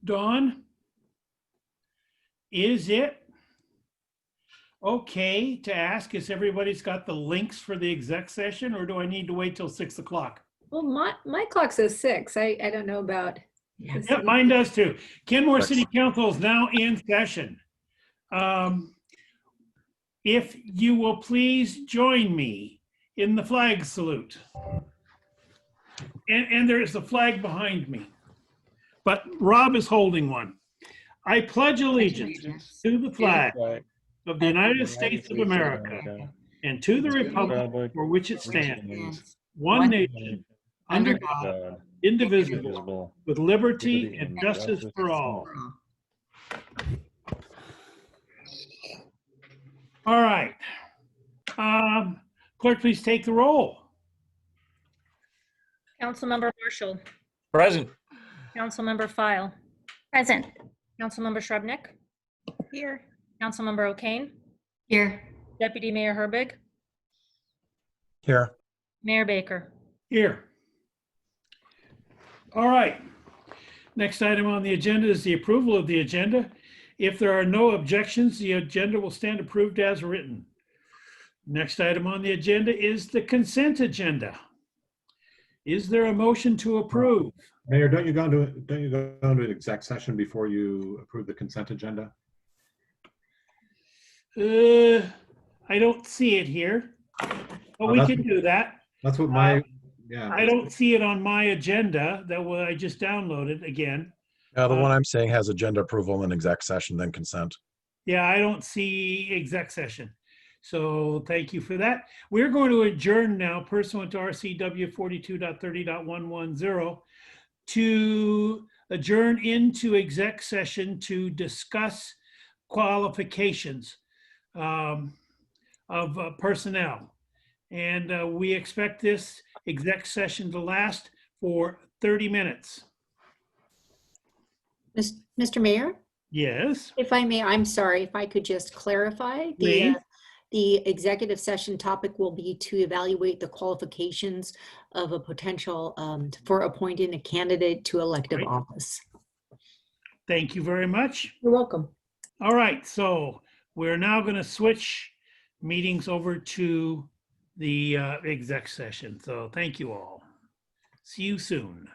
Dawn, is it okay to ask if everybody's got the links for the exec session, or do I need to wait till 6 o'clock? Well, my clock says 6. I don't know about the Yep, city. mine does too. Kenmore Six. City Council is now in session. If you will please join me in the flag salute. And there is a flag behind me, but Rob is holding one. I pledge allegiance to the flag Right. of the United States of America and to the republic for which it stands, one nation, under God, God, indivisible, indivisible, with liberty liberty and and justice justice for for all. All right. Clerk, please take the roll. Councilmember Marshall, Present. Councilmember File, Present. Councilmember Shrubnik, Here. Councilmember O'Kane, Here. Deputy Mayor Herbig, Here. Mayor Baker. Here. All right. Next item on the agenda is the approval of the agenda. If there are no objections, the agenda will stand approved as written. Next item on the agenda is the consent agenda. Is there a motion to approve? Mayor, don't you go into an exec session before you approve the consent agenda? I don't see it here, but we can do that. That's what my, yeah. I don't see it on my agenda that I just downloaded again. The one I'm saying has agenda approval and exec session, then consent. Yeah, I don't see exec session. So thank you for that. We're going to adjourn now pursuant to RCW 42.30.110 to adjourn into exec session to discuss qualifications of personnel. And we expect this exec session to last for 30 minutes. Mr. Mayor, Yes, if I may, I'm sorry, if I could just clarify. please. The executive session topic will be to evaluate the qualifications of a potential for appointing a candidate to elective Right. office. Thank you very much. You're welcome. All right, so we're now going to switch meetings over to the exec session. So thank you all. See you soon.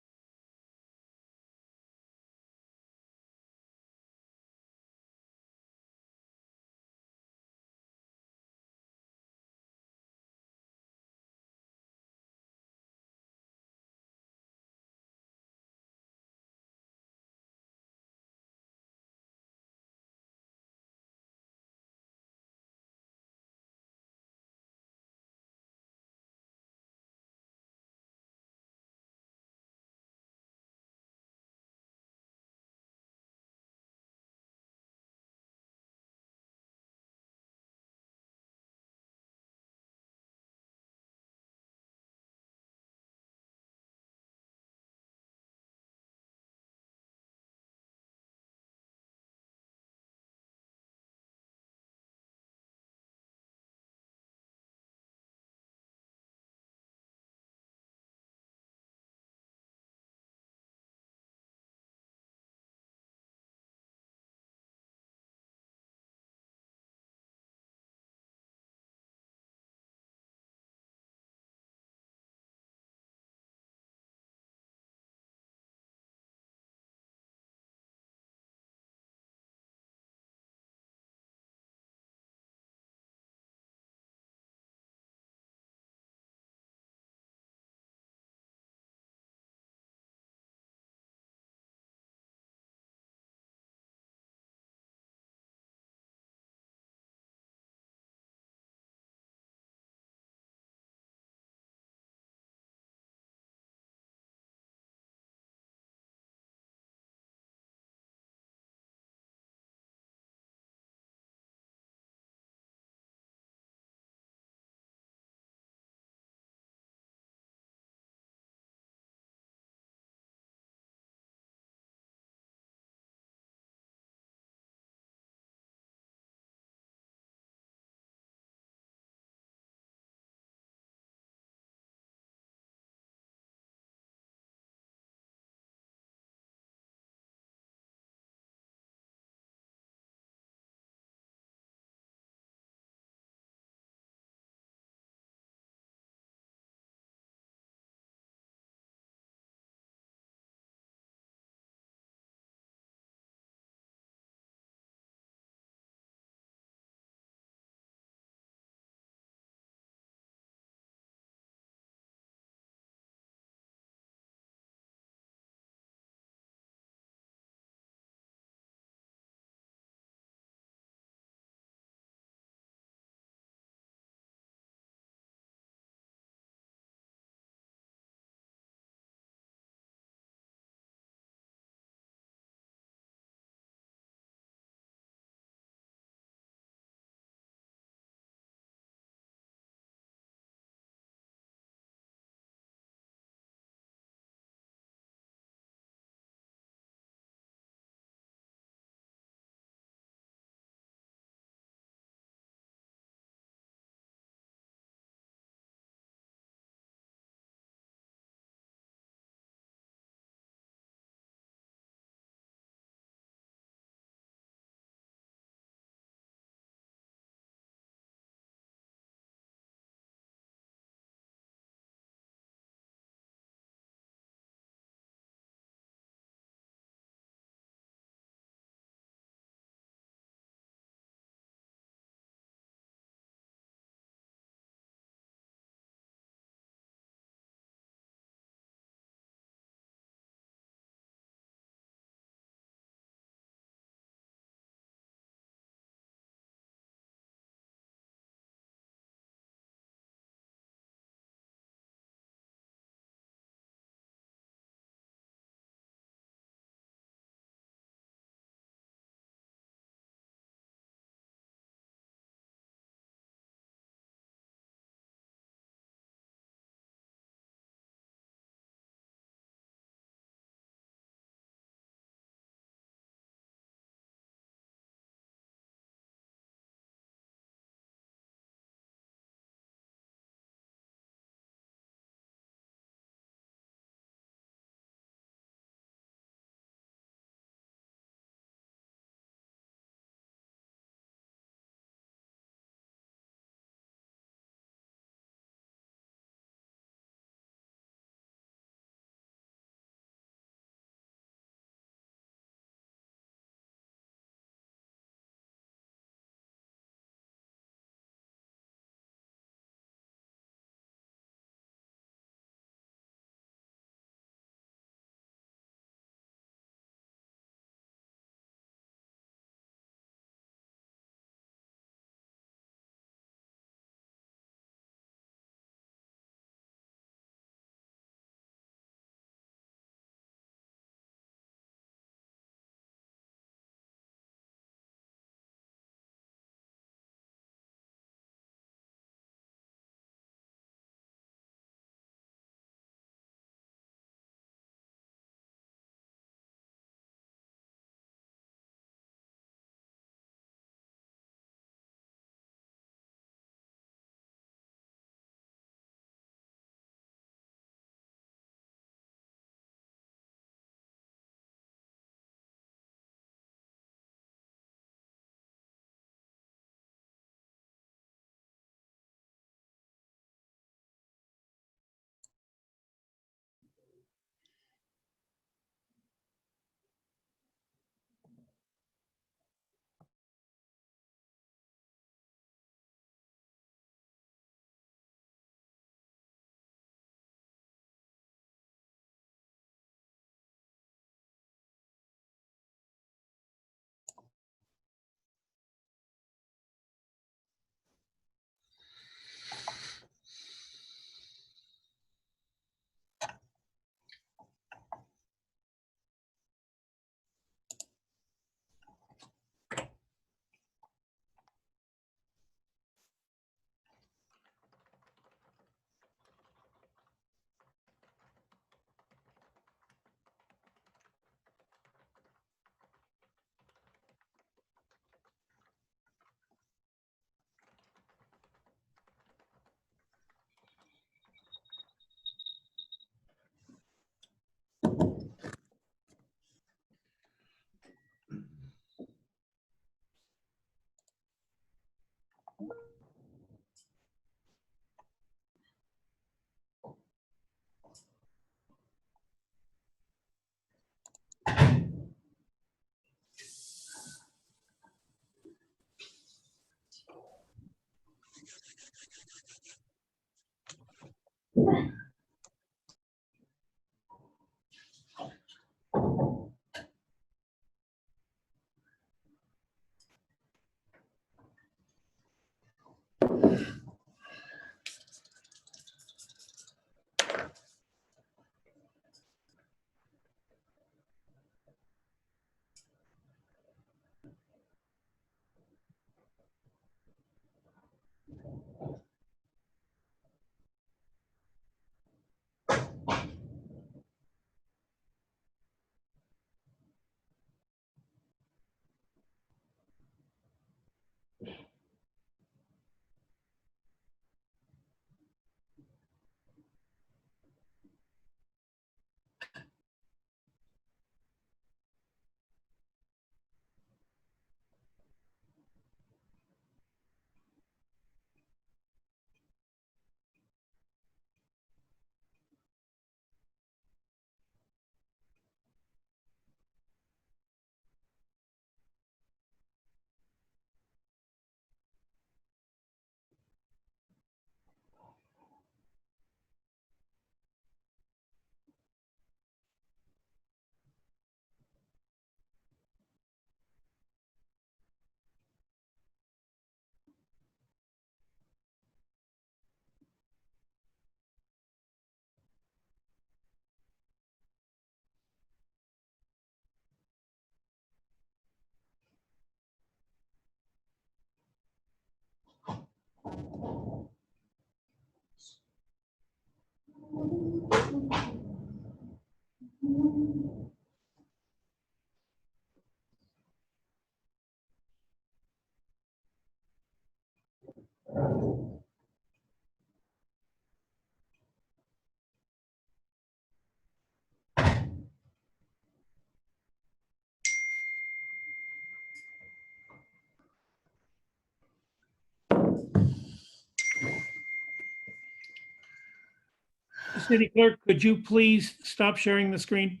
City Clerk, could you please stop sharing the screen?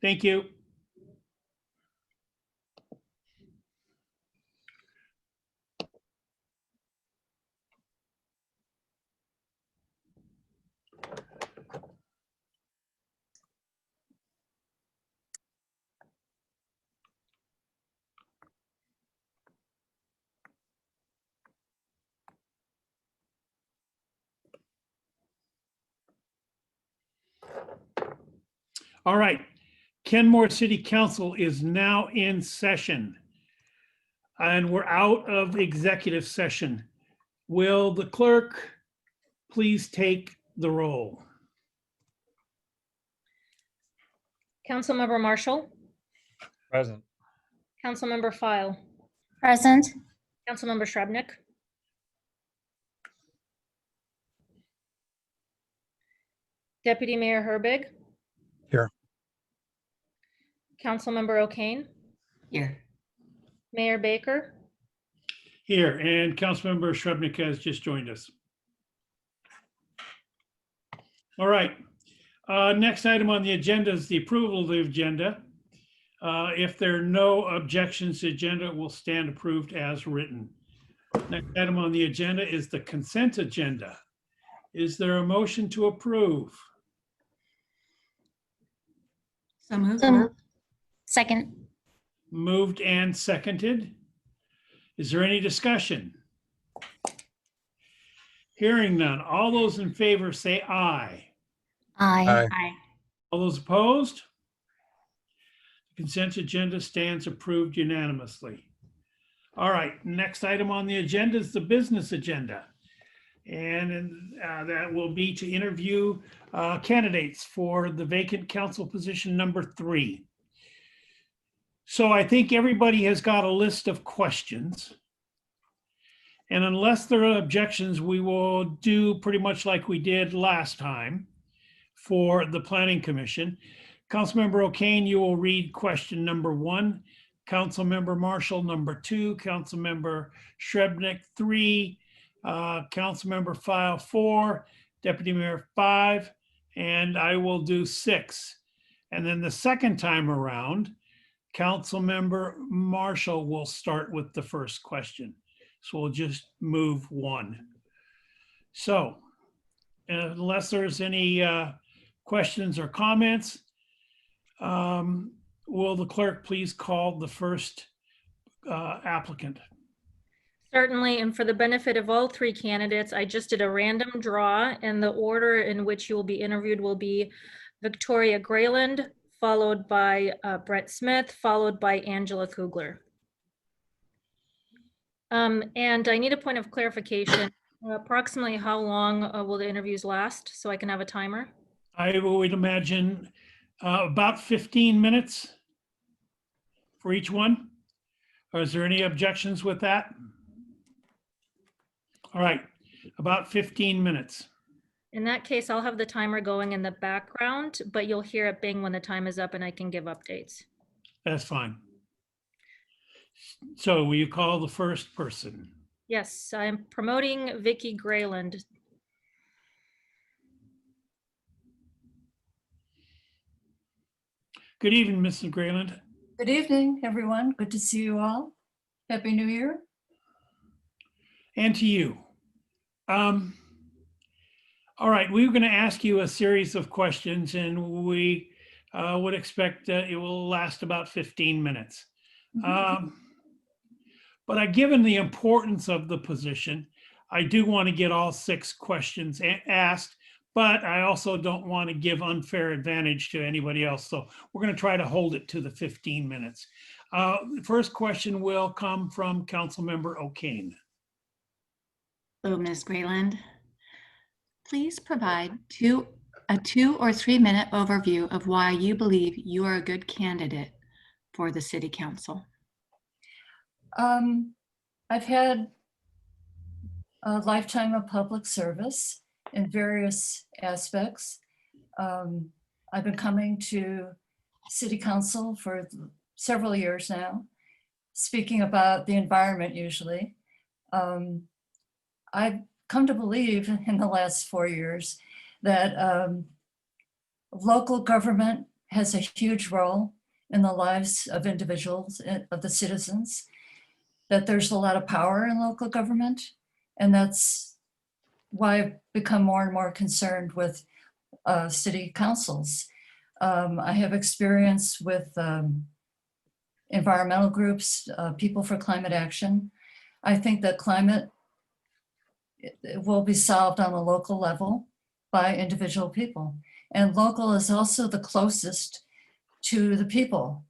Thank you. All right. Kenmore City Council is now in session. And we're out of executive session. Will the clerk please take the roll? Councilmember Marshall, Present. Councilmember File, Present. Councilmember Shrubnik, Deputy Mayor Herbig. Here. Councilmember O'Kane, Here. Mayor Baker, Here, and Councilmember Shrubnik has just joined us. All right. Next item on the agenda is the approval of the agenda. If there are no objections, the agenda will stand approved as written. Next item on the agenda is the consent agenda. Is there a motion to approve? So moved. Second. Moved and seconded. Is there any discussion? Hearing none. All those in favor say aye. Aye. Aye. All those opposed? The consent agenda stands approved unanimously. All right, next item on the agenda is the business agenda. And that will be to interview candidates for the vacant council position number 3. So I think everybody has got a list of questions. And unless there are objections, we will do pretty much like we did last time for the Planning Commission. Councilmember O'Kane, you will read question number 1. Councilmember Marshall, number 2. Councilmember Shrubnik, 3. Councilmember File, 4. Deputy Mayor, 5. And I will do 6. And then the second time around, Councilmember Marshall will start with the first question. So we'll just move one. So unless there's any questions or comments, will the clerk please call the first applicant? Certainly, and for the benefit of all three candidates, I just did a random draw, and the order in which you will be interviewed will be Victoria Grayland, followed by Brett Smith, followed by Angela Kugler. And I need a point of clarification. Approximately how long will the interviews last, so I can have a timer? I would imagine about 15 minutes for each one. Or is there any objections with that? All right, about 15 minutes. In that case, I'll have the timer going in the background, but you'll hear it bing when the time is up and I can give updates. That's fine. So will you call the first person? Yes, I'm promoting Vicky Grayland. Good evening, Mrs. Grayland. Good evening, everyone. Good to see you all. Happy New Year. And to you. All right, we were going to ask you a series of questions, and we would expect it will last about 15 minutes. But given the importance of the position, I do want to get all 6 questions asked, but I also don't want to give unfair advantage to anybody else. So we're going to try to hold it to the 15 minutes. The first question will come from Councilmember O'Kane. Hello, Ms. Grayland. Please provide a 2 or 3 minute overview of why you believe you are a good candidate for the City Council. I've had a lifetime of public service in various aspects. I've been coming to City Council for several years now, speaking about the environment usually. I've come to believe in the last 4 years that local government has a huge role in the lives of individuals, of the citizens, that there's a lot of power in local government. And that's why I've become more and more concerned with city councils. I have experience with environmental groups, People for Climate Action. I think that climate will be solved on a local level by individual people. And local is also the closest to the people.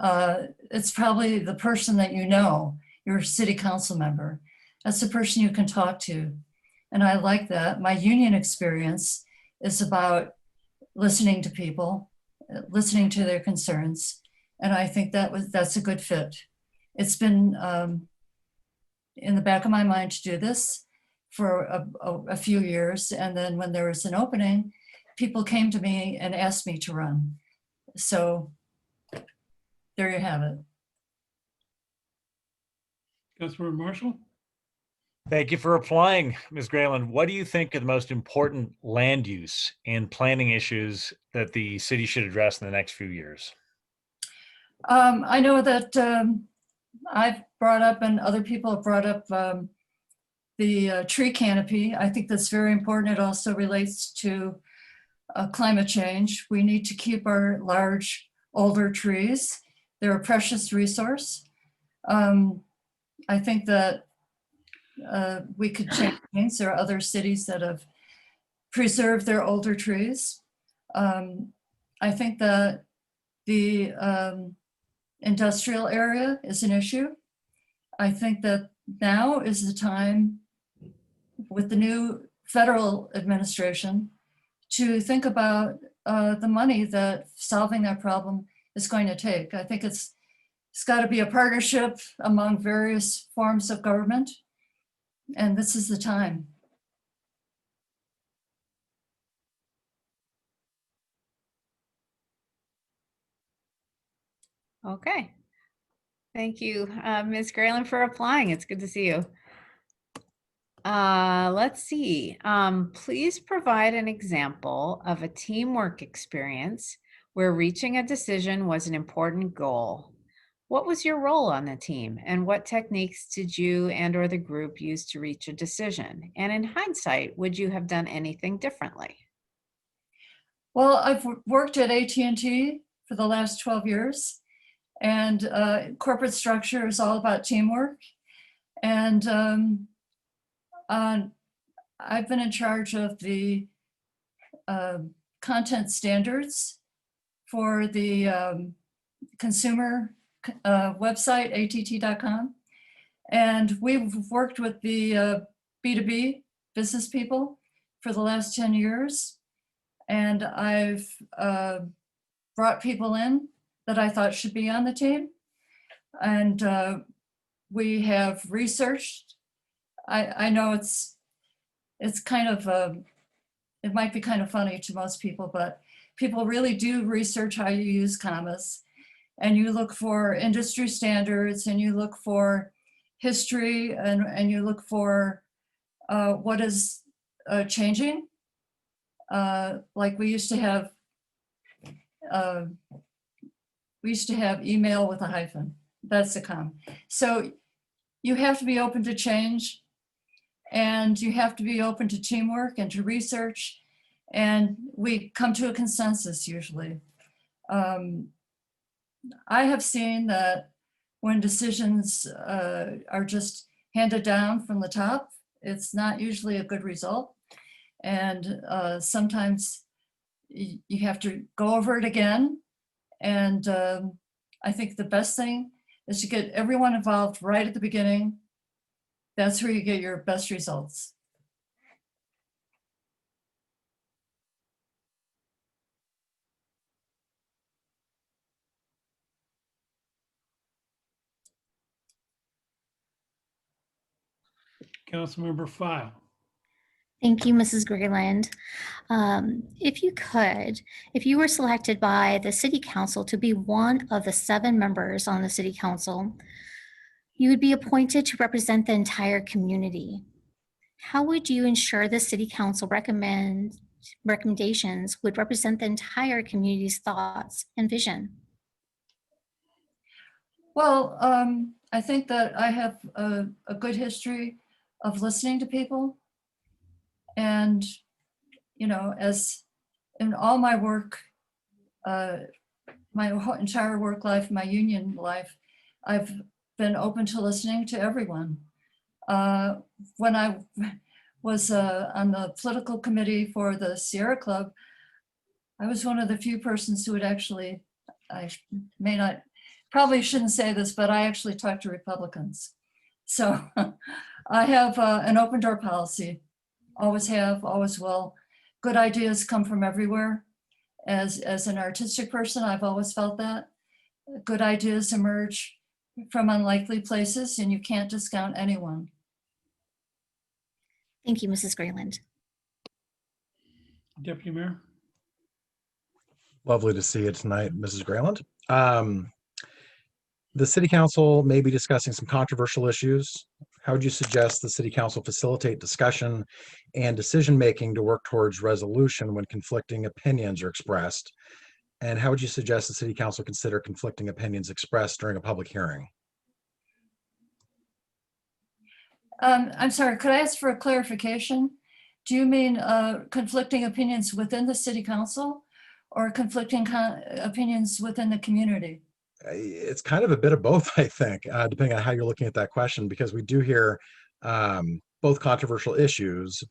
It's probably the person that you know, your city council member. That's the person you can talk to. And I like that. My union experience is about listening to people, listening to their concerns. And I think that's a good fit. It's been in the back of my mind to do this for a few years. And then when there was an opening, people came to me and asked me to run. So there you have it. Councilmember Marshall? Thank you for applying, Ms. Grayland. What do you think are the most important land use and planning issues that the city should address in the next few years? I know that I've brought up and other people have brought up the tree canopy. I think that's very important. It also relates to climate change. We need to keep our large, older trees. They're a precious resource. I think that we could change things. There are other cities that have preserved their older trees. I think that the industrial area is an issue. I think that now is the time with the new federal administration to think about the money that solving that problem is going to take. I think it's got to be a partnership among various forms of government, and this is the time. Okay. Thank you, Ms. Grayland, for applying. It's good to see you. Let's see. Please provide an example of a teamwork experience where reaching a decision was an important goal. What was your role on the team, and what techniques did you and/or the group use to reach a decision? And in hindsight, would you have done anything differently? Well, I've worked at AT&T for the last 12 years, and corporate structure is all about teamwork. And I've been in charge of the content standards for the consumer website, att.com. And we've worked with the B2B business people for the last 10 years. And I've brought people in that I thought should be on the team. And we have researched. I know it's kind of, it might be kind of funny to most people, but people really do research how you use commas. And you look for industry standards, and you look for history, and you look for what is changing. Like we used to have email with a hyphen. That's a comma. So you have to be open to change, and you have to be open to teamwork and to research, and we come to a consensus usually. I have seen that when decisions are just handed down from the top, it's not usually a good result. And sometimes you have to go over it again. And I think the best thing is to get everyone involved right at the beginning. That's where you get your best results. Councilmember File. Thank you, Mrs. Grayland. If you could, if you were selected by the City Council to be one of the 7 members on the City Council, you would be appointed to represent the entire community. How would you ensure the City Council recommendations would represent the entire community's thoughts and vision? Well, I think that I have a good history of listening to people. And, you know, as in all my work, my whole entire work life, my union life, I've been open to listening to everyone. When I was on the political committee for the Sierra Club, I was one of the few persons who would actually, I may not, probably shouldn't say this, but I actually talked to Republicans. So I have an open door policy. Always have, always will. Good ideas come from everywhere. As an artistic person, I've always felt that. Good ideas emerge from unlikely places, and you can't discount anyone. Thank you, Mrs. Grayland. Deputy Mayor. Lovely to see you tonight, Mrs. Grayland. The City Council may be discussing some controversial issues. How would you suggest the City Council facilitate discussion and decision-making to work towards resolution when conflicting opinions are expressed? And how would you suggest the City Council consider conflicting opinions expressed during a public hearing? I'm sorry, could I ask for a clarification? Do you mean conflicting opinions within the City Council or conflicting opinions within the community? It's kind of a bit of both, I think, depending on how you're looking at that question, because we do hear both controversial issues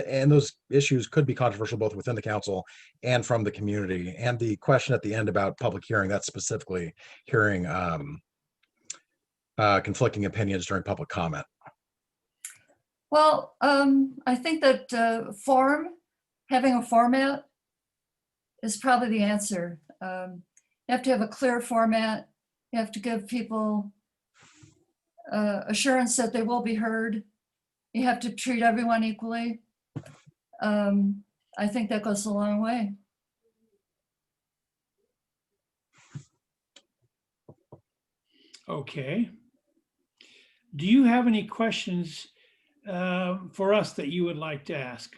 and those issues could be controversial both within the council and from the community. And the question at the end about public hearing, that's specifically hearing conflicting opinions during public comment. Well, I think that having a format is probably the answer. You have to have a clear format. You have to give people assurance that they will be heard. You have to treat everyone equally. I think that goes a long way. Okay. Do you have any questions for us that you would like to ask?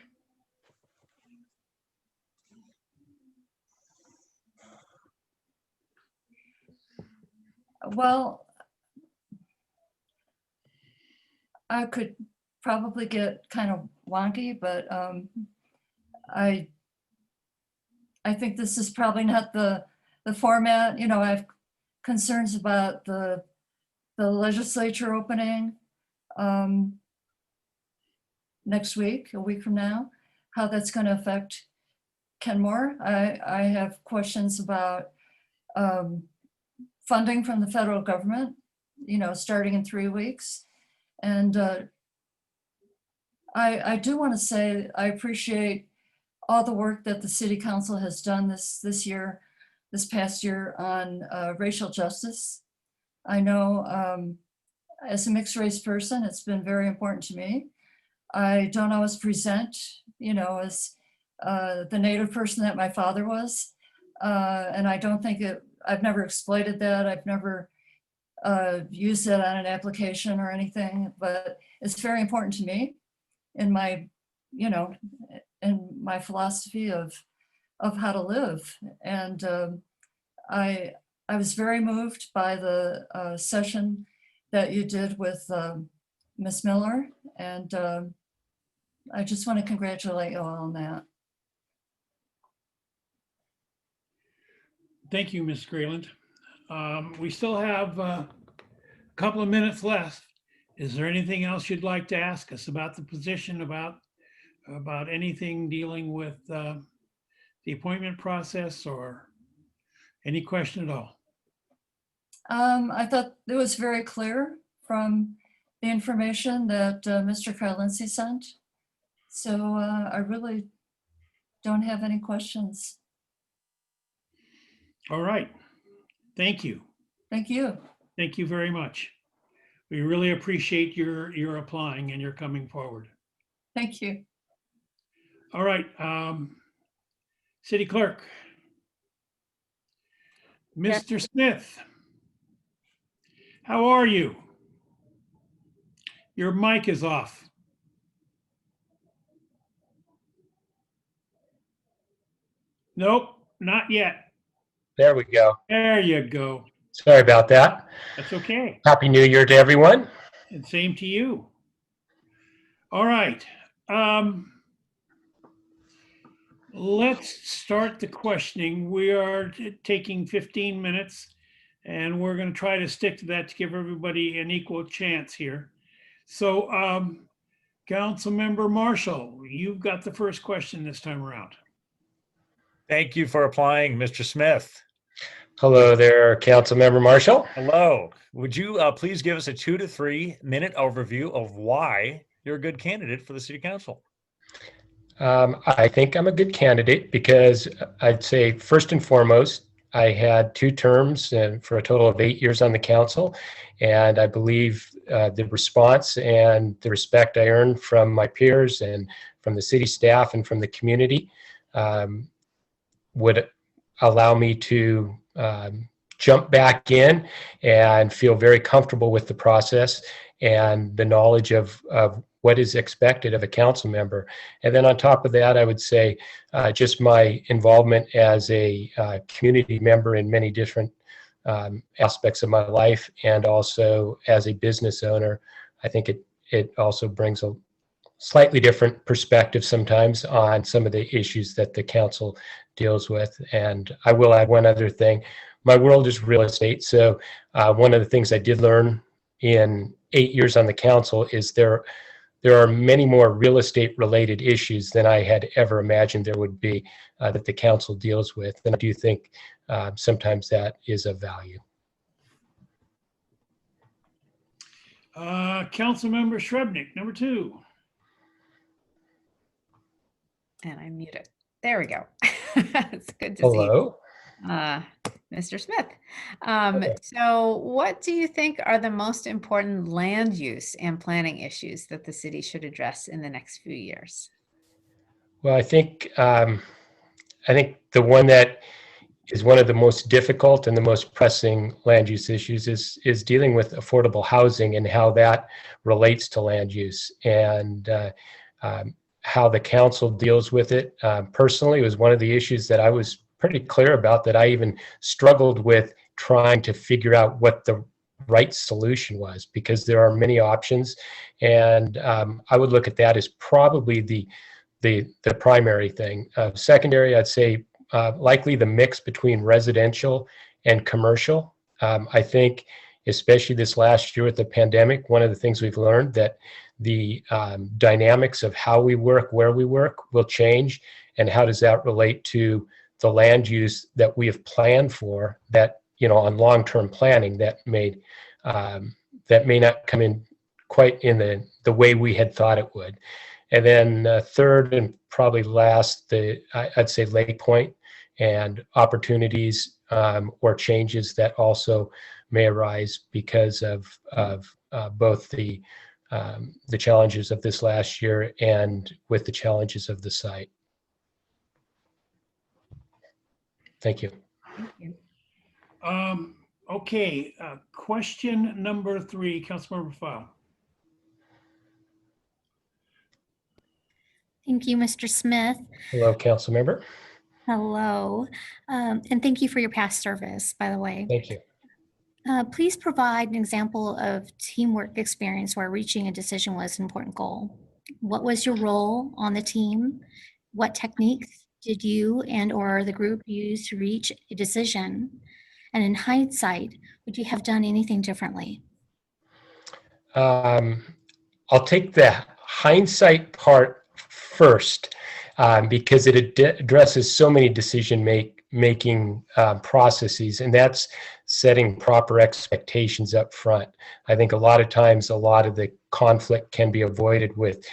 Well, I could probably get kind of wonky, but I think this is probably not the format. You know, I have concerns about the legislature opening next week, a week from now, how that's going to affect Kenmore. I have questions about funding from the federal government, you know, starting in 3 weeks. And I do want to say I appreciate all the work that the city council has done this past year on racial justice. I know as a mixed race person, it's been very important to me. I don't always present, you know, as the Native person that my father was. And I don't think I've never exploited that. I've never used that on an application or anything, but it's very important to me in my, you know, in my philosophy of how to live. And I was very moved by the session that you did with Ms. Miller, and I just want to congratulate you all on that. Thank you, Ms. Grayland. We still have a couple of minutes left. Is there anything else you'd like to ask us about the position, about anything dealing with the appointment process, or any question at all? I thought it was very clear from the information that Mr. Carlinci sent. So I really don't have any questions. All right. Thank you. Thank you. Thank you very much. We really appreciate your applying and your coming forward. Thank you. All right. City Clerk. Mr. Smith. How are you? Your mic is off. Nope, not yet. There we go. There you go. Sorry about that. That's okay. Happy New Year to everyone. And same to you. All right. Let's start the questioning. We are taking 15 minutes, and we're going to try to stick to that to give everybody an equal chance here. So, Councilmember Marshall, you've got the first question this time around. Thank you for applying, Mr. Smith. Hello there, Councilmember Marshall. Hello. Would you please give us a 2 to 3 minute overview of why you're a good candidate for the city council? I think I'm a good candidate because I'd say first and foremost, I had 2 terms for a total of 8 years on the council. And I believe the response and the respect I earned from my peers and from the city staff and from the community would allow me to jump back in and feel very comfortable with the process and the knowledge of what is expected of a council member. And then on top of that, I would say just my involvement as a community member in many different aspects of my life, and also as a business owner, I think it also brings a slightly different perspective sometimes on some of the issues that the council deals with. And I will add one other thing. My world is real estate. So one of the things I did learn in 8 years on the council is there are many more real estate related issues than I had ever imagined there would be that the council deals with. And I do think sometimes that is of value. Councilmember Srebnick, number 2. And I mute it. There we go. It's good to Hello. see Mr. Smith. So what do you think are the most important land use and planning issues that the city should address in the next few years? Well, I think the one that is one of the most difficult and the most pressing land use issues is dealing with affordable housing and how that relates to land use, and how the council deals with it. Personally, it was one of the issues that I was pretty clear about, that I even struggled with trying to figure out what the right solution was, because there are many options. And I would look at that as probably the primary thing. Secondary, I'd say likely the mix between residential and commercial. I think, especially this last year with the pandemic, one of the things we've learned that the dynamics of how we work, where we work will change, and how does that relate to the land use that we have planned for, that, you know, on long-term planning that may not come in quite in the way we had thought it would. And then third and probably last, I'd say Lake Point and opportunities or changes that also may arise because of both the challenges of this last year and with the challenges of the site. Thank you. Thank you. Okay, question number 3, Councilmember File. Thank you, Mr. Smith. Hello, council member. Hello. And thank you for your past service, by the way. Thank you. Please provide an example of teamwork experience where reaching a decision was an important goal. What was your role on the team? What techniques did you and or the group use to reach a decision? And in hindsight, would you have done anything differently? I'll take the hindsight part first because it addresses so many decision-making processes, and that's setting proper expectations up front. I think a lot of times, a lot of the conflict can be avoided with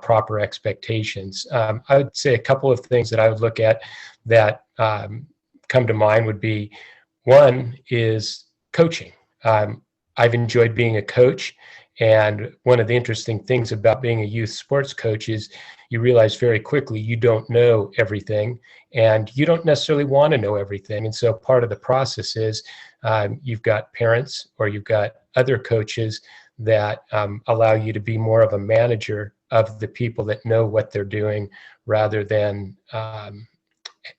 proper expectations. I would say a couple of things that I would look at that come to mind would be, one is coaching. I've enjoyed being a coach, and one of the interesting things about being a youth sports coach is you realize very quickly you don't know everything, and you don't necessarily want to know everything. And so part of the process is you've got parents or you've got other coaches that allow you to be more of a manager of the people that know what they're doing, rather than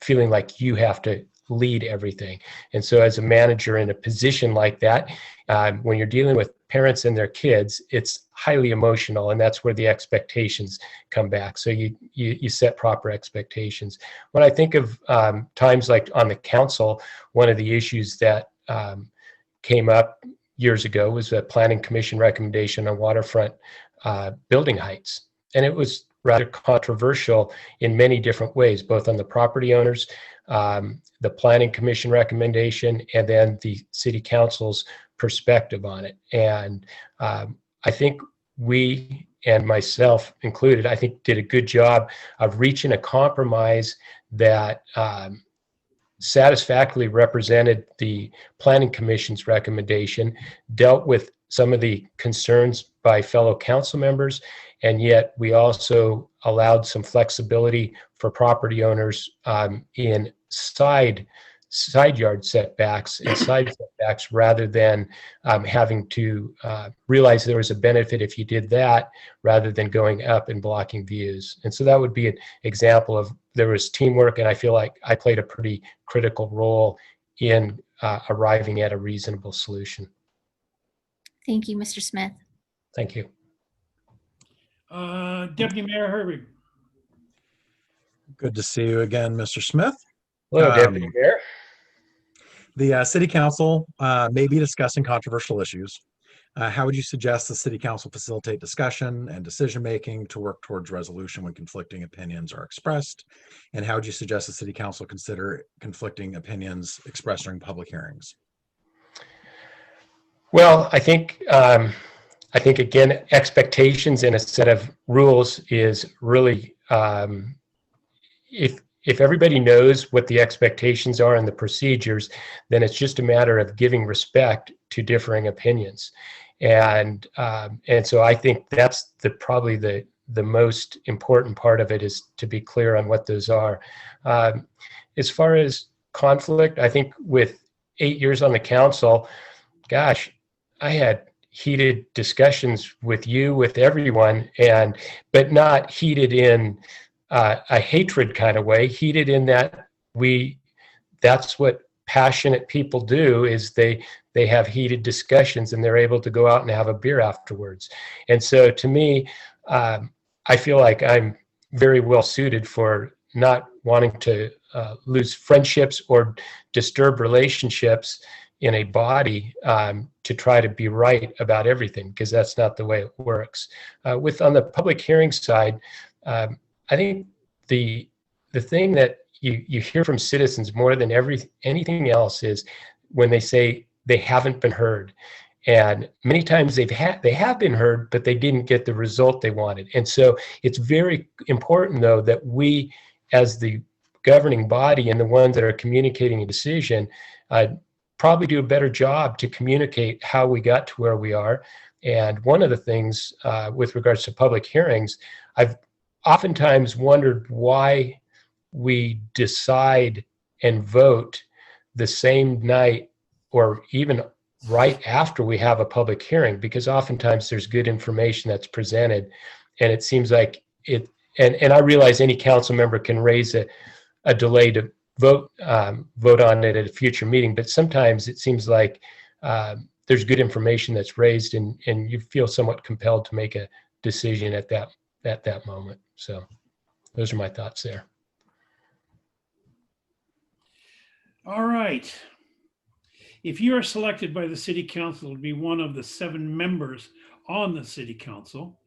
feeling like you have to lead everything. And so as a manager in a position like that, when you're dealing with parents and their kids, it's highly emotional, and that's where the expectations come back. So you set proper expectations. When I think of times like on the council, one of the issues that came up years ago was a planning commission recommendation on waterfront building heights. And it was rather controversial in many different ways, both on the property owners, the planning commission recommendation, and then the city council's perspective on it. And I think we, and myself included, I think did a good job of reaching a compromise that satisfactorily represented the planning commission's recommendation, dealt with some of the concerns by fellow council members, and yet we also allowed some flexibility for property owners in side yard setbacks and side setbacks, rather than having to realize there was a benefit if you did that, rather than going up and blocking views. And so that would be an example of there was teamwork, and I feel like I played a pretty critical role in arriving at a reasonable solution. Thank you, Mr. Smith. Thank you. Deputy Mayor Herbie. Good to see you again, Mr. Smith. Hello, Deputy Mayor. The City Council may be discussing controversial issues. How would you suggest the City Council facilitate discussion and decision-making to work towards resolution when conflicting opinions are expressed? And how would you suggest the City Council consider conflicting opinions expressed during public hearings? Well, I think again, expectations and a set of rules is really, if everybody knows what the expectations are and the procedures, then it's just a matter of giving respect to differing opinions. And so I think that's probably the most important part of it, is to be clear on what those are. As far as conflict, I think with 8 years on the council, gosh, I had heated discussions with you, with everyone, but not heated in a hatred kind of way, heated in that that's what passionate people do is they have heated discussions and they're able to go out and have a beer afterwards. And so to me, I feel like I'm very well suited for not wanting to lose friendships or disturb relationships in a body to try to be right about everything, because that's not the way it works. On the public hearing side, I think the thing that you hear from citizens more than anything else is when they say they haven't been heard. And many times they have been heard, but they didn't get the result they wanted. And so it's very important, though, that we, as the governing body and the ones that are communicating a decision, probably do a better job to communicate how we got to where we are. And one of the things with regards to public hearings, I've oftentimes wondered why we decide and vote the same night or even right after we have a public hearing, because oftentimes there's good information that's presented, and it seems like it, and I realize any council member can raise a delay to vote on it at a future meeting, but sometimes it seems like there's good information that's raised, and you feel somewhat compelled to make a decision at that moment. So those are my thoughts there. All right. If you are selected by the city council to be one of the 7 members on the city council,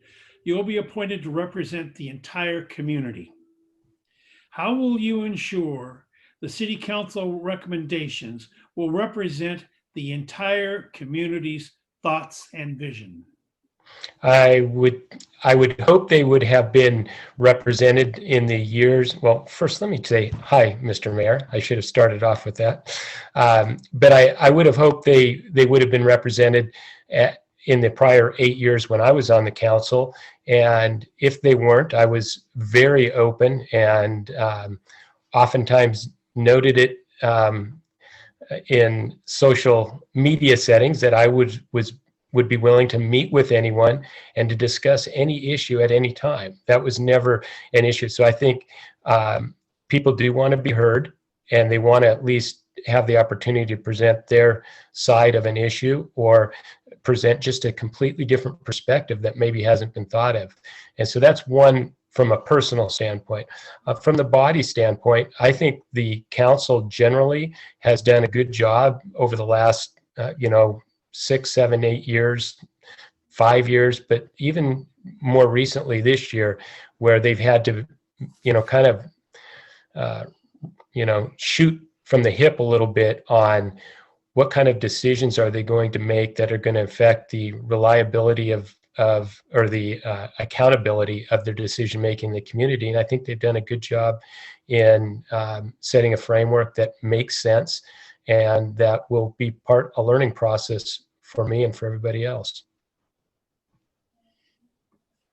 you will be appointed to represent the entire community. How will you ensure the city council recommendations will represent the entire community's thoughts and vision? I would hope they would have been represented in the years. Well, first, let me say hi, Mr. Mayor. I should have started off with that. But I would have hoped they would have been represented in the prior 8 years when I was on the council. And if they weren't, I was very open and oftentimes noted it in social media settings that I would be willing to meet with anyone and to discuss any issue at any time. That was never an issue. So I think people do want to be heard, and they want to at least have the opportunity to present their side of an issue or present just a completely different perspective that maybe hasn't been thought of. And so that's one from a personal standpoint. From the body standpoint, I think the council generally has done a good job over the last 6, 7, 8 years, 5 years, but even more recently this year, where they've had to, shoot from the hip a little bit on what kind of decisions are they going to make that are going to affect the reliability or the accountability of their decision making in the community. And I think they've done a good job in setting a framework that makes sense and that will be a learning process for me and for everybody else.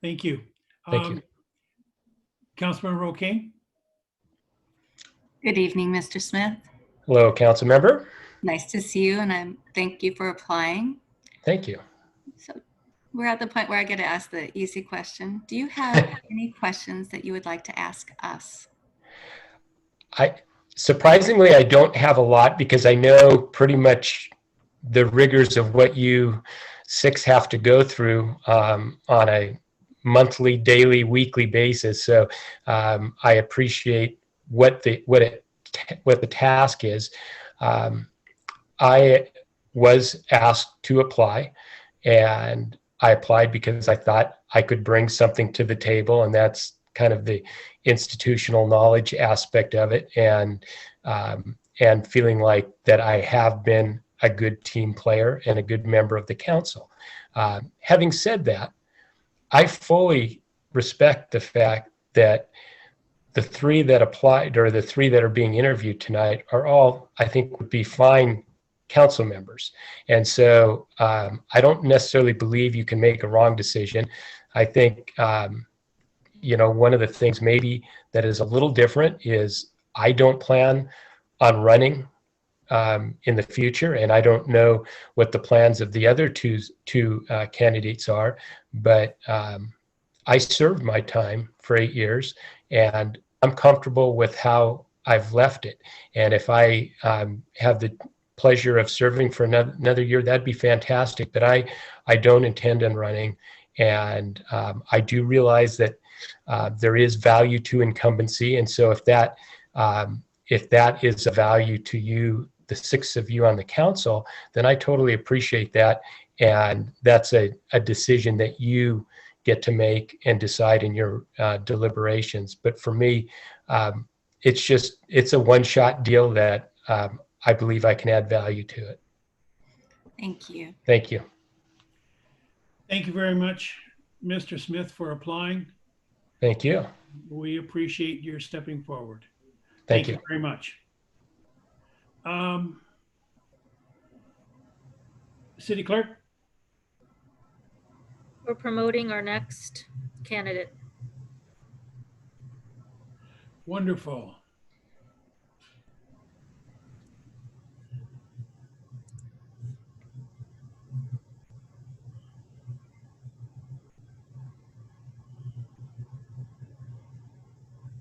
Thank you. Thank you. Councilmember O'Kane? Good evening, Mr. Smith. Hello, council member. Nice to see you, and thank you for applying. Thank you. So we're at the point where I get to ask the easy question. Do you have any questions that you would like to ask us? Surprisingly, I don't have a lot, because I know pretty much the rigors of what you 6 have to go through on a monthly, daily, weekly basis. So I appreciate what the task is. I was asked to apply, and I applied because I thought I could bring something to the table, and that's kind of the institutional knowledge aspect of it, and feeling like that I have been a good team player and a good member of the council. Having said that, I fully respect the fact that the 3 that applied, or the 3 that are being interviewed tonight, are all, I think, would be fine council members. And so I don't necessarily believe you can make a wrong decision. I think, one of the things maybe that is a little different is I don't plan on running in the future, and I don't know what the plans of the other two candidates are, but I served my time for 8 years, and I'm comfortable with how I've left it. And if I have the pleasure of serving for another year, that'd be fantastic. But I don't intend on running. And I do realize that there is value to incumbency. And so if that is a value to you, the 6 of you on the council, then I totally appreciate that. And that's a decision that you get to make and decide in your deliberations. But for me, it's a one-shot deal that I believe I can add value to it. Thank you. Thank you. Thank you very much, Mr. Smith, for applying. Thank you. We appreciate your stepping forward. Thank you. Very much. City Clerk? We're promoting our next candidate. Wonderful.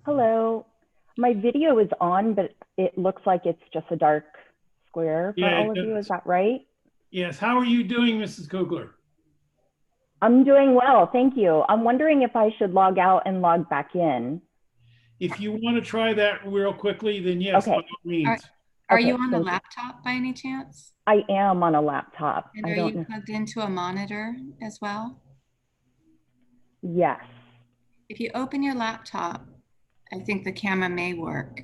Hello. My video is on, but it looks like it's just a dark square for Yeah, all of you. Is that right? Yes. How are you doing, Mrs. Kugler? I'm doing well. Thank you. I'm wondering if I should log out and log back in. If you want to try that real quickly, then yes, Okay. by all means. Are Okay, you on a thank you. laptop by any chance? I am on a laptop. And I are don't you know. plugged into a monitor as well? Yes. If you open your laptop, I think the camera may work.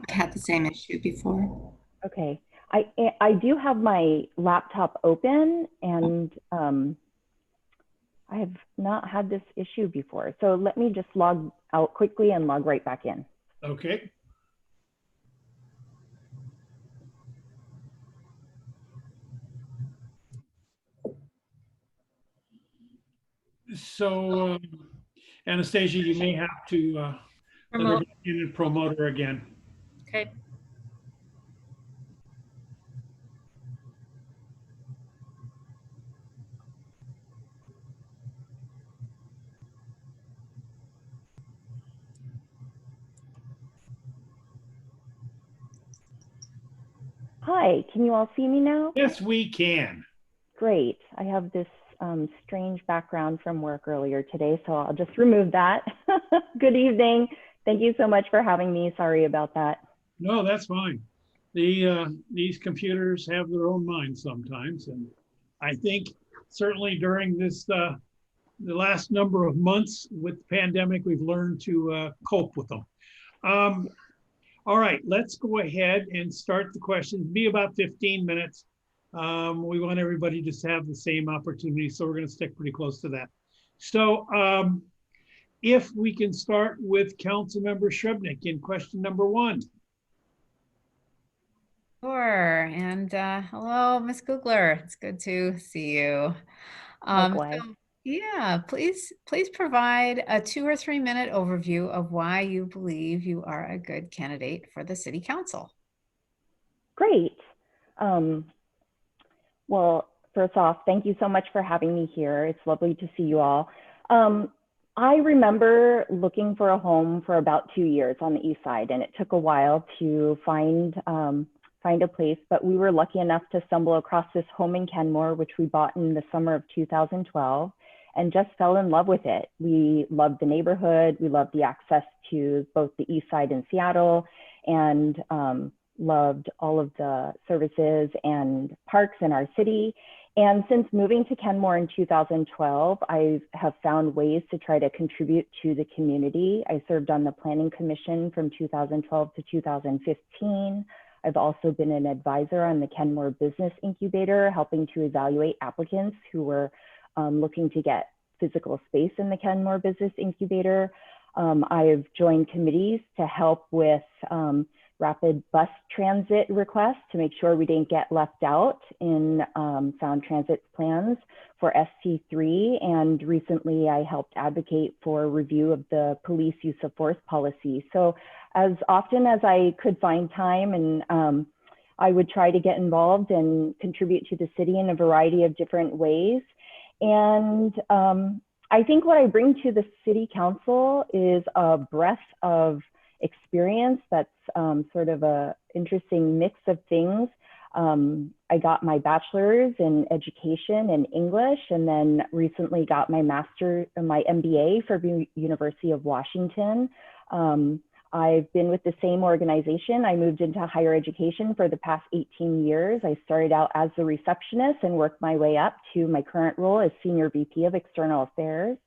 I had the same issue before. Okay. I do have my laptop open, and I have not had this issue before. So let me just log out quickly and log right back in. Okay. So, Anastasia, you may have to let her Promote. back in and promote her again. Okay. Hi, can you all see me now? Yes, we can. Great. I have this strange background from work earlier today, so I'll just remove that. Good evening. Thank you so much for having me. Sorry about that. No, that's fine. These computers have their own minds sometimes, and I think certainly during this the last number of months with the pandemic, we've learned to cope with them. All right, let's go ahead and start the questions. Be about 15 minutes. We want everybody just to have the same opportunity, so we're going to stick pretty close to that. So if we can start with Councilmember Shrubnik in question number 1. Sure. And hello, Ms. Kugler. It's good to see you. Likewise. Yeah, please provide a 2 or 3 minute overview of why you believe you are a good candidate for the City Council. Great. Well, first off, thank you so much for having me here. It's lovely to see you all. I remember looking for a home for about 2 years on the east side, and it took a while to find a place, but we were lucky enough to stumble across this home in Kenmore, which we bought in the summer of 2012, and just fell in love with it. We loved the neighborhood. We loved the access to both the east side and Seattle, and loved all of the services and parks in our city. And since moving to Kenmore in 2012, I have found ways to try to contribute to the community. I served on the Planning Commission from 2012 to 2015. I've also been an advisor on the Kenmore Business Incubator, helping to evaluate applicants who were looking to get physical space in the Kenmore Business Incubator. I've joined committees to help with rapid bus transit requests to make sure we didn't get left out in Sound Transit's plans for ST3. And recently I helped advocate for review of the police use of force policy. So as often as I could find time, and I would try to get involved and contribute to the city in a variety of different ways. And I think what I bring to the city council is a breadth of experience that's sort of a interesting mix of things. I got my bachelor's in education and English, and then recently got my MBA for the University of Washington. I've been with the same organization. I moved into higher education for the past 18 years. I started out as the receptionist and worked my way up to my current role as Senior VP of External Affairs.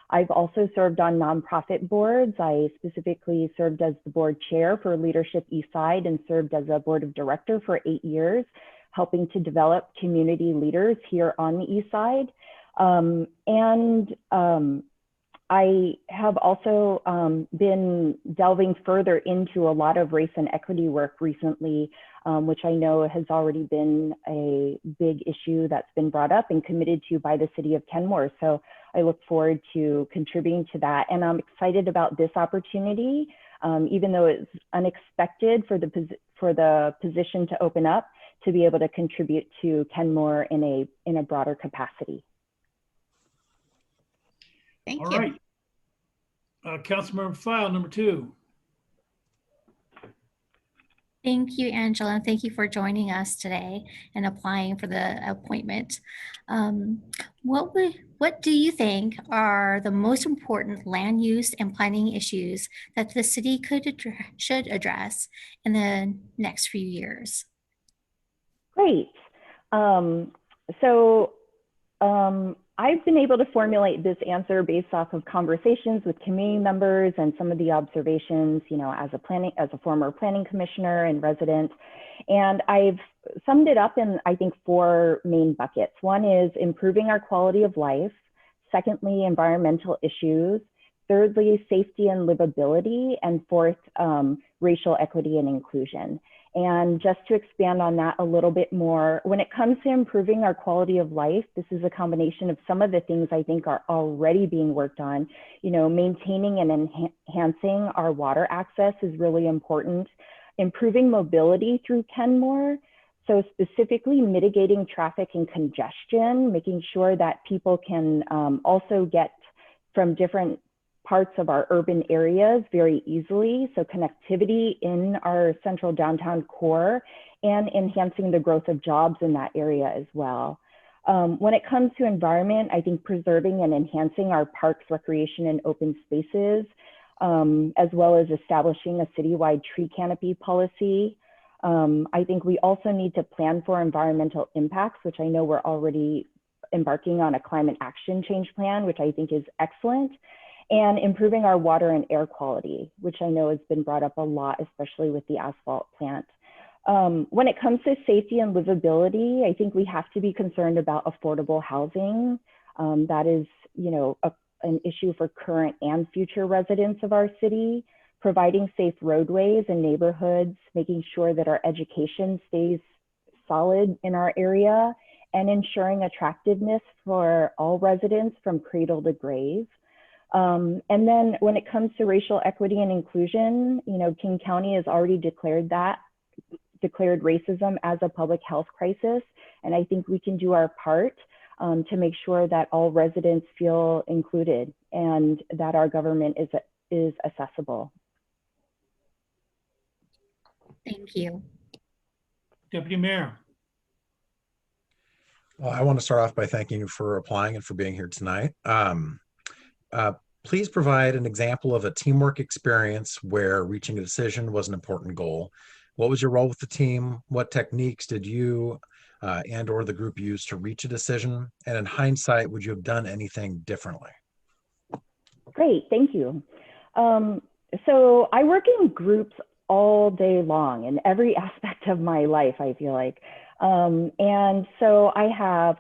I've also served on nonprofit boards. I specifically served as the board chair for Leadership Eastside and served as a board of director for 8 years, helping to develop community leaders here on the Eastside. I have also been delving further into a lot of race and equity work recently, which I know has already been a big issue that's been brought up and committed to by the city of Kenmore. So I look forward to contributing to that. And I'm excited about this opportunity, even though it's unexpected for the position to open up, to be able to contribute to Kenmore in a broader capacity. Thank All you. right. Councilmember File number 2. Thank you, Angela, and thank you for joining us today and applying for the appointment. What do you think are the most important land use and planning issues that the city should address in the next few years? Great. I've been able to formulate this answer based off of conversations with community members and some of the observations, as a former planning commissioner and resident. And I've summed it up in, I think, 4 main buckets. One is improving our quality of life. Secondly, environmental issues. Thirdly, safety and livability. And fourth, racial equity and inclusion. And just to expand on that a little bit more, when it comes to improving our quality of life, this is a combination of some of the things I think are already being worked on. Maintaining and enhancing our water access is really important. Improving mobility through Kenmore. So specifically mitigating traffic and congestion, making sure that people can also get from different parts of our urban areas very easily. So connectivity in our central downtown core and enhancing the growth of jobs in that area as well. When it comes to environment, I think preserving and enhancing our parks, recreation, and open spaces, as well as establishing a citywide tree canopy policy. I think we also need to plan for environmental impacts, which I know we're already embarking on a climate action change plan, which I think is excellent. And improving our water and air quality, which I know has been brought up a lot, especially with the asphalt plant. When it comes to safety and livability, I think we have to be concerned about affordable housing. That is, an issue for current and future residents of our city. Providing safe roadways and neighborhoods, making sure that our education stays solid in our area, and ensuring attractiveness for all residents from cradle to grave. And then when it comes to racial equity and inclusion, King County has already declared racism as a public health crisis. And I think we can do our part to make sure that all residents feel included and that our government is accessible. Thank you. Deputy Mayor. Well, I want to start off by thanking you for applying and for being here tonight. Please provide an example of a teamwork experience where reaching a decision was an important goal. What was your role with the team? What techniques did you and or the group use to reach a decision? And in hindsight, would you have done anything differently? Great, thank you. So I work in groups all day long in every aspect of my life, I feel like. And so I have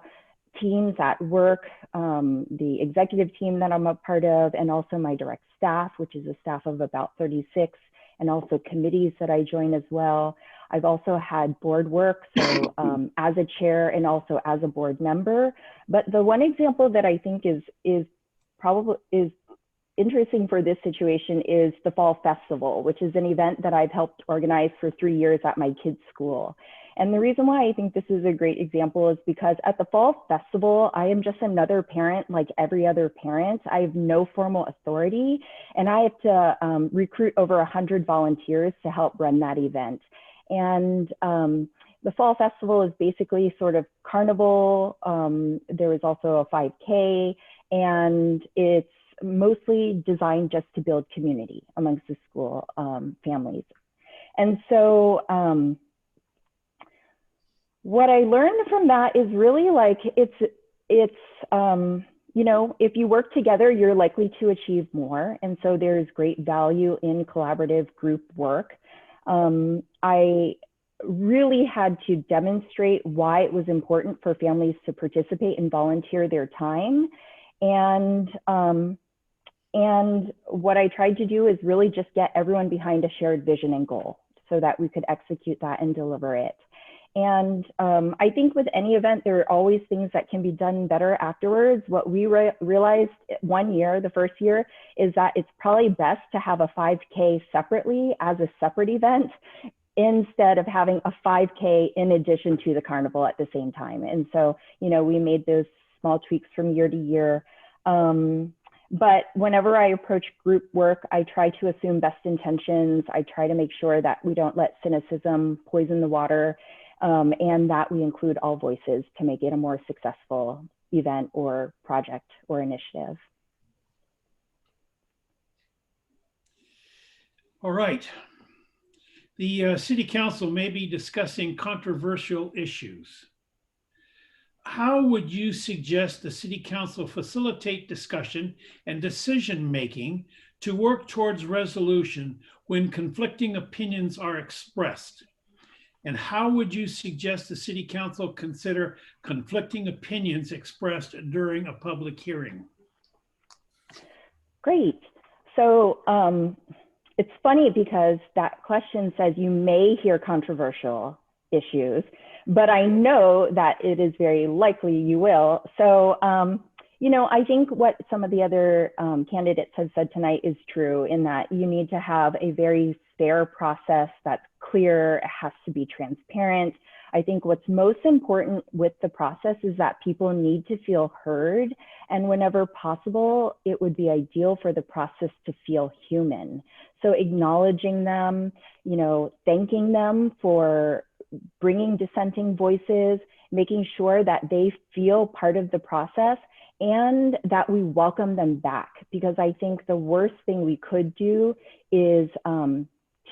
teams at work, the executive team that I'm a part of, and also my direct staff, which is a staff of about 36, and also committees that I join as well. I've also had board work, so as a chair and also as a board member. But the one example that I think is interesting for this situation is the Fall Festival, which is an event that I've helped organize for 3 years at my kids' school. And the reason why I think this is a great example is because at the Fall Festival, I am just another parent like every other parent. I have no formal authority, and I have to recruit over 100 volunteers to help run that event. And the Fall Festival is basically sort of carnival. There is also a 5K, and it's mostly designed just to build community amongst the school families. And so what I learned from that is really like it's you know, if you work together, you're likely to achieve more. And so there's great value in collaborative group work. I really had to demonstrate why it was important for families to participate and volunteer their time. And what I tried to do is really just get everyone behind a shared vision and goal so that we could execute that and deliver it. And I think with any event, there are always things that can be done better afterwards. What we realized one year, the first year, is that it's probably best to have a 5K separately as a separate event instead of having a 5K in addition to the carnival at the same time. And so, you know, we made those small tweaks from year to year. But whenever I approach group work, I try to assume best intentions. I try to make sure that we don't let cynicism poison the water, and that we include all voices to make it a more successful event or project or initiative. All right. The City Council may be discussing controversial issues. How would you suggest the City Council facilitate discussion and decision-making to work towards resolution when conflicting opinions are expressed? And how would you suggest the City Council consider conflicting opinions expressed during a public hearing? Great. So it's funny because that question says you may hear controversial issues, but I know that it is very likely you will. So, you know, I think what some of the other candidates have said tonight is true in that you need to have a very fair process that's clear, it has to be transparent. I think what's most important with the process is that people need to feel heard, and whenever possible, it would be ideal for the process to feel human. So acknowledging them, you know, thanking them for bringing dissenting voices, making sure that they feel part of the process and that we welcome them back. Because I think the worst thing we could do is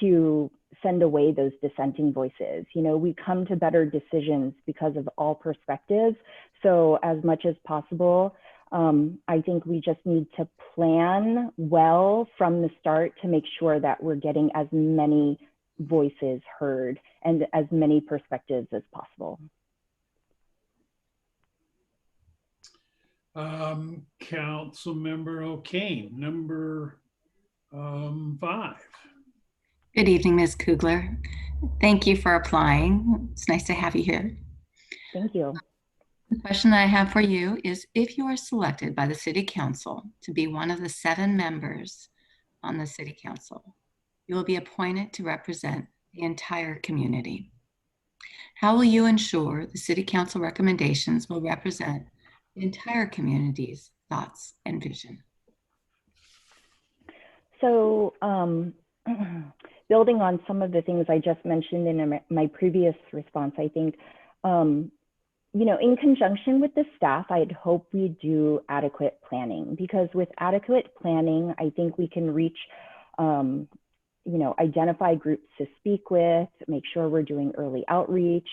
to send away those dissenting voices. You know, we come to better decisions because of all perspectives. So as much as possible, I think we just need to plan well from the start to make sure that we're getting as many voices heard and as many perspectives as possible. Councilmember O'Kane, number 5. Good evening, Ms. Kugler. Thank you for applying. It's nice to have you here. Thank you. The question that I have for you is, if you are selected by the City Council to be one of the 7 members on the City Council, you will be appointed to represent the entire community. How will you ensure the City Council recommendations will represent the entire community's thoughts and vision? So building on some of the things I just mentioned in my previous response, I think, you know, in conjunction with the staff, I'd hope we do adequate planning, because with adequate planning, I think we can reach, you know, identify groups to speak with, make sure we're doing early outreach,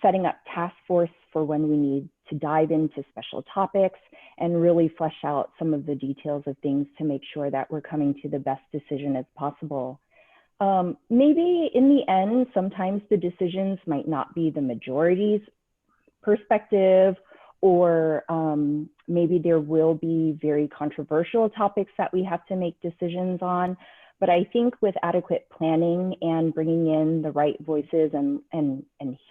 setting up task force for when we need to dive into special topics and really flesh out some of the details of things to make sure that we're coming to the best decision as possible. Maybe in the end, sometimes the decisions might not be the majority's perspective, or maybe there will be very controversial topics that we have to make decisions on. But I think with adequate planning and bringing in the right voices and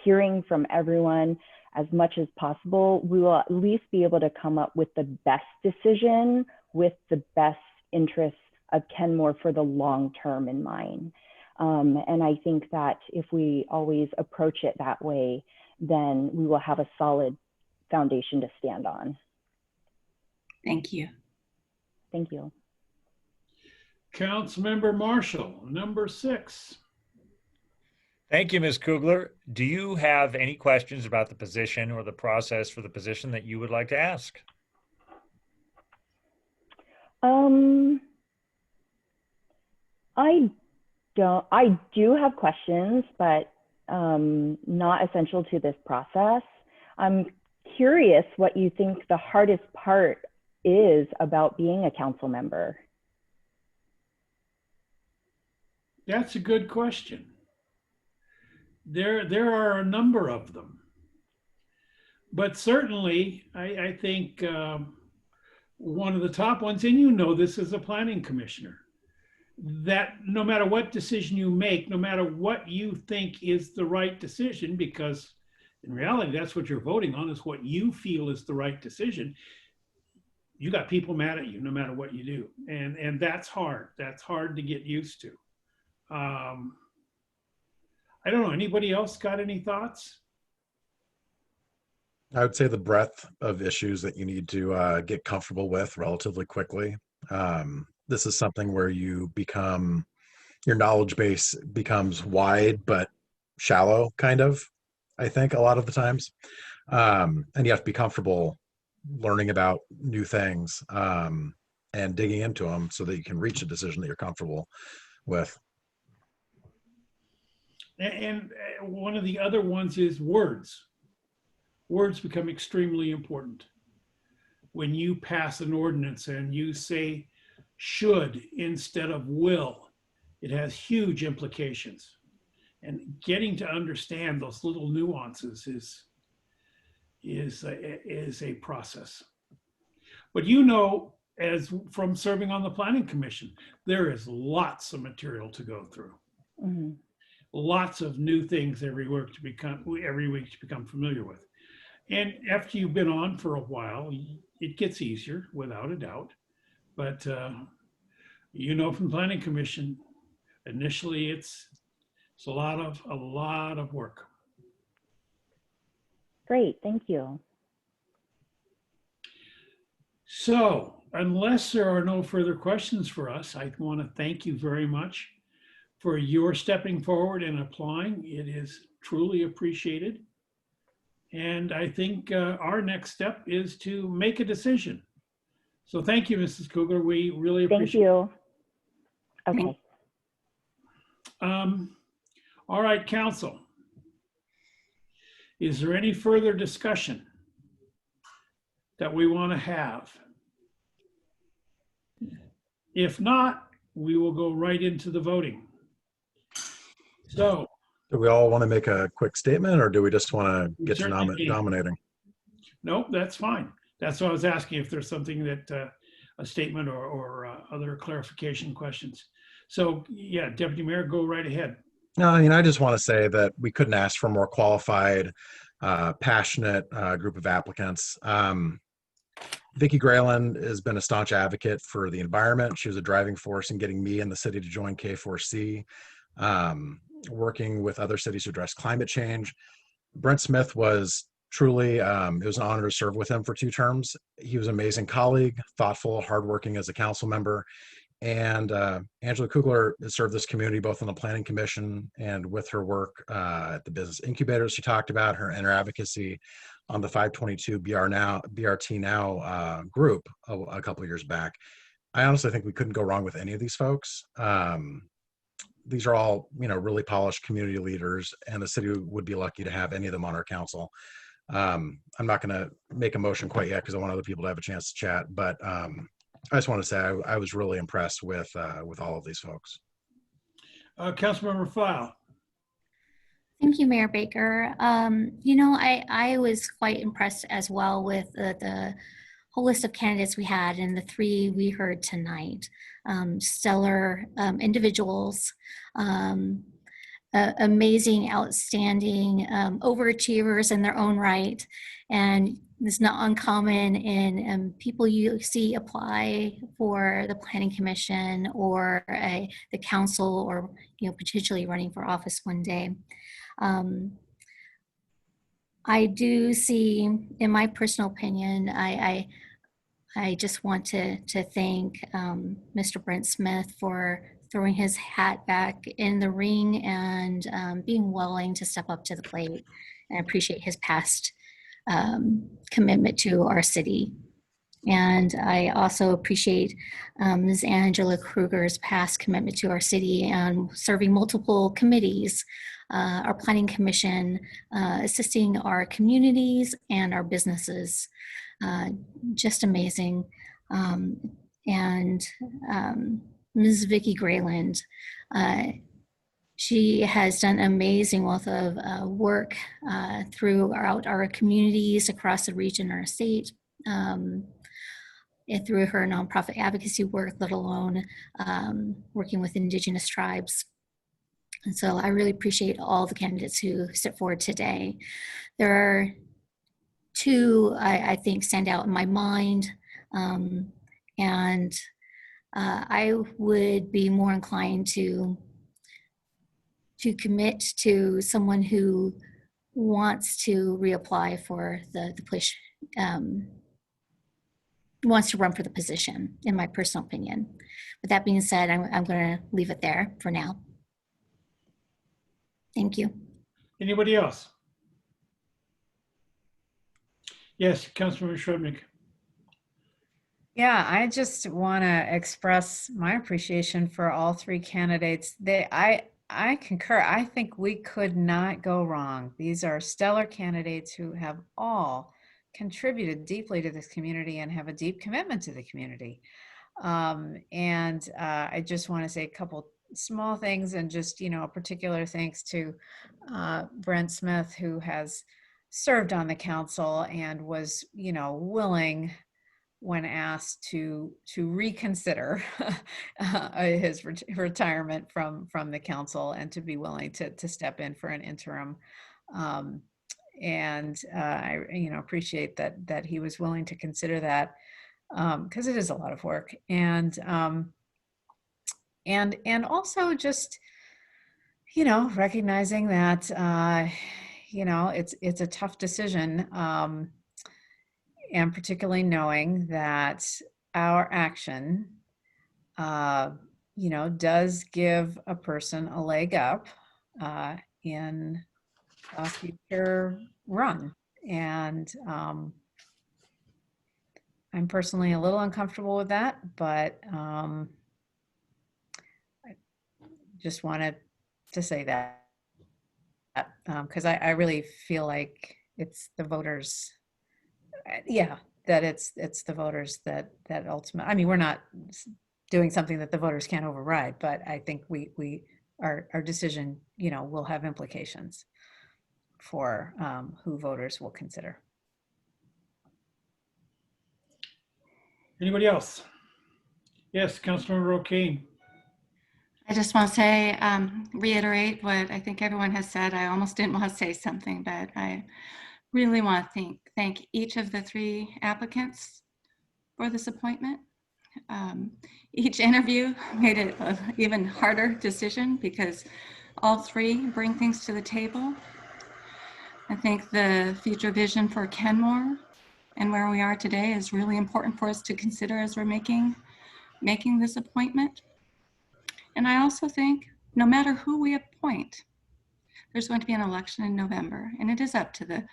hearing from everyone as much as possible, we will at least be able to come up with the best decision with the best interests of Kenmore for the long term in mind. And I think that if we always approach it that way, then we will have a solid foundation to stand on. Thank you. Thank you. Councilmember Marshall, number 6. Thank you, Ms. Kugler. Do you have any questions about the position or the process for the position that you would like to ask? I do have questions, but not essential to this process. I'm curious what you think the hardest part is about being a council member. That's a good question. There are a number of them. But certainly, I think one of the top ones, and you know this as a planning commissioner, that no matter what decision you make, no matter what you think is the right decision, because in reality, that's what you're voting on, is what you feel is the right decision, you got people mad at you no matter what you do. And that's hard. That's hard to get used to. I don't know, anybody else got any thoughts? I would say the breadth of issues that you need to get comfortable with relatively quickly. This is something where you become, your knowledge base becomes wide but shallow, kind of, I think, a lot of the times. And you have to be comfortable learning about new things and digging into them so that you can reach a decision that you're comfortable with. And one of the other ones is words. Words become extremely important. When you pass an ordinance and you say should instead of will, it has huge implications. And getting to understand those little nuances is a process. But you know, as from serving on the Planning Commission, there is lots of material to go through. Mm-hmm. Lots of new things every week to become familiar with. And after you've been on for a while, it gets easier without a doubt. But you know, from Planning Commission, initially it's a lot of work. Great, thank you. So unless there are no further questions for us, I want to thank you very much for your stepping forward and applying. It is truly appreciated. And I think our next step is to make a decision. So thank you, Mrs. Kugler. We really appreciate it. Thank you. Okay. All right, council. Is there any further discussion that we want to have? If not, we will go right into the voting. So, do we all want to make a quick statement, or do we just want to get to nominating? Nope, that's fine. That's what I was asking, if there's something that a statement or other clarification questions. So yeah, Deputy Mayor, go right ahead. No, I mean, I just want to say that we couldn't ask for a more qualified, passionate group of applicants. Vicki Grayland has been a staunch advocate for the environment. She was a driving force in getting me and the city to join K4C, working with other cities to address climate change. Brent Smith was truly, it was an honor to serve with him for 2 terms. He was an amazing colleague, thoughtful, hardworking as a council member. And Angela Kugler has served this community both on the Planning Commission and with her work at the Business Incubators she talked about, her inner advocacy on the 522 BRT Now group a couple of years back. I honestly think we couldn't go wrong with any of these folks. These are all, you know, really polished community leaders, and the city would be lucky to have any of them on our council. I'm not going to make a motion quite yet because I want other people to have a chance to chat, but I just want to say I was really impressed with all of these folks. Councilmember File. Thank you, Mayor Baker. You know, I was quite impressed as well with the whole list of candidates we had and the 3 we heard tonight. Stellar individuals, amazing, outstanding overachievers in their own right. And it's not uncommon in people you see apply for the planning commission or the council, or potentially running for office one day. I do see, in my personal opinion, I just want to thank Mr. Brent Smith for throwing his hat back in the ring and being willing to step up to the plate. And I appreciate his past commitment to our city. And I also appreciate Ms. Angela Kruger's past commitment to our city and serving multiple committees, our planning commission, assisting our communities and our businesses. Just amazing. And Ms. Vicki Grayland, she has done an amazing wealth of work throughout our communities across the region, our state, and through her nonprofit advocacy work, let alone working with Indigenous tribes. And so I really appreciate all the candidates who stepped forward today. There are two I think stand out in my mind, and I would be more inclined to commit to someone who wants to reapply for the push, wants to run for the position, in my personal opinion. With that being said, I'm going to leave it there for now. Thank you. Anybody else? Yes, Councilmember Shrubnik. Yeah, I just want to express my appreciation for all three candidates. I concur. I think we could not go wrong. These are stellar candidates who have all contributed deeply to this community and have a deep commitment to the community. I just want to say a couple small things, and just, a particular thanks to Brent Smith, who has served on the council and was, willing, when asked, to reconsider his retirement from the council, and to be willing to step in for an interim. I appreciate that he was willing to consider that, because it is a lot of work, and also just recognizing that it's a tough decision, and particularly knowing that our action does give a person a leg up in a future run. And I'm personally a little uncomfortable with that, but I just wanted to say that, because I really feel like it's the voters, that it's the voters that ultimately, I mean, we're not doing something that the voters can't override, but I think our decision, will have implications for who voters will consider. Anybody else? Yes, Councilmember O'Kane. I just want to say, reiterate what I think everyone has said. I almost didn't want to say something, but I really want to thank each of the three applicants for this appointment. Each interview made it an even harder decision, because all three bring things to the table. I think the future vision for Kenmore and where we are today is really important for us to consider as we're making this appointment. And I also think no matter who we appoint, there's going to be an election in November, and it is up to the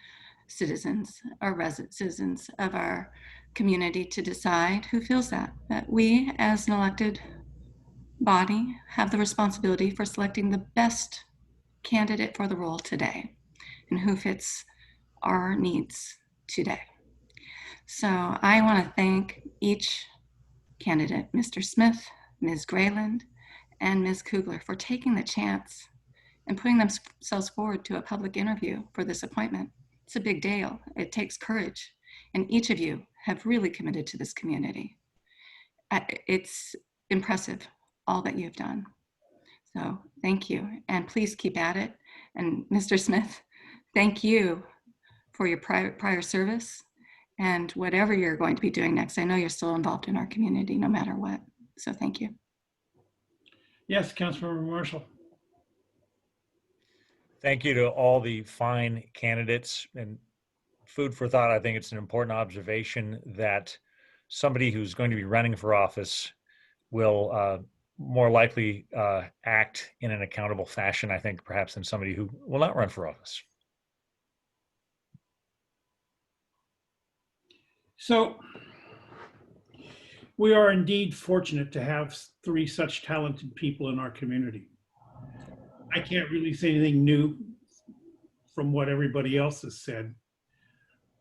citizens or citizens of our community to decide who feels that we as an elected body have the responsibility for selecting the best candidate for the role today and who fits our needs today. So I want to thank each candidate, Mr. Smith, Ms. Grayland, and Ms. Kugler, for taking the chance and putting themselves forward to a public interview for this appointment. It's a big deal. It takes courage. And each of you have really committed to this community. It's impressive, all that you've done. So thank you, and please keep at it. And Mr. Smith, thank you for your prior service and whatever you're going to be doing next. I know you're still involved in our community no matter what. So thank you. Yes, Councilmember Marshall. Thank you to all the fine candidates, and food for thought. I think it's an important observation that somebody who's going to be running for office will more likely act in an accountable fashion, I think, perhaps than somebody who will not run for office. So we are indeed fortunate to have 3 such talented people in our community. I can't really say anything new from what everybody else has said,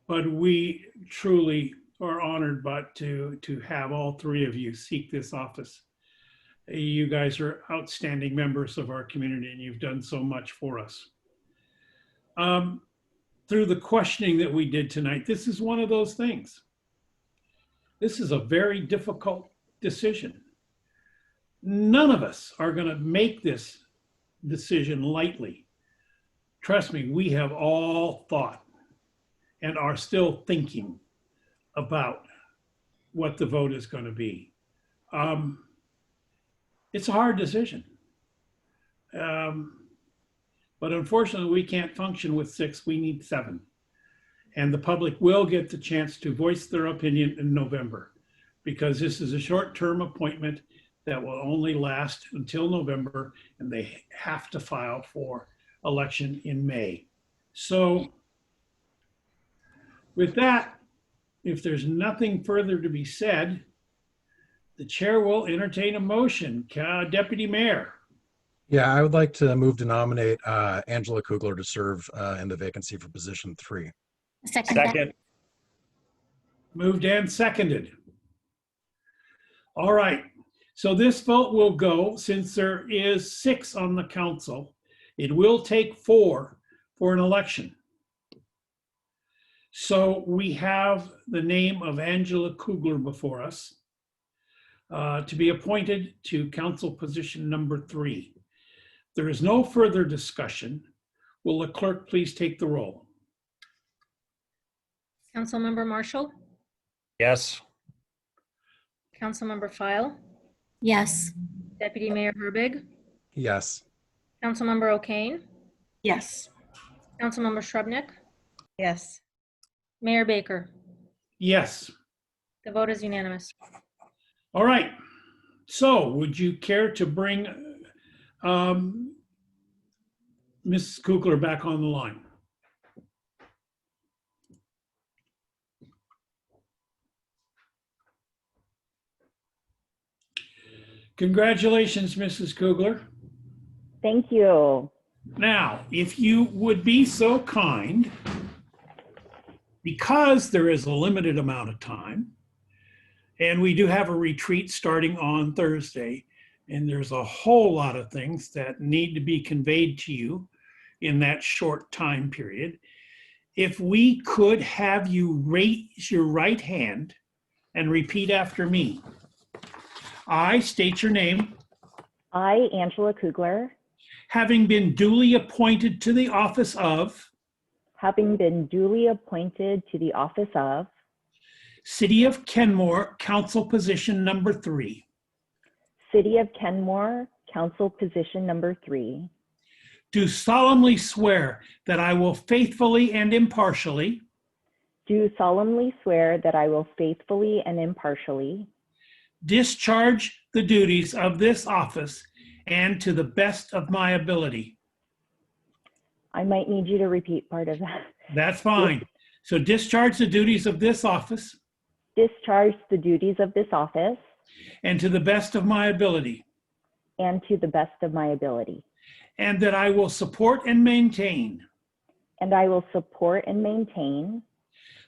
but we truly are honored to have all 3 of you seek this office. You guys are outstanding members of our community, and you've done so much for us. Through the questioning that we did tonight, this is one of those things. This is a very difficult decision. None of us are going to make this decision lightly. Trust me, we have all thought and are still thinking about what the vote is going to be. It's a hard decision. But unfortunately, we can't function with 6, we need 7. And the public will get the chance to voice their opinion in November, because this is a short-term appointment that will only last until November, and they have to file for election in May. So with that, if there's nothing further to be said, the chair will entertain a motion. Deputy Mayor. Yeah, I would like to move to nominate Angela Kugler to serve in the vacancy for position 3. Second. Moved and seconded. All right. So this vote will go, since there is 6 on the council, it will take 4 for an election. So we have the name of Angela Kugler before us to be appointed to council position number 3. There is no further discussion. Will the clerk please take the roll? Councilmember Marshall, Yes. Councilmember File, Yes. Deputy Mayor Herbig, Yes. Councilmember O'Kane, Yes. Councilmember Shrubnik, Yes. Mayor Baker. Yes. The vote is unanimous. All right. So would you care to bring Ms. Kugler back on the line? Congratulations, Mrs. Kugler. Thank you. Now, if you would be so kind, because there is a limited amount of time, and we do have a retreat starting on Thursday, and there's a whole lot of things that need to be conveyed to you in that short time period. If we could have you raise your right hand and repeat after me. I state your name. I, Angela Kugler, Having been duly appointed to the office of having been duly appointed to the office of City of Kenmore, Council Position number 3. City of Kenmore, Council Position number 3, Do solemnly swear that I will faithfully and impartially do solemnly swear that I will faithfully and impartially discharge the duties of this office and to the best of my ability. I might need you to repeat part of that. That's fine. So discharge the duties of this office Discharge the duties of this office and to the best of my ability. and to the best of my ability. And that I will support and maintain And I will support and maintain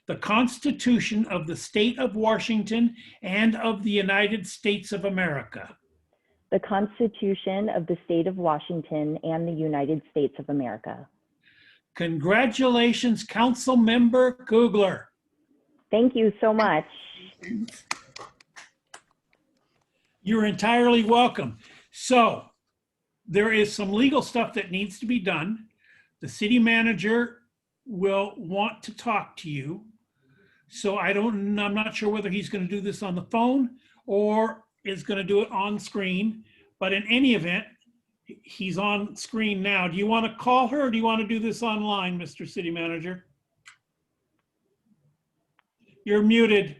the Constitution of the State of Washington and of the United States of America. the Constitution of the State of Washington and the United States of America. Congratulations, Council Member Kugler. Thank you so much. You're entirely welcome. So there is some legal stuff that needs to be done. The city manager will want to talk to you. So I'm not sure whether he's going to do this on the phone or is going to do it on screen. But in any event, he's on screen now. Do you want to call her or do you want to do this online, Mr. City Manager? You're muted.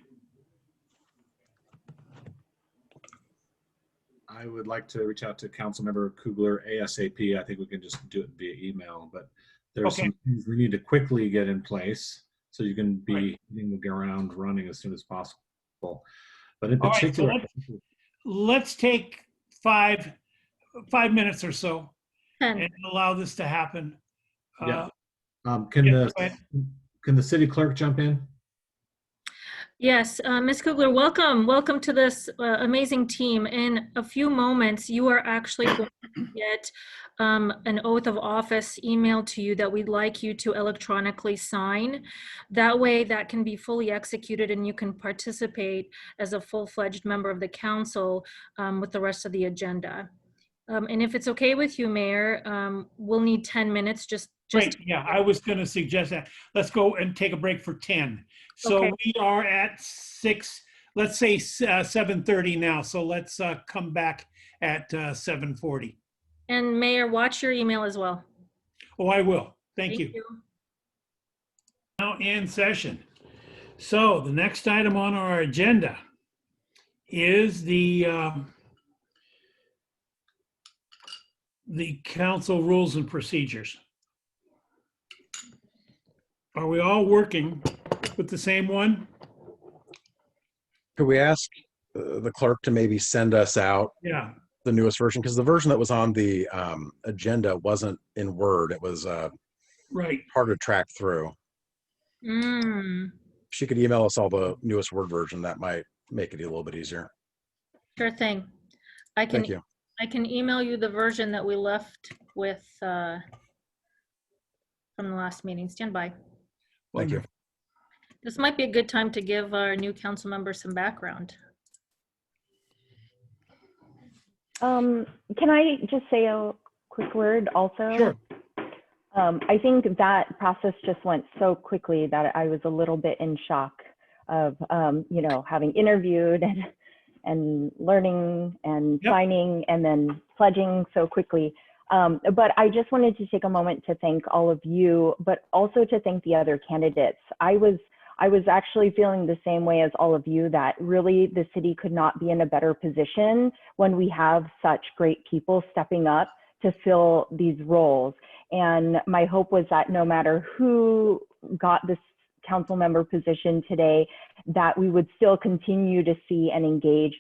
I would like to reach out to Councilmember Kugler ASAP. I think we can just do it via email, but there's Okay. some things we need to quickly get in place so you can be Right. hitting the ground running as soon as possible. But in All right, so particular, let's take five minutes or so 10. and allow this to happen. Yeah. Yeah, can go ahead. the city clerk jump in? Yes, Ms. Kugler, welcome. Welcome to this amazing team. In a few moments, you are actually going to get an oath of office emailed to you that we'd like you to electronically sign. That way, that can be fully executed and you can participate as a full-fledged member of the council with the rest of the agenda. And if it's okay with you, Mayor, we'll need 10 minutes just. Great. Yeah, I was going to suggest that. Let's go and take a break for 10. So Okay. we are at 6, let's say 7:30 now. So let's come back at 7:40. And Mayor, watch your email as well. Oh, I will. Thank you. Now in session. So the next item on our agenda is the council rules and procedures. Are we all working with the same one? Could we ask the clerk to maybe send us out Yeah. the newest version? Because the version that was on the agenda wasn't in Word. It was Right. hard to track through. She could email us all the newest Word version. That might make it a little bit easier. Sure thing. Thank you. I can email you the version that we left with from the last meeting. Stand by. Thank you. This might be a good time to give our new council members some background. Can I just say a quick word also? Sure. I think that process just went so quickly that I was a little bit in shock of, having interviewed and learning and signing and then pledging so quickly. But I just wanted to take a moment to thank all of you, but also to thank the other candidates. I was actually feeling the same way as all of you, that really the city could not be in a better position when we have such great people stepping up to fill these roles. And my hope was that no matter who got this council member position today, that we would still continue to see and engage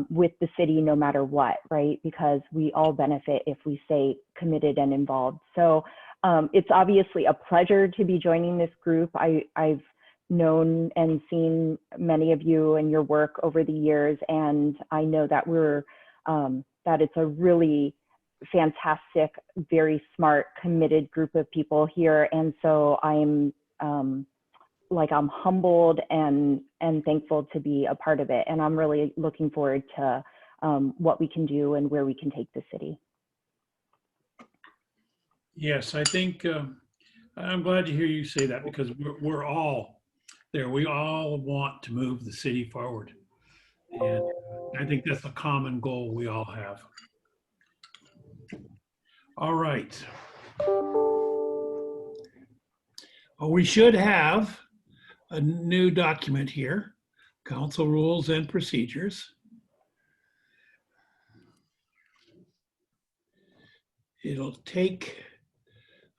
with the city no matter what, right? Because we all benefit if we stay committed and involved. So it's obviously a pleasure to be joining this group. I've known and seen many of you and your work over the years, and I know that that it's a really fantastic, very smart, committed group of people here. And so I'm humbled and thankful to be a part of it. And I'm really looking forward to what we can do and where we can take the city. Yes, I think I'm glad to hear you say that, because we're all there. We all want to move the city forward. And I think that's a common goal we all have. All right. Well, we should have a new document here, council rules and procedures. It'll take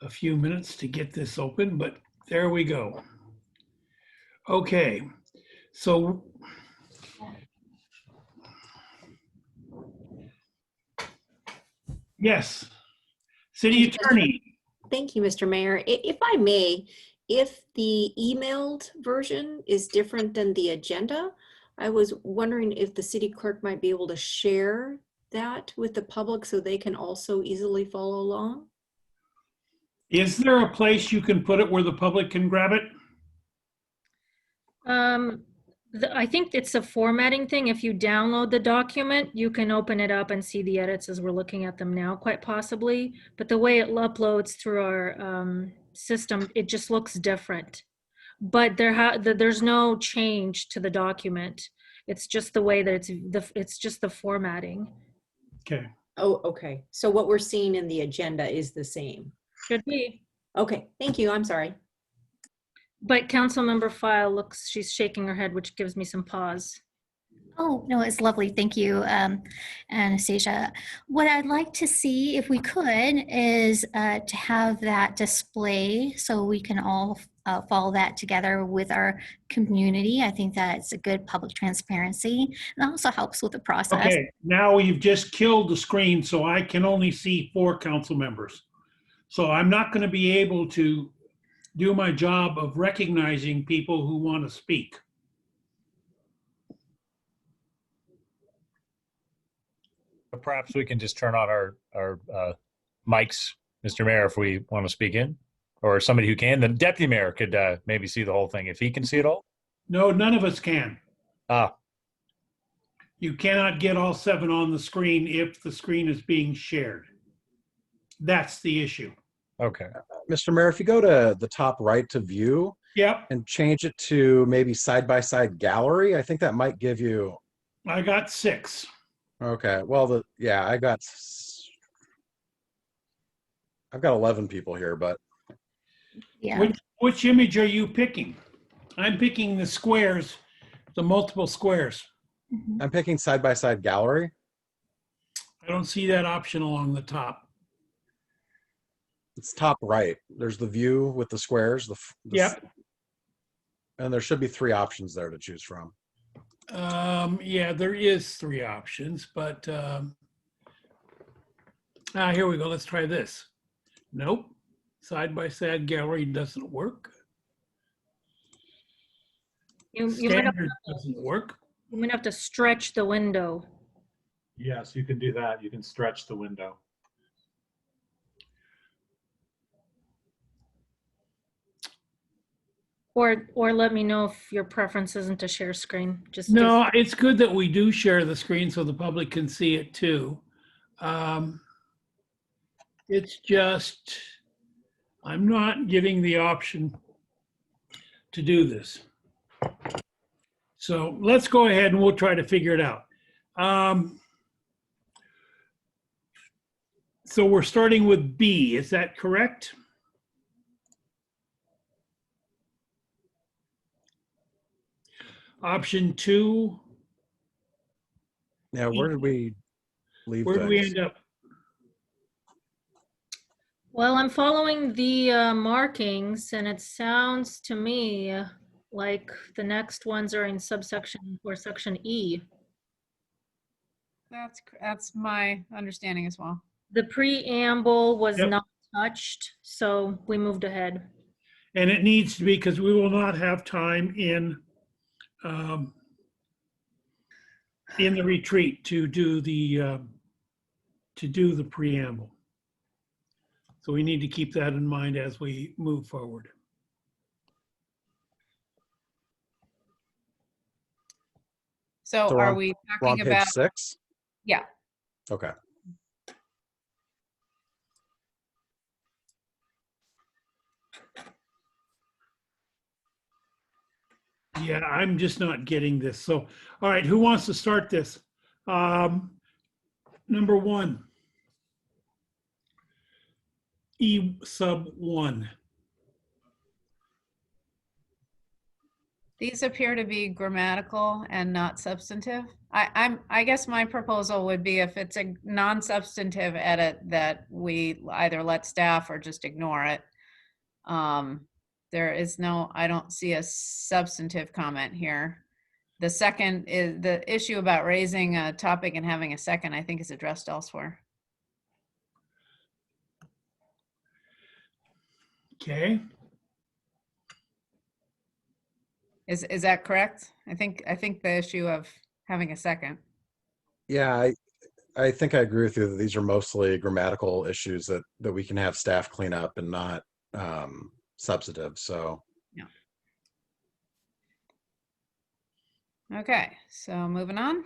a few minutes to get this open, but there we go. Okay, so yes, city attorney. Thank you, Mr. Mayor. If I may, if the emailed version is different than the agenda, I was wondering if the city clerk might be able to share that with the public so they can also easily follow along. Is there a place you can put it where the public can grab it? I think it's a formatting thing. If you download the document, you can open it up and see the edits as we're looking at them now, quite possibly. But the way it uploads through our system, it just looks different. but there's no change to the document. It's just the way that it's just the formatting. Okay. Oh, okay. So what we're seeing in the agenda is the same. Should be. Okay, thank you. I'm sorry. But Councilmember File looks, she's shaking her head, which gives me some pause. Oh, no, it's lovely. Thank you, Anastasia. What I'd like to see, if we could, is to have that display so we can all follow that together with our community. I think that's a good public transparency. And also helps with the process. Okay, now you've just killed the screen, so I can only see 4 council members. So I'm not going to be able to do my job of recognizing people who want to speak. Perhaps we can just turn on our mics, Mr. Mayor, if we want to speak in, or somebody who can. The deputy mayor could maybe see the whole thing if he can see it all. No, none of us can. Ah, You cannot get all 7 on the screen if the screen is being shared. That's the issue. okay. Mr. Mayor, if you go to the top right to view Yep, and change it to maybe side-by-side gallery, I think that might give you, I got 6. okay, well, I've got 11 people here, but Yeah. Which image are you picking? I'm picking the squares, the multiple squares. Mhm. I'm picking side-by-side gallery. I don't see that option along the top. It's top right. There's the view with the squares. Yep. And there should be 3 options there to choose from. Yeah, there is 3 options, but here we go. Let's try this. Nope. Side-by-side gallery doesn't work. You might Standard doesn't work. have to stretch the window. Yes, you can do that. You can stretch the window. Or let me know if your preference isn't to share screen. Just No, it's good that we do share the screen so the public can see it too. It's just, I'm not getting the option to do this. So let's go ahead and we'll try to figure it out. So we're starting with B, is that correct? Option 2. Yeah, where did we leave Where do we things? end up? Well, I'm following the markings, and it sounds to me like the next ones are in subsection or section E. That's my understanding as well. The preamble was Yep. not touched, so we moved ahead. And it needs to be because we will not have time in the retreat to do the preamble. So we need to keep that in mind as we move forward. So So are on- we We're on talking page about, 6? yeah, Okay. Yeah, I'm just not getting this. So, all right, who wants to start this? Number 1. E sub 1. these appear to be grammatical and not substantive. I guess my proposal would be if it's a non-substantive edit that we either let staff or just ignore it. There is no, I don't see a substantive comment here. The second is the issue about raising a topic and having a second, I think is addressed elsewhere. Okay. Is that correct? I think the issue of having a second. Yeah, I think I agree with you that these are mostly grammatical issues that we can have staff clean up and not substantive. So Okay, so moving on.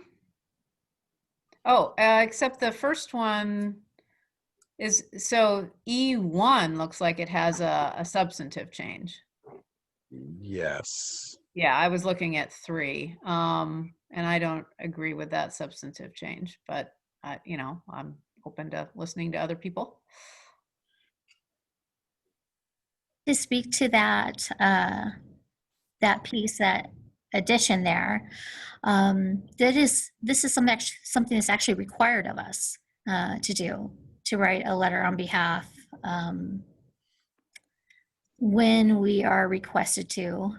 Oh, except the first one is, so E1 looks like it has a substantive change. Yes. Yeah, I was looking at 3. And I don't agree with that substantive change, but you know, I'm open to listening to other people. To speak to that, that piece, that addition there, this is something that's actually required of us to do, to write a letter on behalf when we are requested to.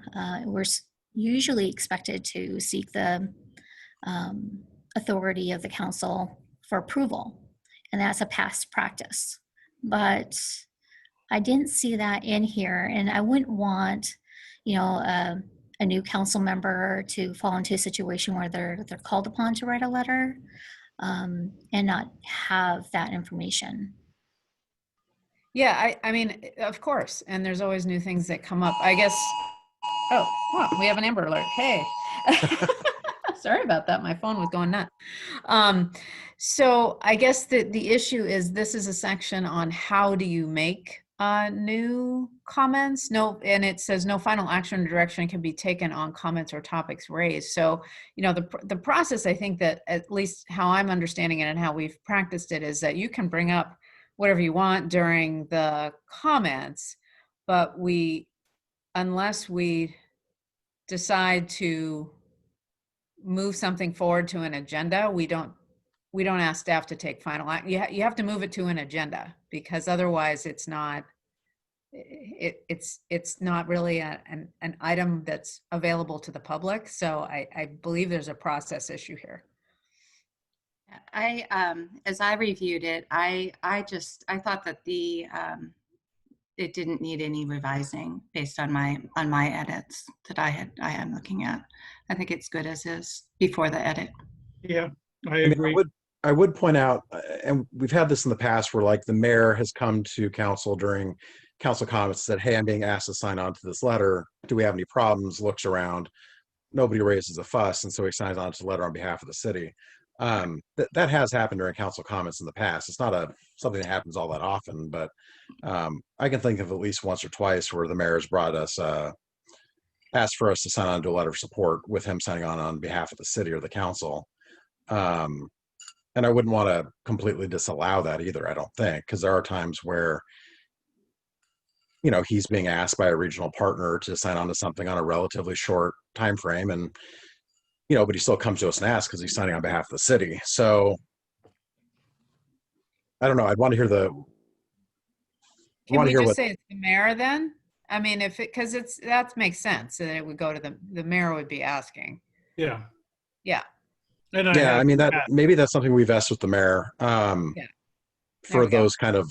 We're usually expected to seek the authority of the council for approval, and that's a past practice. But I didn't see that in here, and I wouldn't want, you know, a new council member to fall into a situation where they're called upon to write a letter and not have that information. Yeah, I mean, of course. And there's always new things that come up. I guess, oh, wow, we have an Amber Alert. Hey. Sorry about that. My phone was going nuts. So I guess the issue is this is a section on how do you make new comments. No, and it says no final action or direction can be taken on comments or topics raised. So, you know, the process, I think that at least how I'm understanding it and how we've practiced it is that you can bring up whatever you want during the comments, but unless we decide to move something forward to an agenda, we don't ask staff to take final act. You have to move it to an agenda, because otherwise it's not really an item that's available to the public. So I believe there's a process issue here. As I reviewed it, I thought that it didn't need any revising based on my edits that I am looking at. I think it's good as is before the edit. Yeah, I I mean, agree. I would point out, and we've had this in the past where like the mayor has come to council during council comments, said, hey, I'm being asked to sign on to this letter. Do we have any problems? Looks around, nobody raises a fuss. And so he signs on to the letter on behalf of the city. That has happened during council comments in the past. It's not something that happens all that often, but I can think of at least once or twice where the mayor has brought us, asked for us to sign on to a letter of support with him signing on behalf of the city or the council. And I wouldn't want to completely disallow that either, I don't think, because there are times where, you know, he's being asked by a regional partner to sign on to something on a relatively short time frame, and you know, but he still comes to us and asks because he's signing on behalf of the city. So I don't know. I'd want to hear Can we just what. say it's the mayor then? I mean, because that makes sense, that it would go to the mayor would be asking. Yeah. Yeah. And I mean, that maybe that's something we've asked with the mayor for those kind of.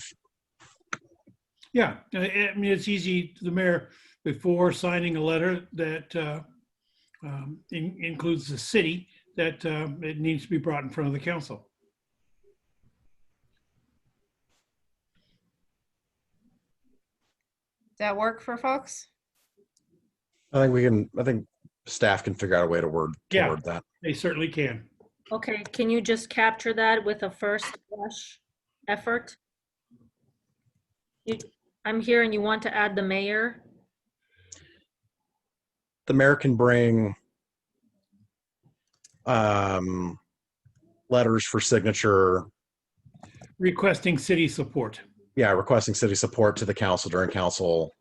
Yeah, I mean, it's easy to the mayor before signing a letter that includes the city, that it needs to be brought in front of the council. Does that work for folks? I think staff can figure out a way to word that. They certainly can. Okay, can you just capture that with a first blush effort? I'm hearing you want to add the mayor. The mayor can bring letters for signature. Requesting city support. Yeah, requesting city support to the council during council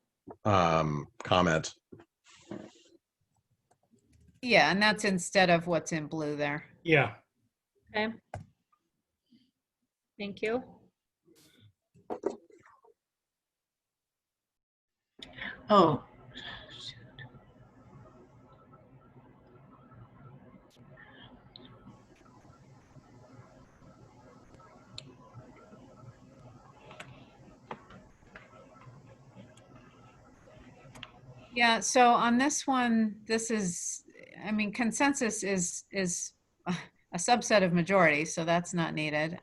comment. Yeah, and that's instead of what's in blue there. Yeah. Okay. Thank you. Oh. Yeah, so on this one, I mean, consensus is a subset of majority, so that's not needed.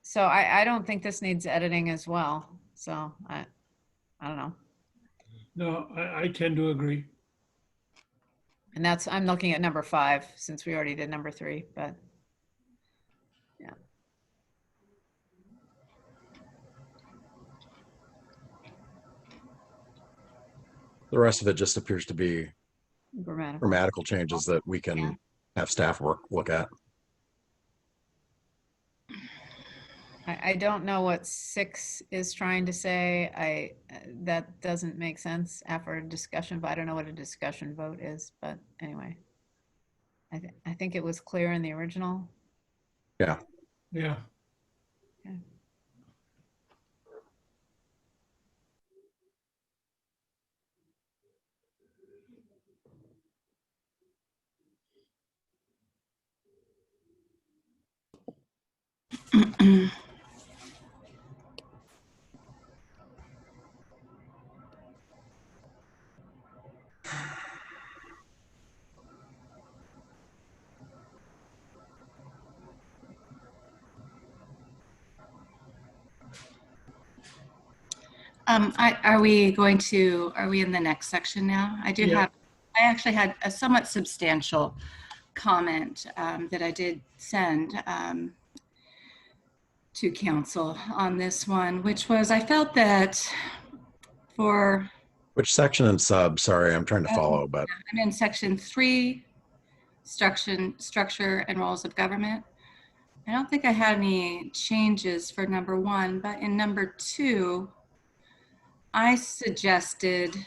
So I don't think this needs editing as well. So I don't know. No, I tend to agree. And I'm looking at number 5 since we already did number 3, but yeah. The rest of it just appears to be Grammatical. grammatical changes that we can have staff look at. I don't know what 6 is trying to say. That doesn't make sense after a discussion, but I don't know what a discussion vote is, but anyway. I think it was clear in the original. Yeah. Yeah. Okay. Are we in the next section now? I actually had a somewhat substantial comment that I did send to council on this one, which was, I felt that for, Which section and sub? Sorry, I'm trying to follow, but I'm in section 3, structure and roles of government. I don't think I had any changes for number 1, but in number 2, I suggested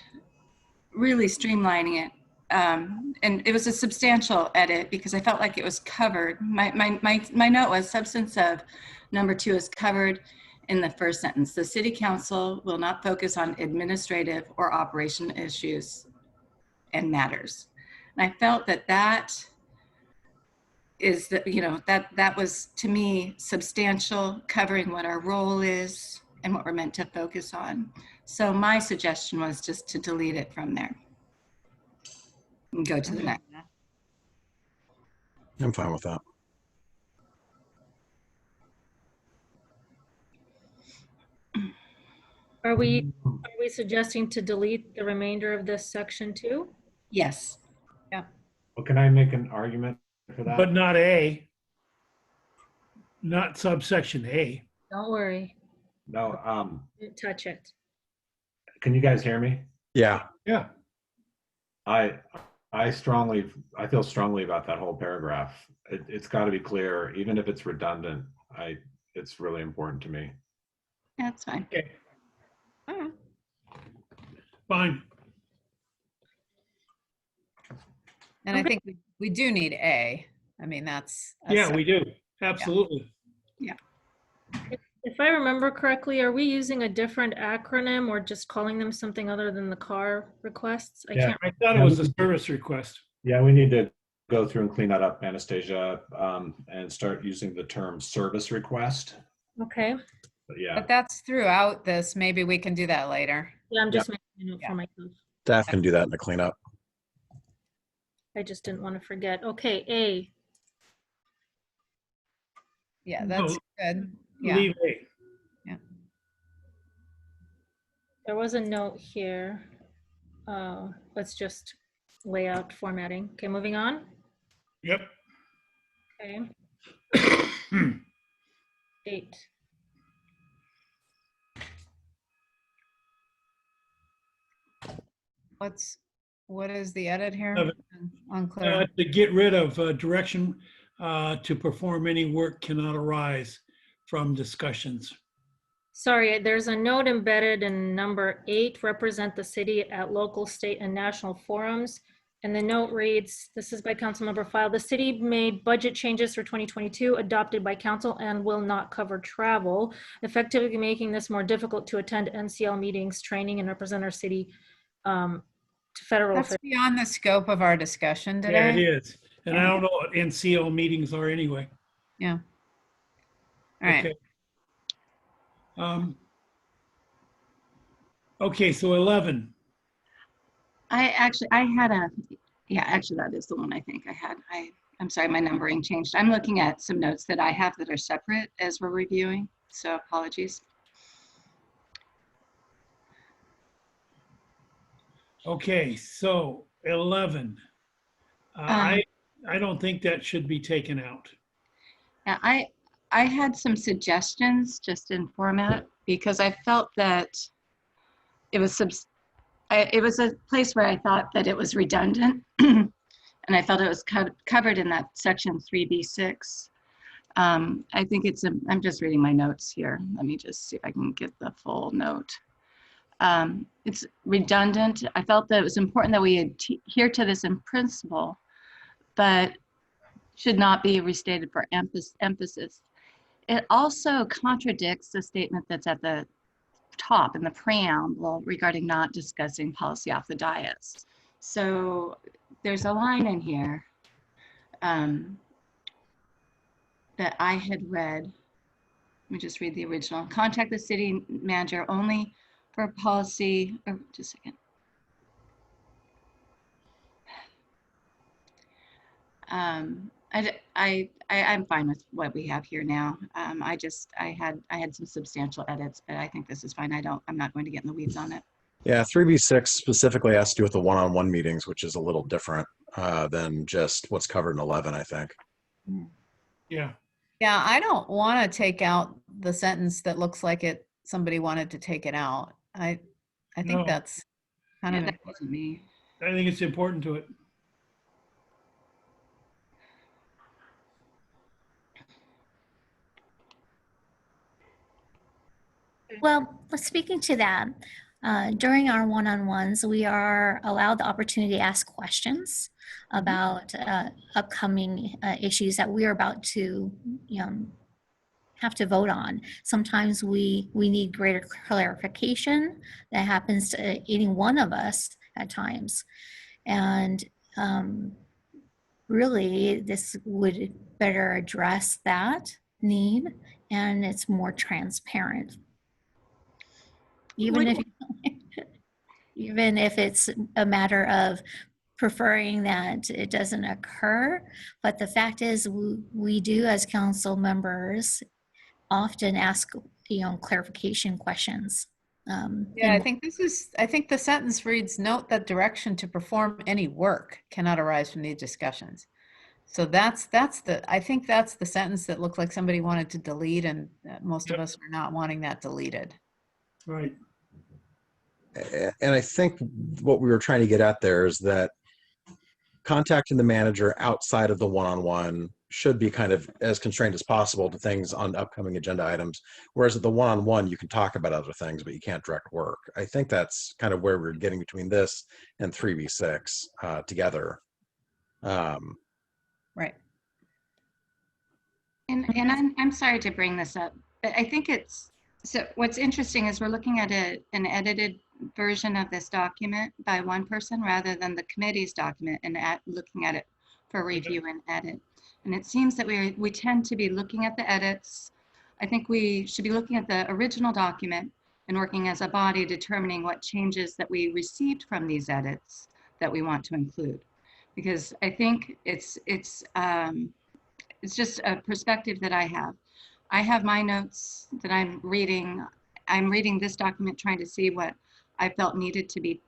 really streamlining it. And it was a substantial edit because I felt like it was covered. My note was substance of number 2 is covered in the first sentence. The city council will not focus on administrative or operation issues and matters. And I felt that is that was to me substantial, covering what our role is and what we're meant to focus on. So my suggestion was just to delete it from there and go to the next. I'm fine with that. Are we suggesting to delete the remainder of this section too? Yes. Yeah. Well, can I make an argument for that? But not A. Not subsection A. Don't worry. No, Don't touch it. can you guys hear me? Yeah. Yeah. I feel strongly about that whole paragraph. It's got to be clear, even if it's redundant. It's really important to me. That's fine. Okay. All right. Fine. And I think we do need A. I mean, that's. Yeah, we do. Absolutely. If I remember correctly, are we using a different acronym or just calling them something other than the CAR requests? Yeah. I thought it was a service request. Yeah, we need to go through and clean that up, Anastasia, and start using the term service request. Okay. But yeah. But that's throughout this. Maybe we can do that later. Yeah, I'm just making a note for myself. Staff can do that in the cleanup. I just didn't want to forget. Okay, A. Yeah, that's No, good. Yeah. Leave A. There was a note here. Let's just layout formatting. Okay, moving on. Yep. Okay. 8. What is the edit here? Of it. Unclear. To get rid of direction to perform any work cannot arise from discussions. Sorry, there's a note embedded in number 8, represent the city at local, state, and national forums. And the note reads, this is by Councilmember File, the city made budget changes for 2022 adopted by council and will not cover travel, effectively making this more difficult to attend NCL meetings, training, and represent our city to federal That's officials. beyond the scope of our discussion Yeah, it today. is. And I don't know what NCO meetings are anyway. Yeah. All right. Okay. Okay, so 11. Actually that is the one I think I had. I'm sorry, my numbering changed. I'm looking at some notes that I have that are separate as we're reviewing, so apologies. Okay, so 11. I don't think that should be taken out. Yeah, I had some suggestions just in format because I felt that it was it was a place where I thought that it was redundant. And I felt it was covered in that section 3B6. I think I'm just reading my notes here. Let me just see if I can get the full note. It's redundant. I felt that it was important that we adhere to this in principle, but should not be restated for emphasis. It also contradicts the statement that's at the top in the preamble regarding not discussing policy off the dais. So there's a line in here that I had read. Let me just read the original. Contact the city manager only for policy, or just a second. I'm fine with what we have here now. I had some substantial edits, but I think this is fine. I'm not going to get in the weeds on it. Yeah, 3B6 specifically has to do with the one-on-one meetings, which is a little different than just what's covered in 11, I think. Yeah. Yeah, I don't want to take out the sentence that looks like somebody wanted to take it out. I think No. that's kind of That wasn't me. I think it's important to it. Well, speaking to that, during our one-on-ones, we are allowed the opportunity to ask questions about upcoming issues that we are about to, have to vote on. Sometimes we need greater clarification. That happens to any one of us at times. And really, this would better address that need, and it's more transparent. Even if it's a matter of preferring that it doesn't occur, but the fact is we do as council members often ask clarification questions. Yeah, I think the sentence reads, note that direction to perform any work cannot arise from these discussions. So I think that's the sentence that looked like somebody wanted to delete, and most of us are not wanting that deleted. Right. And I think what we were trying to get at there is that contacting the manager outside of the one-on-one should be kind of as constrained as possible to things on upcoming agenda items. Whereas at the one-on-one, you can talk about other things, but you can't direct work. I think that's kind of where we're getting between this and 3B6 together. Right. And I'm sorry to bring this up, but I think so what's interesting is we're looking at an edited version of this document by one person rather than the committee's document and looking at it for review and edit. And it seems that we tend to be looking at the edits. I think we should be looking at the original document and working as a body determining what changes that we received from these edits that we want to include. Because I think it's just a perspective that I have. I have my notes that I'm reading. I'm reading this document, trying to see what I felt needed to be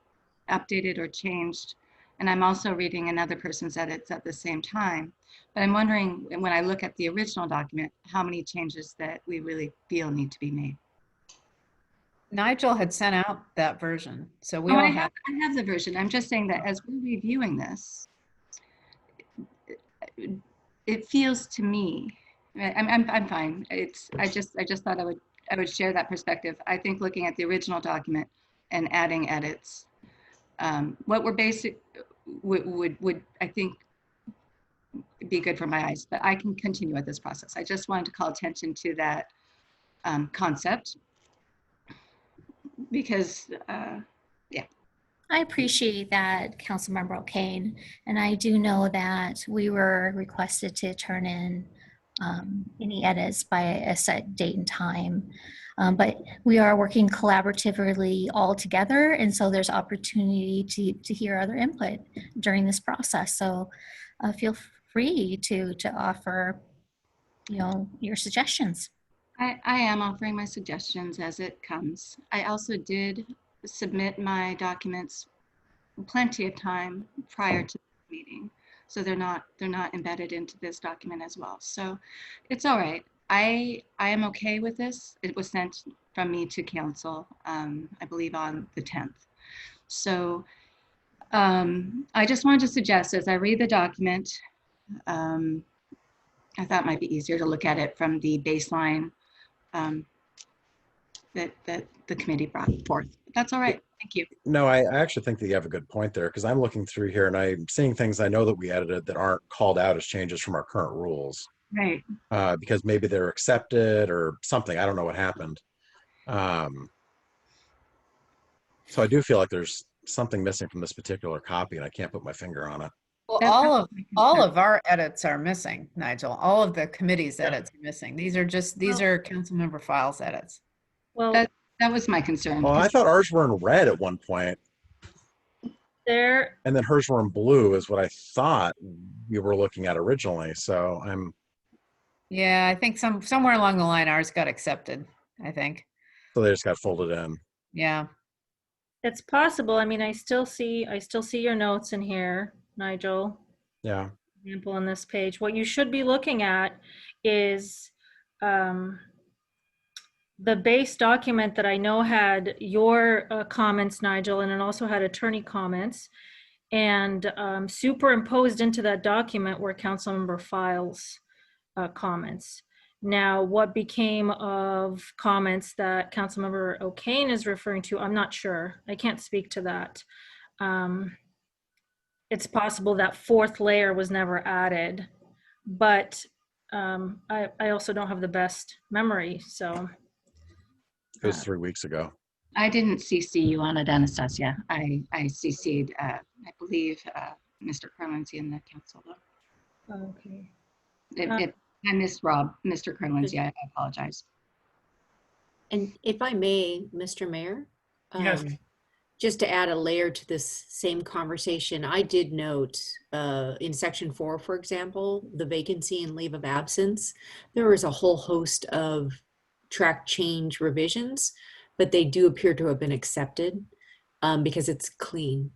updated or changed. And I'm also reading another person's edits at the same time. But I'm wondering, when I look at the original document, how many changes that we really feel need to be made. Nigel had sent out that version, so we I all have the version. I'm just saying that as we're reviewing this, it feels to me, I'm fine. I just thought I would share that perspective. I think looking at the original document and adding edits, what were basic would I think be good for my eyes, but I can continue with this process. I just wanted to call attention to that concept because, yeah. I appreciate that, Councilmember O'Kane, and I do know that we were requested to turn in any edits by a set date and time, but we are working collaboratively all together, and so there's opportunity to hear other input during this process. So feel free to offer, your suggestions. I am offering my suggestions as it comes. I also did submit my documents plenty of time prior to the meeting, so they're not embedded into this document as well. So it's all right. I am okay with this. It was sent from me to council, I believe on the 10th. So I just wanted to suggest, as I read the document, I thought it might be easier to look at it from the baseline that the committee brought forth. But that's all right. Thank you. No, I actually think that you have a good point there, because I'm looking through here and I'm seeing things I know that we edited that aren't called out as changes from our current rules, Right. because maybe they're accepted or something. I don't know what happened. So I do feel like there's something missing from this particular copy, and I can't put my finger on it. Well, That's all of our edits are missing, Nigel. All of the committee's Yeah. edits are missing. These are council member files edits. Well, That was my concern. Well, I thought ours were in red at one point, there, and then hers were in blue is what I thought we were looking at originally. So Yeah, I think somewhere along the line ours got accepted, I think. so they just got folded in. Yeah. it's possible. I mean, I still see your notes in here, Nigel. Yeah. Example on this page. What you should be looking at is the base document that I know had your comments, Nigel, and it also had attorney comments. And superimposed into that document were Councilmember Files comments. Now, what became of comments that Councilmember O'Kane is referring to, I'm not sure. I can't speak to that. It's possible that fourth layer was never added, but I also don't have the best memory, so. It was 3 weeks ago. I didn't CC you on it, Anastasia. I CC'd, I believe, Mr. Curlincy in the council. Okay. I missed Mr. Curlincy. I apologize. And if I may, Mr. Mayor? Yes. Just to add a layer to this same conversation, I did note in section 4, for example, the vacancy and leave of absence, there was a whole host of track change revisions, but they do appear to have been accepted because it's clean.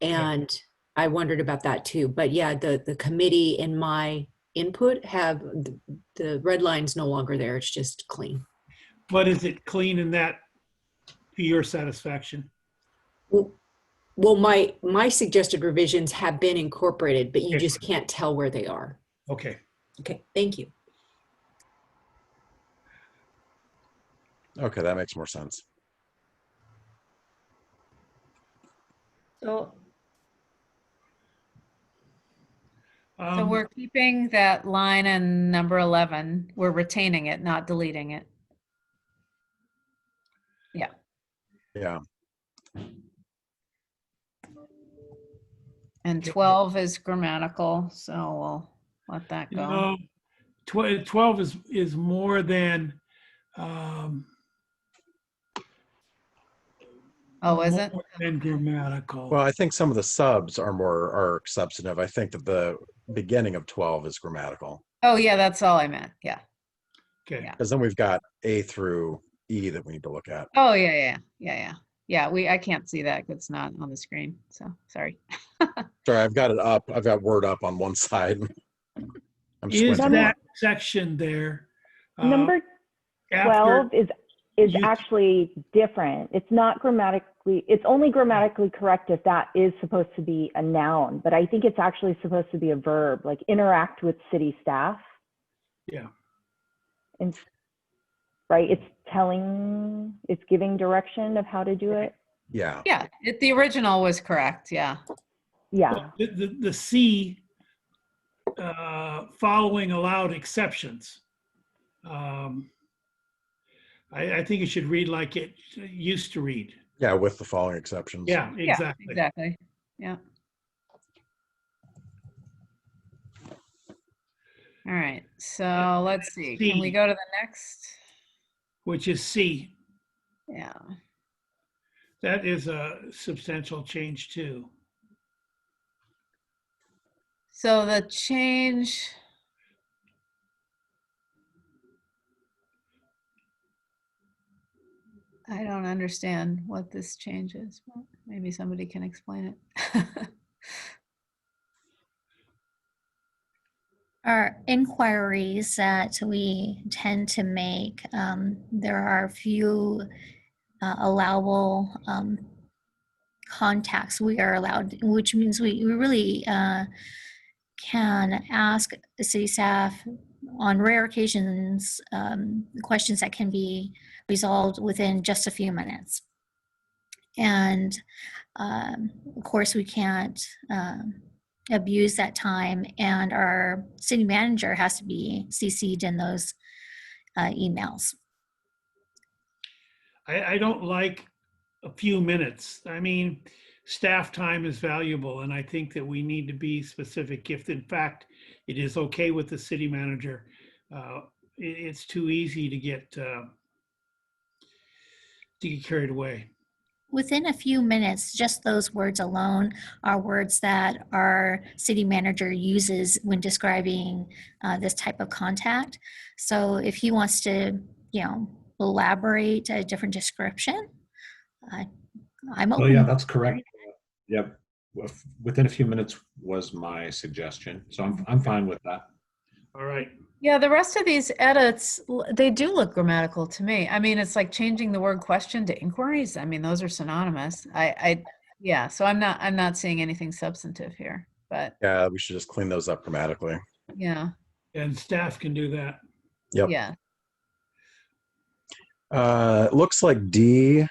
And I wondered about that too. But yeah, the committee in my input have the red line's no longer there. It's just clean. But is it clean in that to your satisfaction? Well, my suggested revisions have been incorporated, but you just can't tell where they are. Okay. Okay, thank you. Okay, that makes more sense. So, So we're keeping that line in number 11. We're retaining it, not deleting it. Yeah. Yeah. And 12 is grammatical, so we'll let that go. 12 is more than Oh, is it? more than grammatical. Well, I think some of the subs are substantive. I think that the beginning of 12 is grammatical. Oh, yeah, that's all I meant. Yeah. Okay. Yeah. Because then we've got A through E that we need to look at. Oh, yeah. Yeah, I can't see that 'cause it's not on the screen. So sorry. Sorry, I've got it up. I've got Word up on one side. I'm Is squinting. that section there? Number after 12 is you- actually different. It's not grammatically, it's only grammatically correct if that is supposed to be a noun, but I think it's actually supposed to be a verb, like interact with city staff. Yeah. And, right, it's giving direction of how to do it. Yeah. Yeah, the original was correct. Yeah. Yeah, The C following allowed exceptions. I think it should read like it used to read. Yeah, with the following exceptions. Yeah, exactly. Yeah, exactly. Yeah. All right, so let's see. Can we C. go to the next? Which is C. Yeah. That is a substantial change too. So the change. I don't understand what this change is. Well, maybe somebody can explain it. Our inquiries that we tend to make, there are a few allowable contacts we are allowed, which means we really can ask the city staff on rare occasions questions that can be resolved within just a few minutes. And of course, we can't abuse that time, and our city manager has to be CC'd in those emails. I don't like a few minutes. I mean, staff time is valuable, and I think that we need to be specific. If in fact it is okay with the city manager, it's too easy to get carried away. Within a few minutes, just those words alone are words that our city manager uses when describing this type of contact. So if he wants to, elaborate a different description, I'm open. Oh, yeah, that's correct. Yep. Within a few minutes was my suggestion. So I'm fine with that. All right. Yeah, the rest of these edits, they do look grammatical to me. I mean, it's like changing the word question to inquiries. I mean, those are synonymous. Yeah, so I'm not seeing anything substantive here, but Yeah, we should just clean those up grammatically. yeah. And staff can do that. Yep. Yeah. It looks like D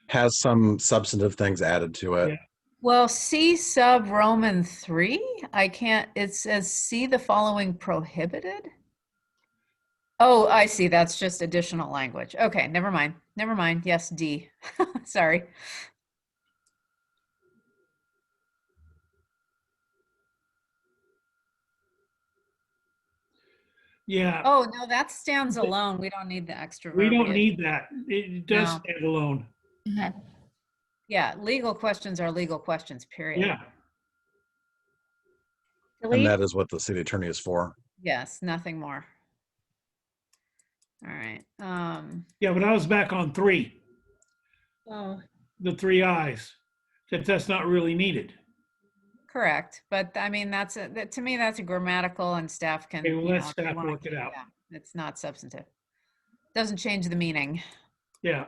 has some substantive things added to it. Yeah. Well, C sub Roman 3, it says see the following prohibited. Oh, I see. That's just additional language. Okay, never mind. Never mind. Yes, D. Sorry. Yeah. Oh, no, that stands alone. We don't need the extra We don't verbiage. need that. It does No. stand alone. Okay. Yeah, legal questions are legal questions, period. Yeah. And Delete. that is what the city attorney is for. Yes, nothing more. All right. Yeah, but I was back on 3, Oh, the 3 I's. That's not really needed. Correct. But I mean, to me, that's a grammatical, and staff can, Okay, well, you let know, if staff they wanna work it keep out. that. It's not substantive. Doesn't change the meaning. Yeah.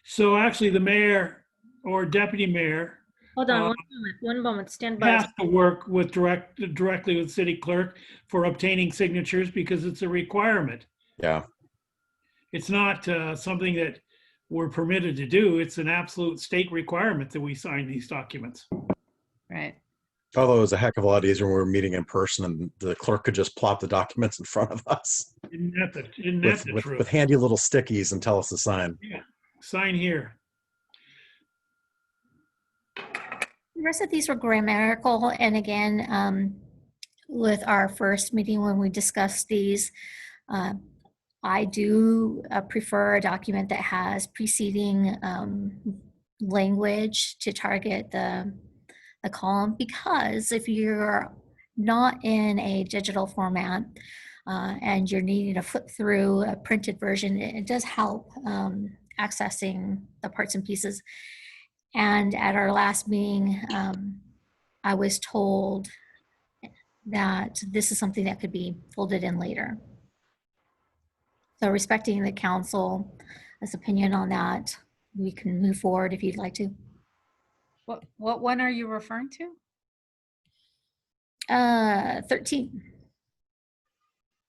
So actually, the mayor or deputy mayor hold on Uh, one moment, stand by. has to work with directly with city clerk for obtaining signatures because it's a requirement. Yeah. It's not something that we're permitted to do. It's an absolute state requirement that we sign these documents. Right. Although it was a heck of a lot easier when we were meeting in person and the clerk could just plop the documents in front of us Isn't that the truth? with handy little stickies and tell us to sign. Yeah, sign here. The rest of these were grammatical, and again, with our first meeting when we discussed these, I do prefer a document that has preceding language to target the column, because if you're not in a digital format and you're needing to flip through a printed version, it does help accessing the parts and pieces. And at our last meeting, I was told that this is something that could be folded in later. So respecting the council's opinion on that, we can move forward if you'd like to. What one are you referring to? 13.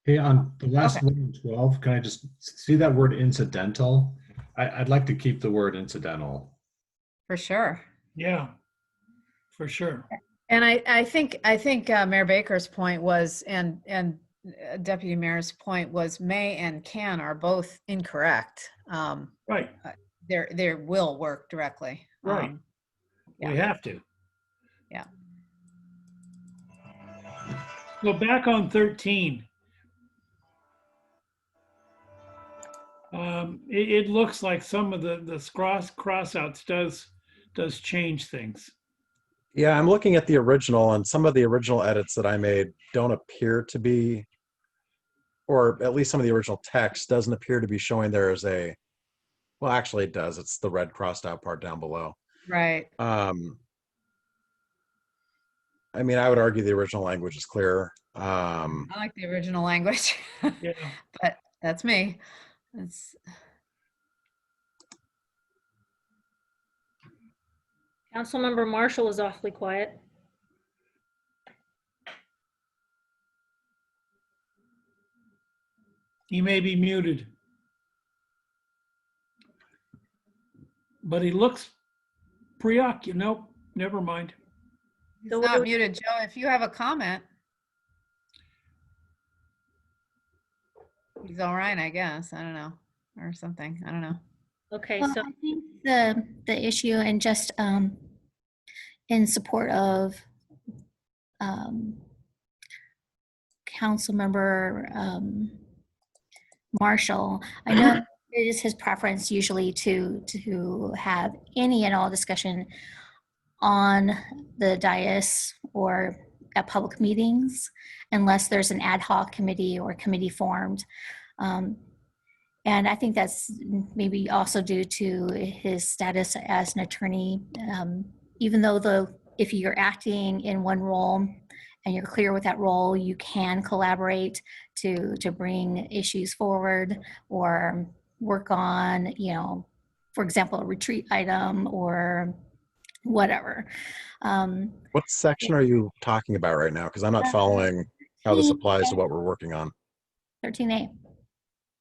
Hey, on the last Okay. one in 12, can I just see that word incidental? I'd like to keep the word incidental. For sure. Yeah, for sure. And I think Mayor Baker's point was, and Deputy Mayor's point was, may and can are both incorrect. Right, They will work directly. right. Yeah. We have to. Yeah. So back on 13. It looks like some of the crossouts does change things. Yeah, I'm looking at the original, and some of the original edits that I made don't appear to be, or at least some of the original text doesn't appear to be showing there as a, well, actually it does. It's the red crossed out part down below. Right. I mean, I would argue the original language is clearer. I like the original language, Yeah. but that's me. It's, Councilmember Marshall is awfully quiet. He may be muted. But he looks preoccupied. Nope, never mind. he's So what do not we- muted, Joe. If you have a comment, he's all right, I guess. I don't know, or something. I don't know. Okay, Well, so I think the issue, and just in support of Councilmember Marshall, I know it is his preference usually to have any and all discussion on the dais or at public meetings, unless there's an ad hoc committee or committee formed. And I think that's maybe also due to his status as an attorney. Even though if you're acting in one role and you're clear with that role, you can collaborate to bring issues forward or work on, for example, a retreat item or whatever. What section are you talking about right now? Because I'm not following how this applies to what we're working on. 13A.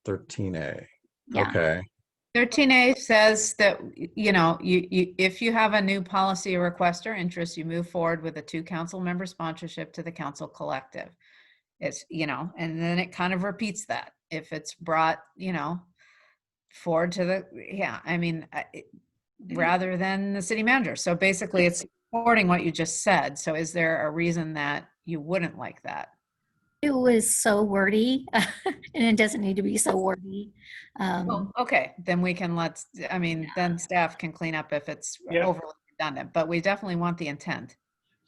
13A. Yeah. Okay. 13A says that, if you have a new policy or request or interest, you move forward with a 2 council member sponsorship to the council collective. It's, and then it kind of repeats that. If it's brought, forward to the, rather than the city manager. So basically it's supporting what you just said. So is there a reason that you wouldn't like that? It was so wordy, and it doesn't need to be so wordy. Well, okay, then we can then staff can clean up if it's Yeah. overly redundant, but we definitely want the intent.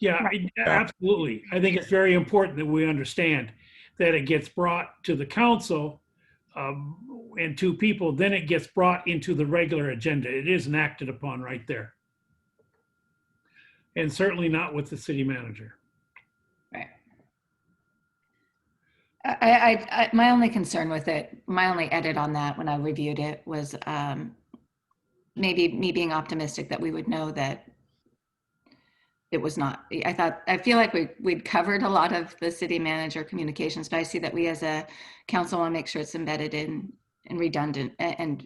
Yeah, absolutely. I think it's very important that we understand that it gets brought to the council and 2 people, then it gets brought into the regular agenda. It isn't acted upon right there. And certainly not with the city manager. Right. My only concern with it, my only edit on that when I reviewed it was maybe me being optimistic that we would know that it was not. I feel like we'd covered a lot of the city manager communications, but I see that we as a council want to make sure it's embedded in and redundant and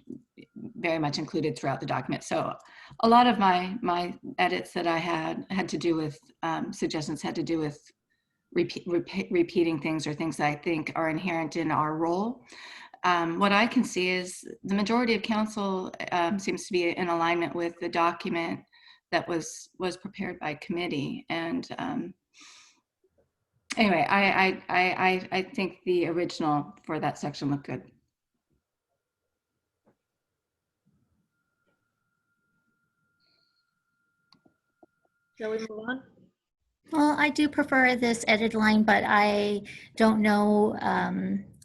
very much included throughout the document. So a lot of my edits that I had to do with suggestions had to do with repeating things or things that I think are inherent in our role. What I can see is the majority of council seems to be in alignment with the document that was prepared by committee. And anyway, I think the original for that section looked good. shall we move on? Well, I do prefer this edit line, but I don't know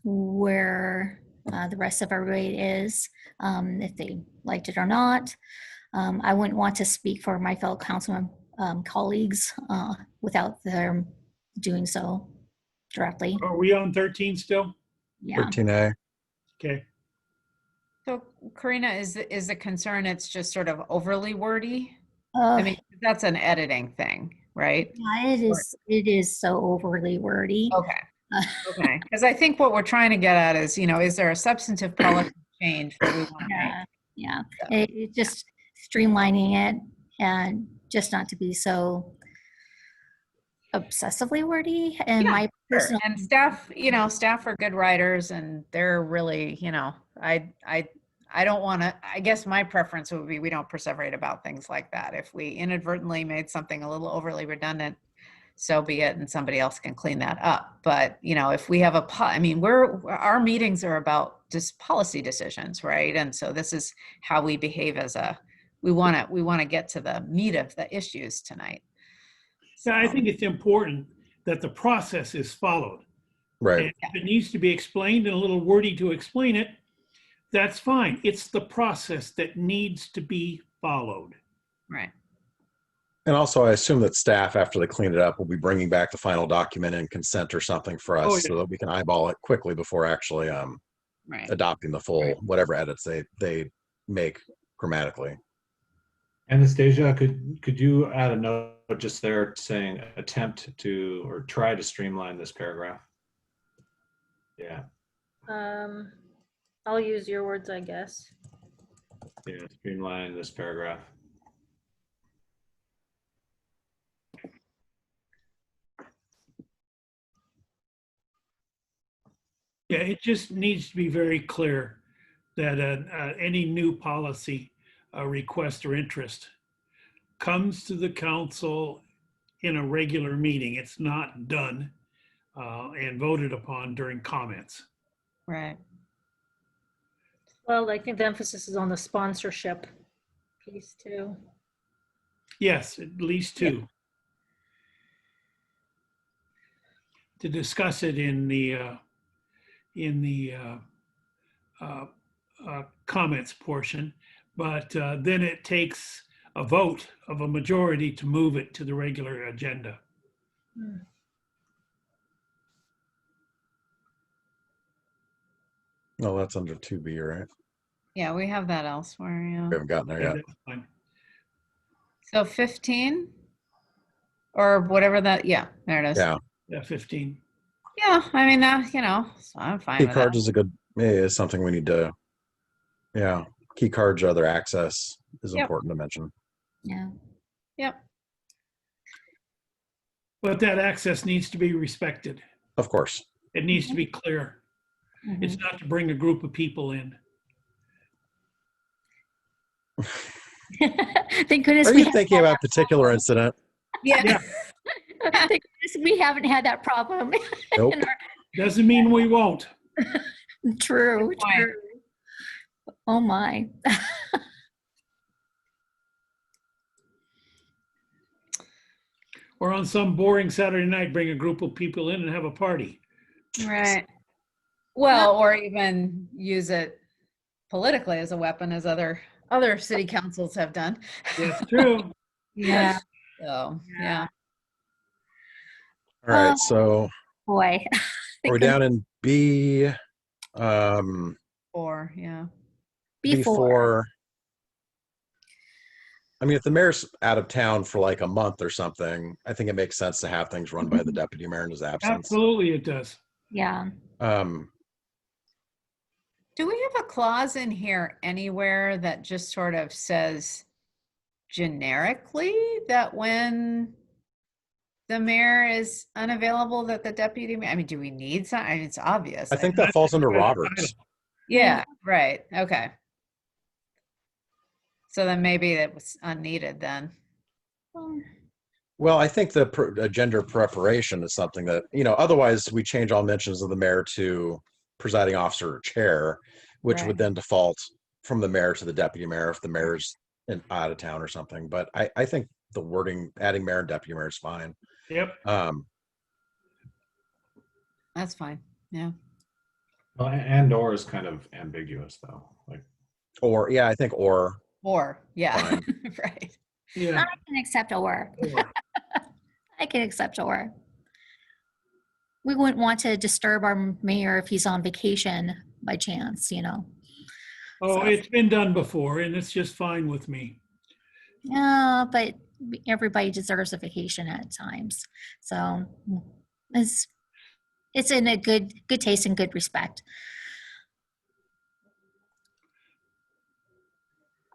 where the rest of everybody is, if they liked it or not. I wouldn't want to speak for my fellow council colleagues without them doing so directly. Are we on 13 still? Yeah. 13A. Okay. So Karina, is the concern it's just sort of overly wordy? Uh, I mean, that's an editing thing, right? yeah, it is so overly wordy. Okay. Okay. Because I think what we're trying to get at is, is there a substantive policy change that we want to make? Yeah. So. It just streamlining it and just not to be so obsessively wordy. And Yeah, my sure. personal And staff are good writers, and they're really, I don't want to, I guess my preference would be we don't perseverate about things like that. If we inadvertently made something a little overly redundant, so be it, and somebody else can clean that up. But, if we have our meetings are about just policy decisions, right? And so this is how we behave we want to get to the meat of the issues tonight. So I think it's important that the process is followed. Right. And if it needs to be explained and a little wordy to explain it, that's fine. It's the process that needs to be followed. Right. And also, I assume that staff, after they clean it up, will be bringing back the final document in consent or something for us Oh, yeah. so that we can eyeball it quickly before actually Right. adopting the full, Right. whatever edits they make grammatically. Anastasia, could you add a note just there saying attempt to or try to streamline this paragraph? Yeah, I'll use your words, I guess. yeah, streamline this paragraph. Yeah, it just needs to be very clear that any new policy request or interest comes to the council in a regular meeting. It's not done and voted upon during comments. Right. Well, I think the emphasis is on the sponsorship piece too. Yes, at least two. To discuss it in the comments portion, but then it takes a vote of a majority to move it to the regular agenda. No, that's under 2B, right? Yeah, we have that elsewhere. We Yeah. haven't gotten there yet. That's fine. So 15 or whatever that. Yeah, there it is. Yeah. Yeah, 15. Yeah, I mean that. So I'm fine Key with cards that. is a good, is something we need to, yeah. Key cards or other access is Yep. important to mention. Yeah. Yep. But that access needs to be respected. Of course. It needs to be clear. It's Mhm. not to bring a group of people in. Thank goodness Are we you have thinking about a particular incident? Yeah. Yeah. thank goodness we haven't had that problem. Nope. in our- Doesn't mean we won't. True, Good point. true. Oh my. Or on some boring Saturday night, bring a group of people in and have a party. Right. Well, or even use it politically as a weapon, as other city councils have done. That's true. Yeah. So yeah. All right. Oh. So Boy. are we down in B? Or yeah. Before. B4. I mean, if the mayor's out of town for like a month or something, I think it makes sense to have things run by the deputy mayor in his absence. Absolutely, it does. Yeah. Do we have a clause in here anywhere that just sort of says generically that when the mayor is unavailable that the deputy mayor, I mean, do we need some? I mean, it's obvious. I think that falls under Roberts. Yeah, right. Okay. So then maybe it was unneeded then. Well, I think the agenda preparation is something that, otherwise we change all mentions of the mayor to presiding officer or chair, which would Right. then default from the mayor to the deputy mayor if the mayor's out of town or something. But I think the wording, adding mayor and deputy mayor is fine. Yep. That's fine. Yeah. Well, and or is kind of ambiguous though. Like, Or, yeah, I think or. Or, yeah. Fine. Right. Yeah. I can accept or. Or. I can accept or. We wouldn't want to disturb our mayor if he's on vacation by chance, Oh, So- it's been done before and it's just fine with me. Yeah, but everybody deserves a vacation at times. So it's in a good taste and good respect.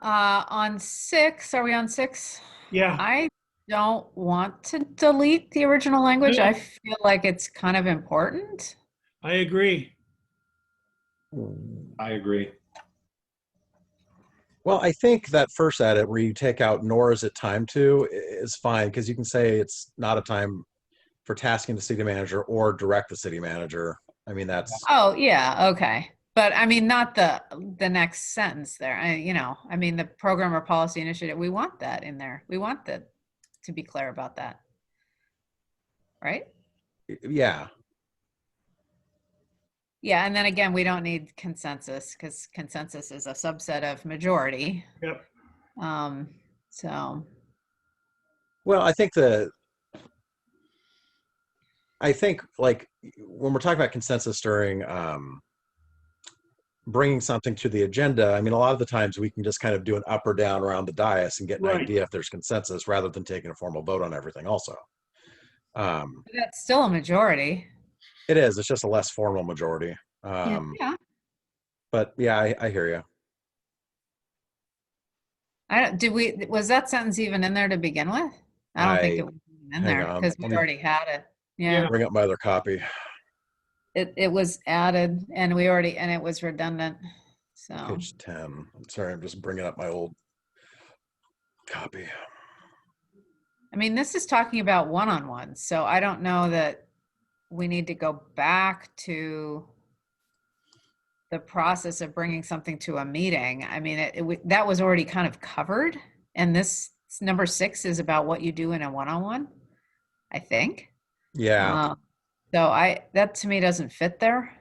On 6, are we on 6? Yeah. I don't want to delete the original language. I feel like it's kind of important. I agree. I agree. Well, I think that first edit where you take out nor is it time to is fine because you can say it's not a time for tasking the city manager or direct the city manager. I mean, that's Oh, yeah, okay. But I mean, not the next sentence there. I mean, the program or policy initiative, we want that in there. We want that to be clear about that. Right? yeah. Yeah, and then again, we don't need consensus because consensus is a subset of majority. Yep. So, Well, I think like when we're talking about consensus during bringing something to the agenda, I mean, a lot of the times we can just kind of do an up or down around the dais and get an Right. idea if there's consensus rather than taking a formal vote on everything also. That's still a majority. It is, it's just a less formal majority. Yeah. But yeah, I hear you. Was that sentence even in there to begin with? I don't think it was even in hang there on, because we let me- already had it. Yeah. Yeah. Bring up my other copy. It was added and it was redundant. So, Page 10. I'm sorry, I'm just bringing up my old copy. I mean, this is talking about one-on-ones. So I don't know that we need to go back to the process of bringing something to a meeting. I mean, that was already kind of covered. And this number 6 is about what you do in a one-on-one, I think. Yeah. So that to me doesn't fit there.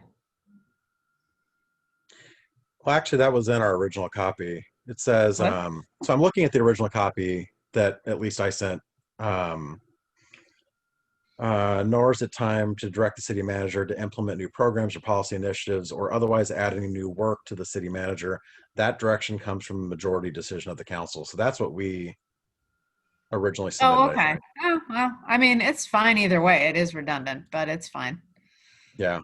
Well, actually, that was in our original copy. It says, What? so I'm looking at the original copy that at least I sent. Nor is it time to direct the city manager to implement new programs or policy initiatives or otherwise adding new work to the city manager. That direction comes from the majority decision of the council. So that's what we originally submitted. Oh, I okay. think. Oh, well, I mean, it's fine either way. It is redundant, but it's fine. Yeah.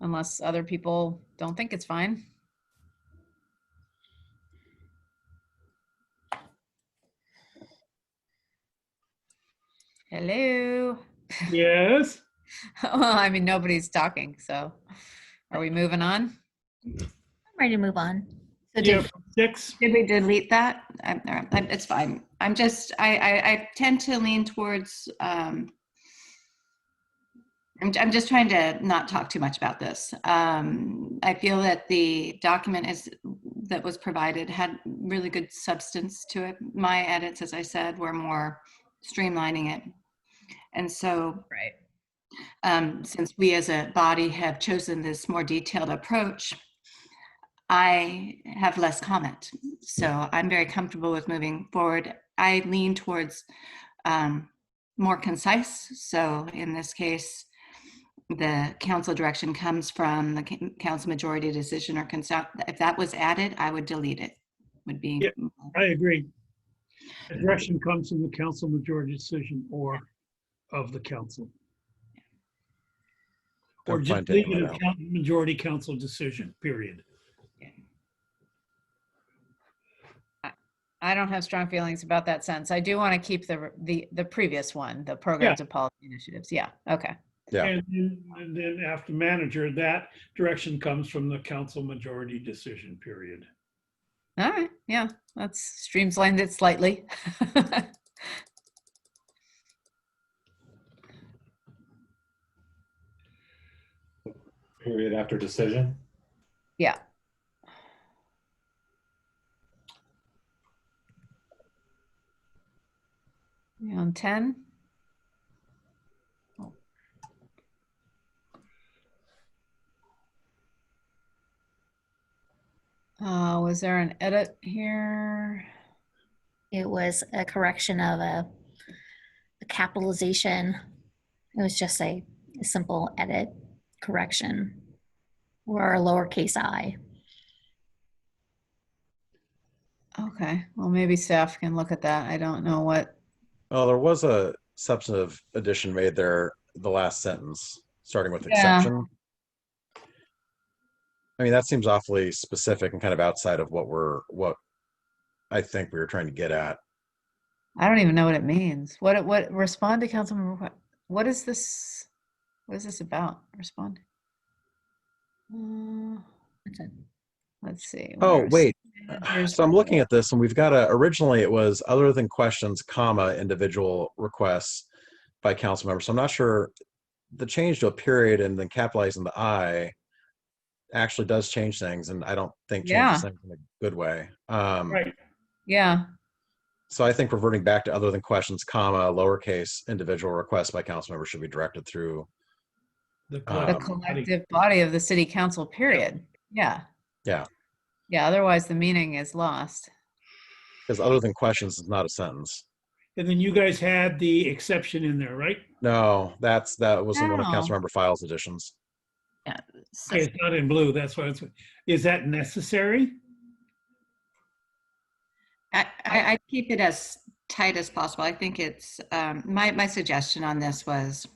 Unless other people don't think it's fine. Hello. Yes. Well, I mean, nobody's talking, so are we moving on? I'm ready to move on. So Yeah. 6. did we delete that? It's fine. I tend to lean towards, I'm just trying to not talk too much about this. I feel that the document that was provided had really good substance to it. My edits, as I said, were more streamlining it. And so, since we as a body have chosen this more detailed approach, I have less comment. So I'm very comfortable with moving forward. I lean towards more concise. So in this case, the council direction comes from the council majority decision or consent. If that was added, I would delete it. Would be. Yeah, I agree. The direction comes from the council majority decision or of the council. Or I'm just fine taking leave it that a out. majority council decision, period. I don't have strong feelings about that sentence. I do want to keep the previous one, the programs and policy initiatives. Yeah. Okay. Yeah. And then after manager, that direction comes from the council majority decision, period. All right. Yeah. Let's streamline it slightly. Period after decision. Yeah. On 10. Was there an edit here? It was a correction of a capitalization. It was just a simple edit correction or a lowercase I. Okay. Well, maybe staff can look at that. I don't know what. Well, there was a substantive addition made there, the last sentence, starting with Yeah. exception. I mean, that seems awfully specific and kind of outside of what I think we were trying to get at. I don't even know what it means. What respond to councilmember? What is this? What is this about? Respond. Let's see. Oh, wait. Managers- So I'm looking at this and we've got originally it was other than questions, comma, individual requests by council members. So I'm not sure the change to a period and then capitalizing the I actually does change things. And I don't think changes things in a good way. Right. Yeah. So I think reverting back to other than questions, comma, lowercase individual requests by council members should be directed through The collective body of the city council, period. Yeah. Yeah. Yeah, otherwise the meaning is lost. Because other than questions is not a sentence. And then you guys had the exception in there, right? No, that was in one of No. Councilmember Files editions. Yeah. So Okay, it's not in blue. That's why it's, is that necessary? I keep it as tight as possible. I think it's, my suggestion on this was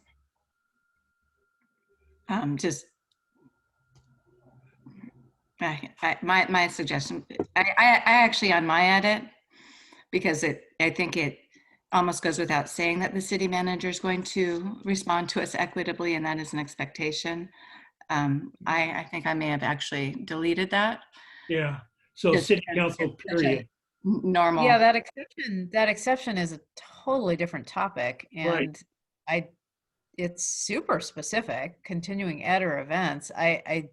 just, my suggestion, I actually on my edit, because I think it almost goes without saying that the city manager is going to respond to us equitably, and that is an expectation. I think I may have actually deleted that. Yeah. So Just city because council, it's such a period. normal. Yeah, that exception is a totally different topic, Right. and it's super specific, continuing ed or events. I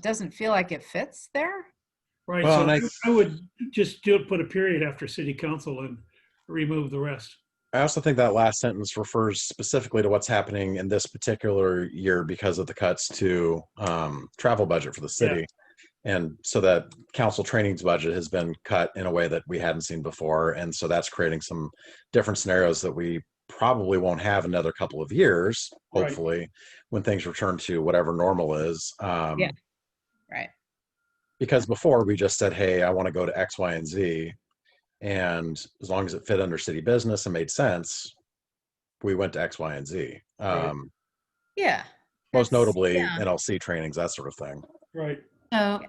doesn't feel like it fits there. Right. Well, So and I would just put a period after city council and remove the rest. I also think that last sentence refers specifically to what's happening in this particular year because of the cuts to travel budget for the city. And so that council trainings budget has been cut in a way that we hadn't seen before. And so that's creating some different scenarios that we probably won't have another couple of years, Right. hopefully, when things return to whatever normal is. Yeah. Right. Because before we just said, hey, I want to go to X, Y, and Z. And as long as it fit under city business and made sense, we went to X, Y, and Z. Right. Yeah. Most That's- notably yeah. NLC trainings, that sort of thing. Right. So,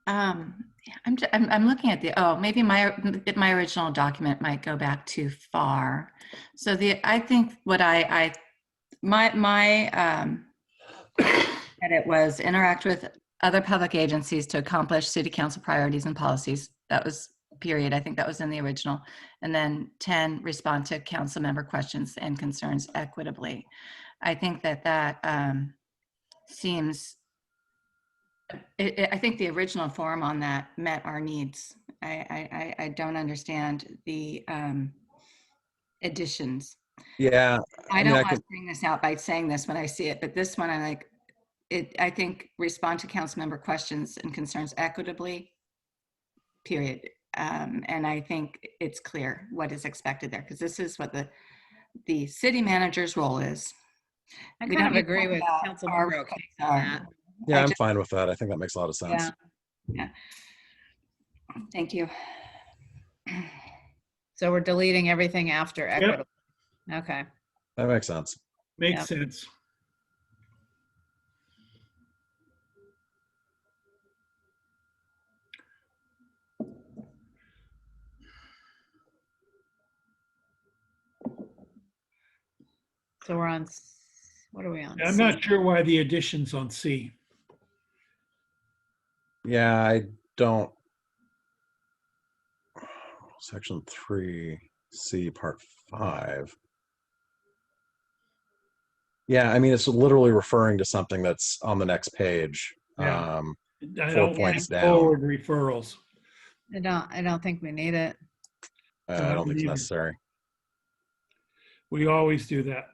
I'm looking at maybe my original document might go back too far. So I think what my edit was interact with other public agencies to accomplish city council priorities and policies. That was period. I think that was in the original. And then 10, respond to council member questions and concerns equitably. I think that seems, I think the original form on that met our needs. I don't understand the additions. Yeah. I mean, don't I want could, to bring this out by saying this when I see it, but this one I like it. I think respond to council member questions and concerns equitably, period. And I think it's clear what is expected there, because this is what the city manager's role is. I We kind don't of need to agree talk with about Councilmember our O'Keefe on are. that. yeah, I I'm just- fine with that. I think that makes a lot of sense. Yeah. Thank you. So we're deleting everything after equitable. Okay. That makes sense. Makes Yep. sense. So we're on, what are we on? I'm C? not sure why the addition's on C. Yeah, I don't. Section 3C, Part 5. Yeah, I mean, it's literally referring to something that's on the next page. Yeah. I 4 don't points like down. forward referrals. I don't think we need it. I don't think it's Neither. necessary. We always do that.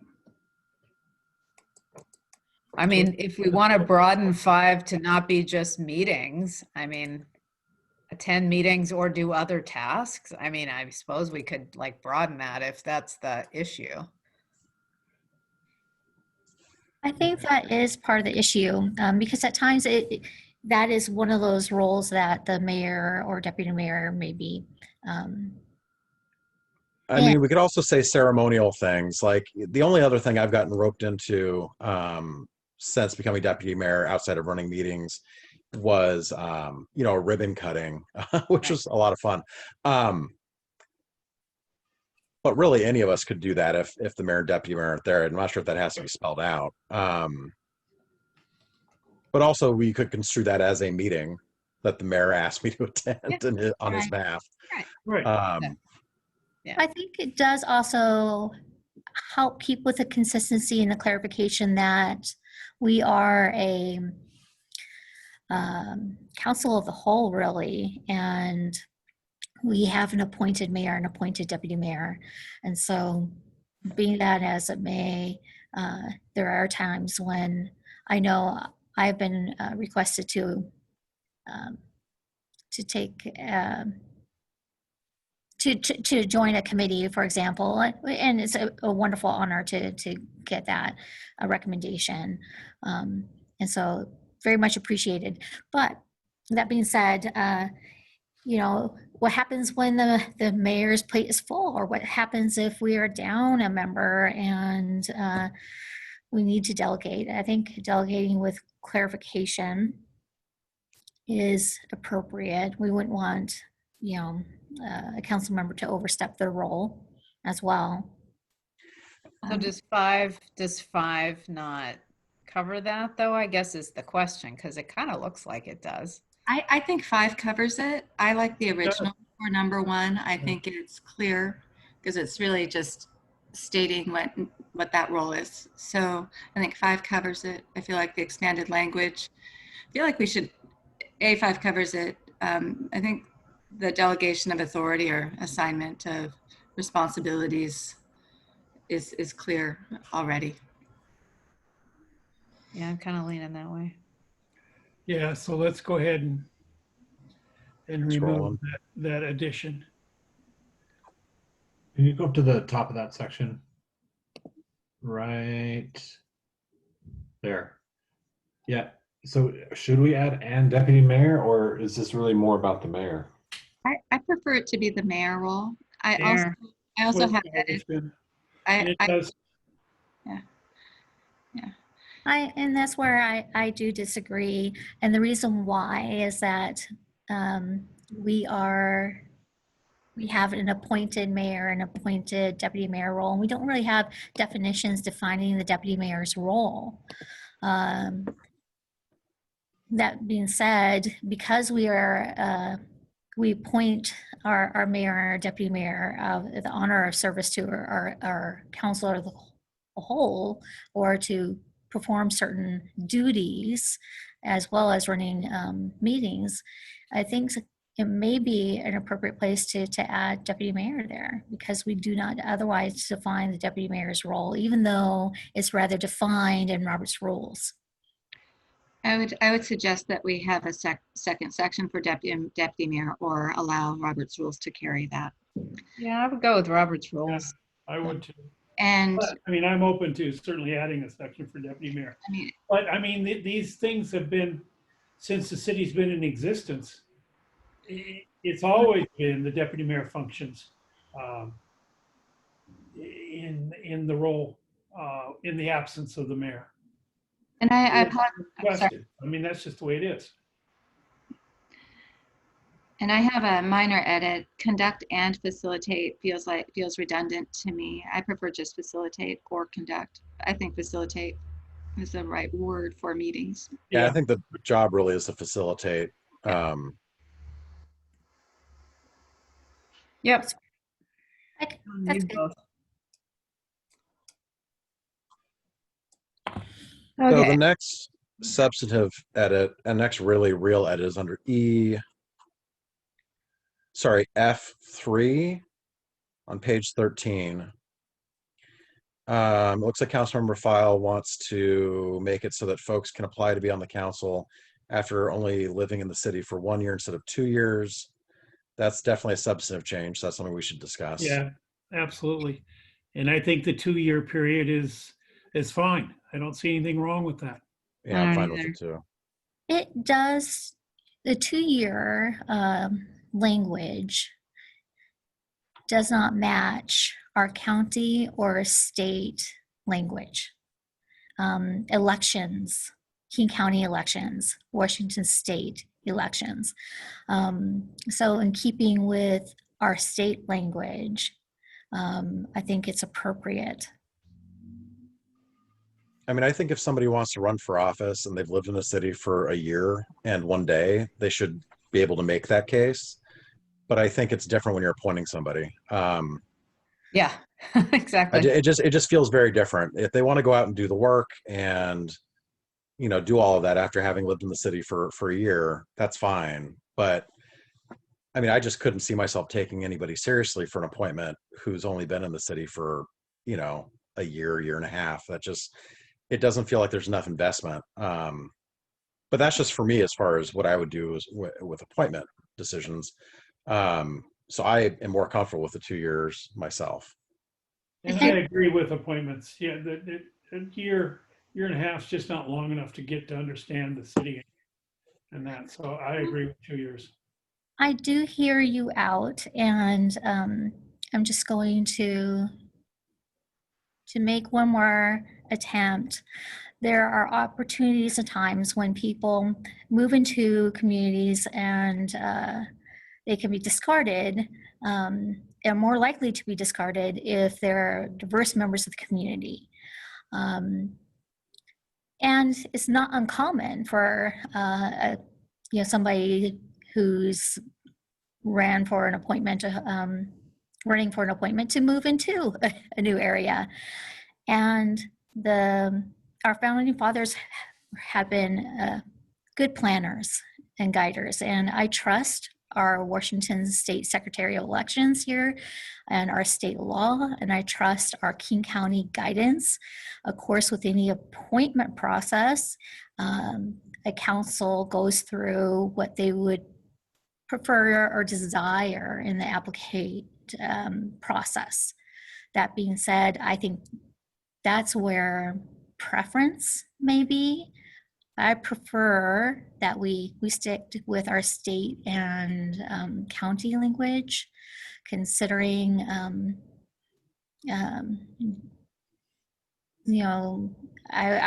I mean, if we want to broaden 5 to not be just meetings, I mean, attend meetings or do other tasks. I mean, I suppose we could like broaden that if that's the issue. I think that is part of the issue, because at times that is one of those roles that the mayor or deputy mayor may be. I mean, we could also say ceremonial things. Like the only other thing I've gotten roped into since becoming deputy mayor outside of running meetings was, ribbon cutting, which was a lot of fun. But really, any of us could do that if the mayor and deputy mayor aren't there. I'm not sure if that has to be spelled out. But also, we could construe that as a meeting that the mayor asked me to attend on his behalf. Right. Yeah. I think it does also help keep with the consistency and the clarification that we are a council of the whole, really, and we have an appointed mayor and appointed deputy mayor. And so being that as it may, there are times when I know I've been requested to to join a committee, for example, and it's a wonderful honor to get that recommendation. And so very much appreciated. But that being said, you know, what happens when the mayor's plate is full, or what happens if we are down a member and we need to delegate? I think delegating with clarification is appropriate. We wouldn't want, you know, a council member to overstep their role as well. So does five not cover that though, I guess is the question, because it kind of looks like it does. I think 5 covers it. I like the original for number 1. I think it's clear because it's really just stating what that role is. So I think 5 covers it. I feel like the expanded language, I feel like we should, A5 covers it. I think the delegation of authority or assignment of responsibilities is clear already. Yeah, I'm kind of leaning that way. Yeah, so let's go ahead and remove Scrolling. that addition. Can you go up to the top of that section? Right there. Yeah. So should we add "and deputy mayor," or is this really more about the mayor? I prefer it to be the mayor role. I Mayor. also have It's edit. been- and it does- And that's where I do disagree. And the reason why is that we have an appointed mayor and appointed deputy mayor role, and we don't really have definitions defining the deputy mayor's role. That being said, because we appoint our mayor and our deputy mayor the honor of service to our council or the whole, or to perform certain duties as well as running meetings, I think it may be an appropriate place to add deputy mayor there, because we do not otherwise define the deputy mayor's role, even though it's rather defined in Robert's rules. I would suggest that we have a second section for deputy mayor, or allow Robert's rules to carry that. Yeah, I would go with Robert's rules. I would too. And But, I mean, I'm open to certainly adding a section for deputy mayor. I mean, But I mean, these things have been, since the city's been in existence, it's always been the deputy mayor functions in the role, in the absence of the mayor. and I'm sorry. Question. I mean, that's just the way it is. And I have a minor edit. Conduct and facilitate feels redundant to me. I prefer just facilitate or conduct. I think facilitate is the right word for meetings. Yeah, I think the job really is to facilitate. Yep. Okay, Don't that's need good. both. So Okay. the next substantive edit and next really real edit is under F3 on page 13. It looks like Councilmember File wants to make it so that folks can apply to be on the council after only living in the city for 1 year instead of 2 years. That's definitely a substantive change. So that's something we should discuss. Yeah, absolutely. And I think the 2-year period is fine. I don't see anything wrong with that. Yeah, I'm fine with it too. It does, the 2-year language does not match our county or state language. Elections, King County elections, Washington State elections. So in keeping with our state language, I think it's appropriate. I mean, I think if somebody wants to run for office and they've lived in the city for a year and 1 day, they should be able to make that case. But I think it's different when you're appointing somebody. Yeah, exactly. It just feels very different. If they want to go out and do the work and, you know, do all of that after having lived in the city for a year, that's fine. But I mean, I just couldn't see myself taking anybody seriously for an appointment who's only been in the city for, you know, a year and a half. That just, it doesn't feel like there's enough investment. But that's just for me as far as what I would do is with appointment decisions. So I am more comfortable with the 2 years myself. And I agree with appointments. Yeah, a year and a half is just not long enough to get to understand the city and that. So I agree with 2 years. I do hear you out, and I'm just going to make one more attempt. There are opportunities and times when people move into communities and they can be discarded, and more likely to be discarded if they're diverse members of the community. And it's not uncommon for somebody who's running for an appointment to move into a new area. And our founding fathers have been good planners and guiders, and I trust our Washington State Secretary of Elections here and our state law, and I trust our King County guidance. Of course, with any appointment process, a council goes through what they would prefer or desire in the applicant process. That being said, I think that's where preference may be. I prefer that we stick with our state and county language, considering I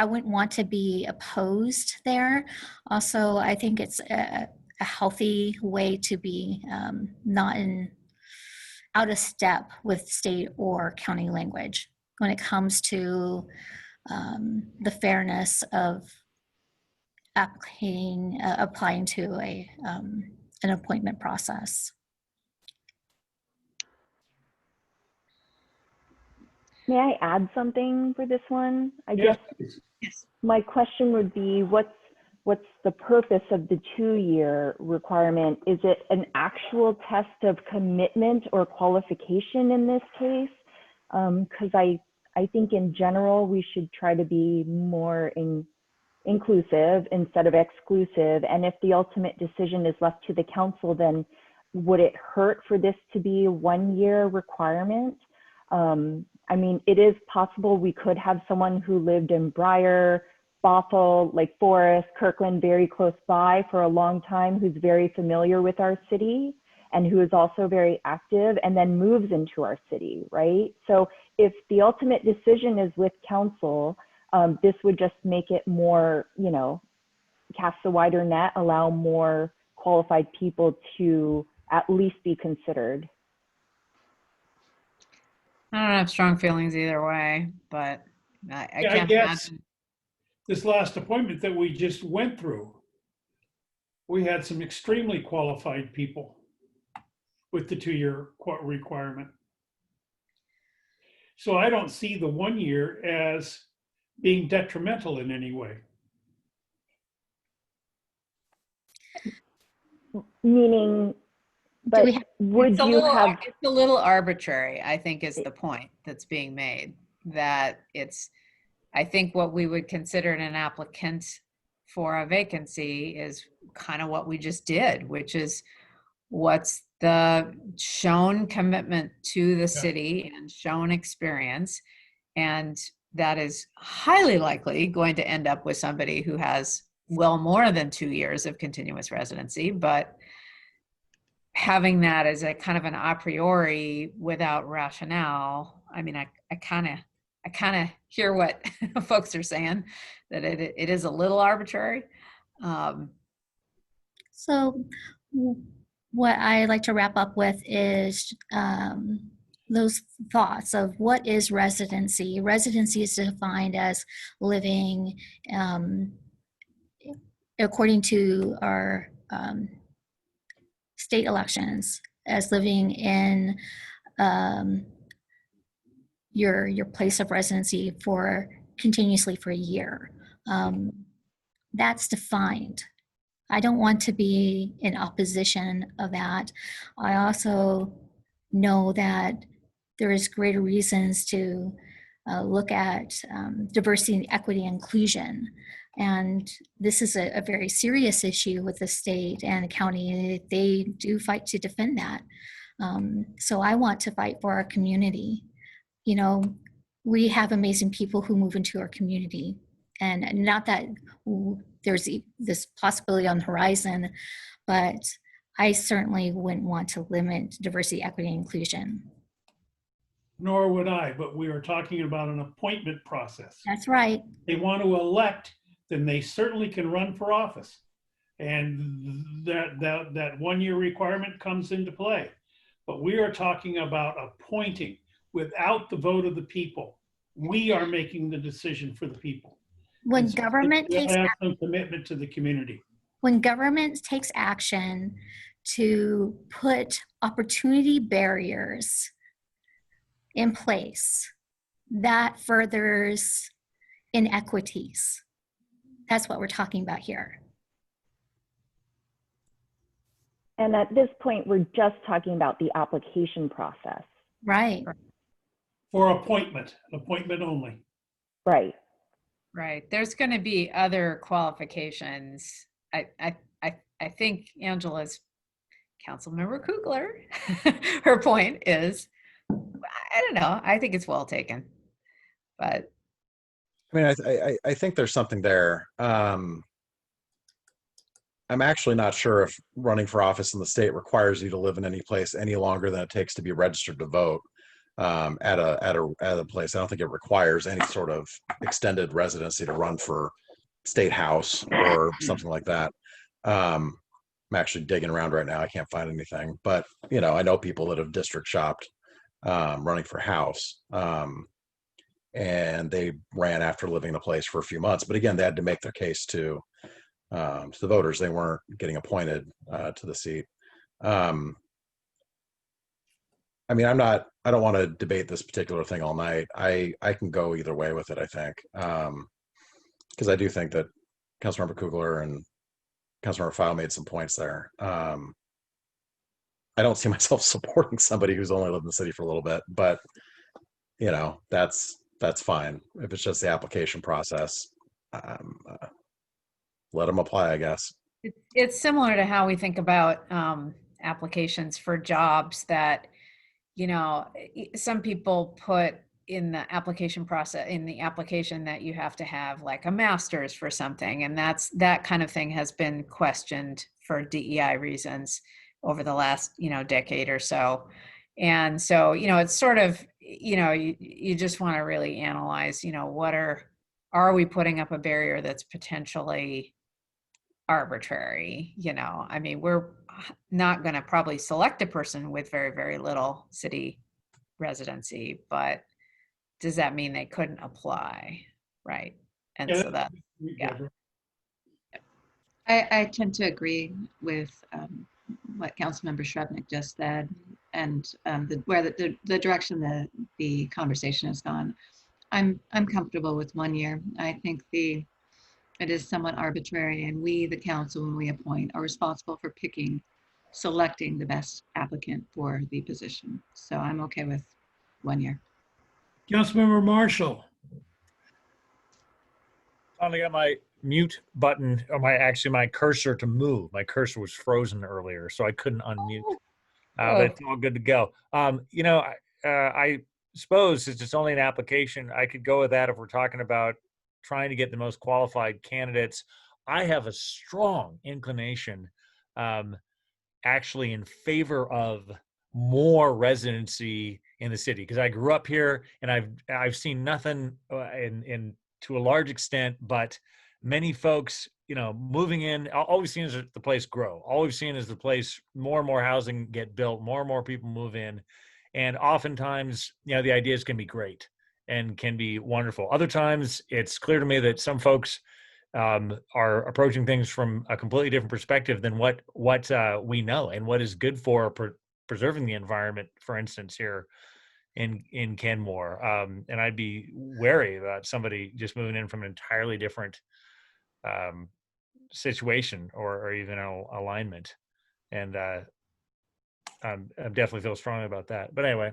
wouldn't want to be opposed there. Also, I think it's a healthy way to be not out of step with state or county language when it comes to the fairness of applying to an appointment process. May I add something for this one? I Yes, guess my question would be, what's the purpose of the 2-year requirement? Is it an actual test of commitment or qualification in this case? Because I think in general, we should try to be more inclusive instead of exclusive. And if the ultimate decision is left to the council, then would it hurt for this to be a 1-year requirement? I mean, it is possible we could have someone who lived in Briar, Bothell, Lake Forest, Kirkland, very close by for a long time, who's very familiar with our city and who is also very active, and then moves into our city, right? So if the ultimate decision is with council, this would just make it more, cast a wider net, allow more qualified people to at least be considered. I don't have strong feelings either way, but I Yeah, can't guess imagine. this last appointment that we just went through, we had some extremely qualified people with the 2-year requirement. So I don't see the 1 year as being detrimental in any way. Meaning, but would you have? It's a little arbitrary, I think, is the point that's being made. That I think what we would consider an applicant for a vacancy is kind of what we just did, which is what's the shown commitment to the city and shown experience. And that is highly likely going to end up with somebody who has well more than 2 years of continuous residency, but having that as a kind of an a priori without rationale, I mean, I kind of hear what folks are saying, that it is a little arbitrary. So what I like to wrap up with is those thoughts of what is residency. Residency is defined as living, according to our state elections, as living in your place of residency continuously for a year. That's defined. I don't want to be in opposition of that. I also know that there is greater reasons to look at diversity, equity, inclusion. And this is a very serious issue with the state and the county. They do fight to defend that. So I want to fight for our community. You know, we have amazing people who move into our community, and not that there's this possibility on the horizon, but I certainly wouldn't want to limit diversity, equity, and inclusion. Nor would I, but we are talking about an appointment process. That's right. They want to elect, then they certainly can run for office. And that 1 year requirement comes into play. But we are talking about appointing without the vote of the people. We are making the decision for the people. When So government we'll takes have some commitment to the community. when government takes action to put opportunity barriers in place, that furthers inequities. That's what we're talking about here. And at this point, we're just talking about the application process. Right. For appointment only. Right. Right. There's going to be other qualifications. I think Angela's, Councilmember Kugler, her point is, I don't know. I think it's well taken, but I mean, I think there's something there. I'm actually not sure if running for office in the state requires you to live in any place any longer than it takes to be registered to vote at a place. I don't think it requires any sort of extended residency to run for state house or something like that. I'm actually digging around right now. I can't find anything, but you know, I know people that have district shopped running for house. And they ran after living in a place for a few months. But again, they had to make their case to the voters. They weren't getting appointed to the seat. I mean, I don't want to debate this particular thing all night. I can go either way with it, I think. Because I do think that Councilmember Kugler and Councilmember File made some points there. I don't see myself supporting somebody who's only lived in the city for a little bit, but you know, that's fine. If it's just the application process, let them apply, I guess. it's similar to how we think about applications for jobs that, you know, some people put in the application process, in the application, that you have to have like a master's for something. And that kind of thing has been questioned for DEI reasons over the last, you know, decade or so. And so, you know, it's sort of, you know, you just want to really analyze, you know, are we putting up a barrier that's potentially arbitrary? You know, I mean, we're not going to probably select a person with very, very little city residency, but does that mean they couldn't apply? Right. And Yeah, so that, yeah. I tend to agree with what Councilmember Shrevenick just said, and where the direction the conversation has gone. I'm comfortable with 1 year. I think it is somewhat arbitrary, and we, the council, when we appoint, are responsible for selecting the best applicant for the position. So I'm okay with 1 year. Councilmember Marshall. Finally got my mute button, or my cursor to move. My cursor was frozen earlier, so I couldn't unmute. But it's all good to go. You know, I suppose since it's only an application, I could go with that if we're talking about trying to get the most qualified candidates. I have a strong inclination actually in favor of more residency in the city, because I grew up here and I've seen nothing in to a large extent, but many folks, you know, moving in, all we've seen is the place grow. All we've seen is the place, more and more housing get built, more and more people move in. And oftentimes, you know, the ideas can be great and can be wonderful. Other times, it's clear to me that some folks are approaching things from a completely different perspective than what we know and what is good for preserving the environment, for instance, here in Kenmore. And I'd be wary about somebody just moving in from an entirely different situation or even alignment. And I definitely feel strongly about that. But anyway.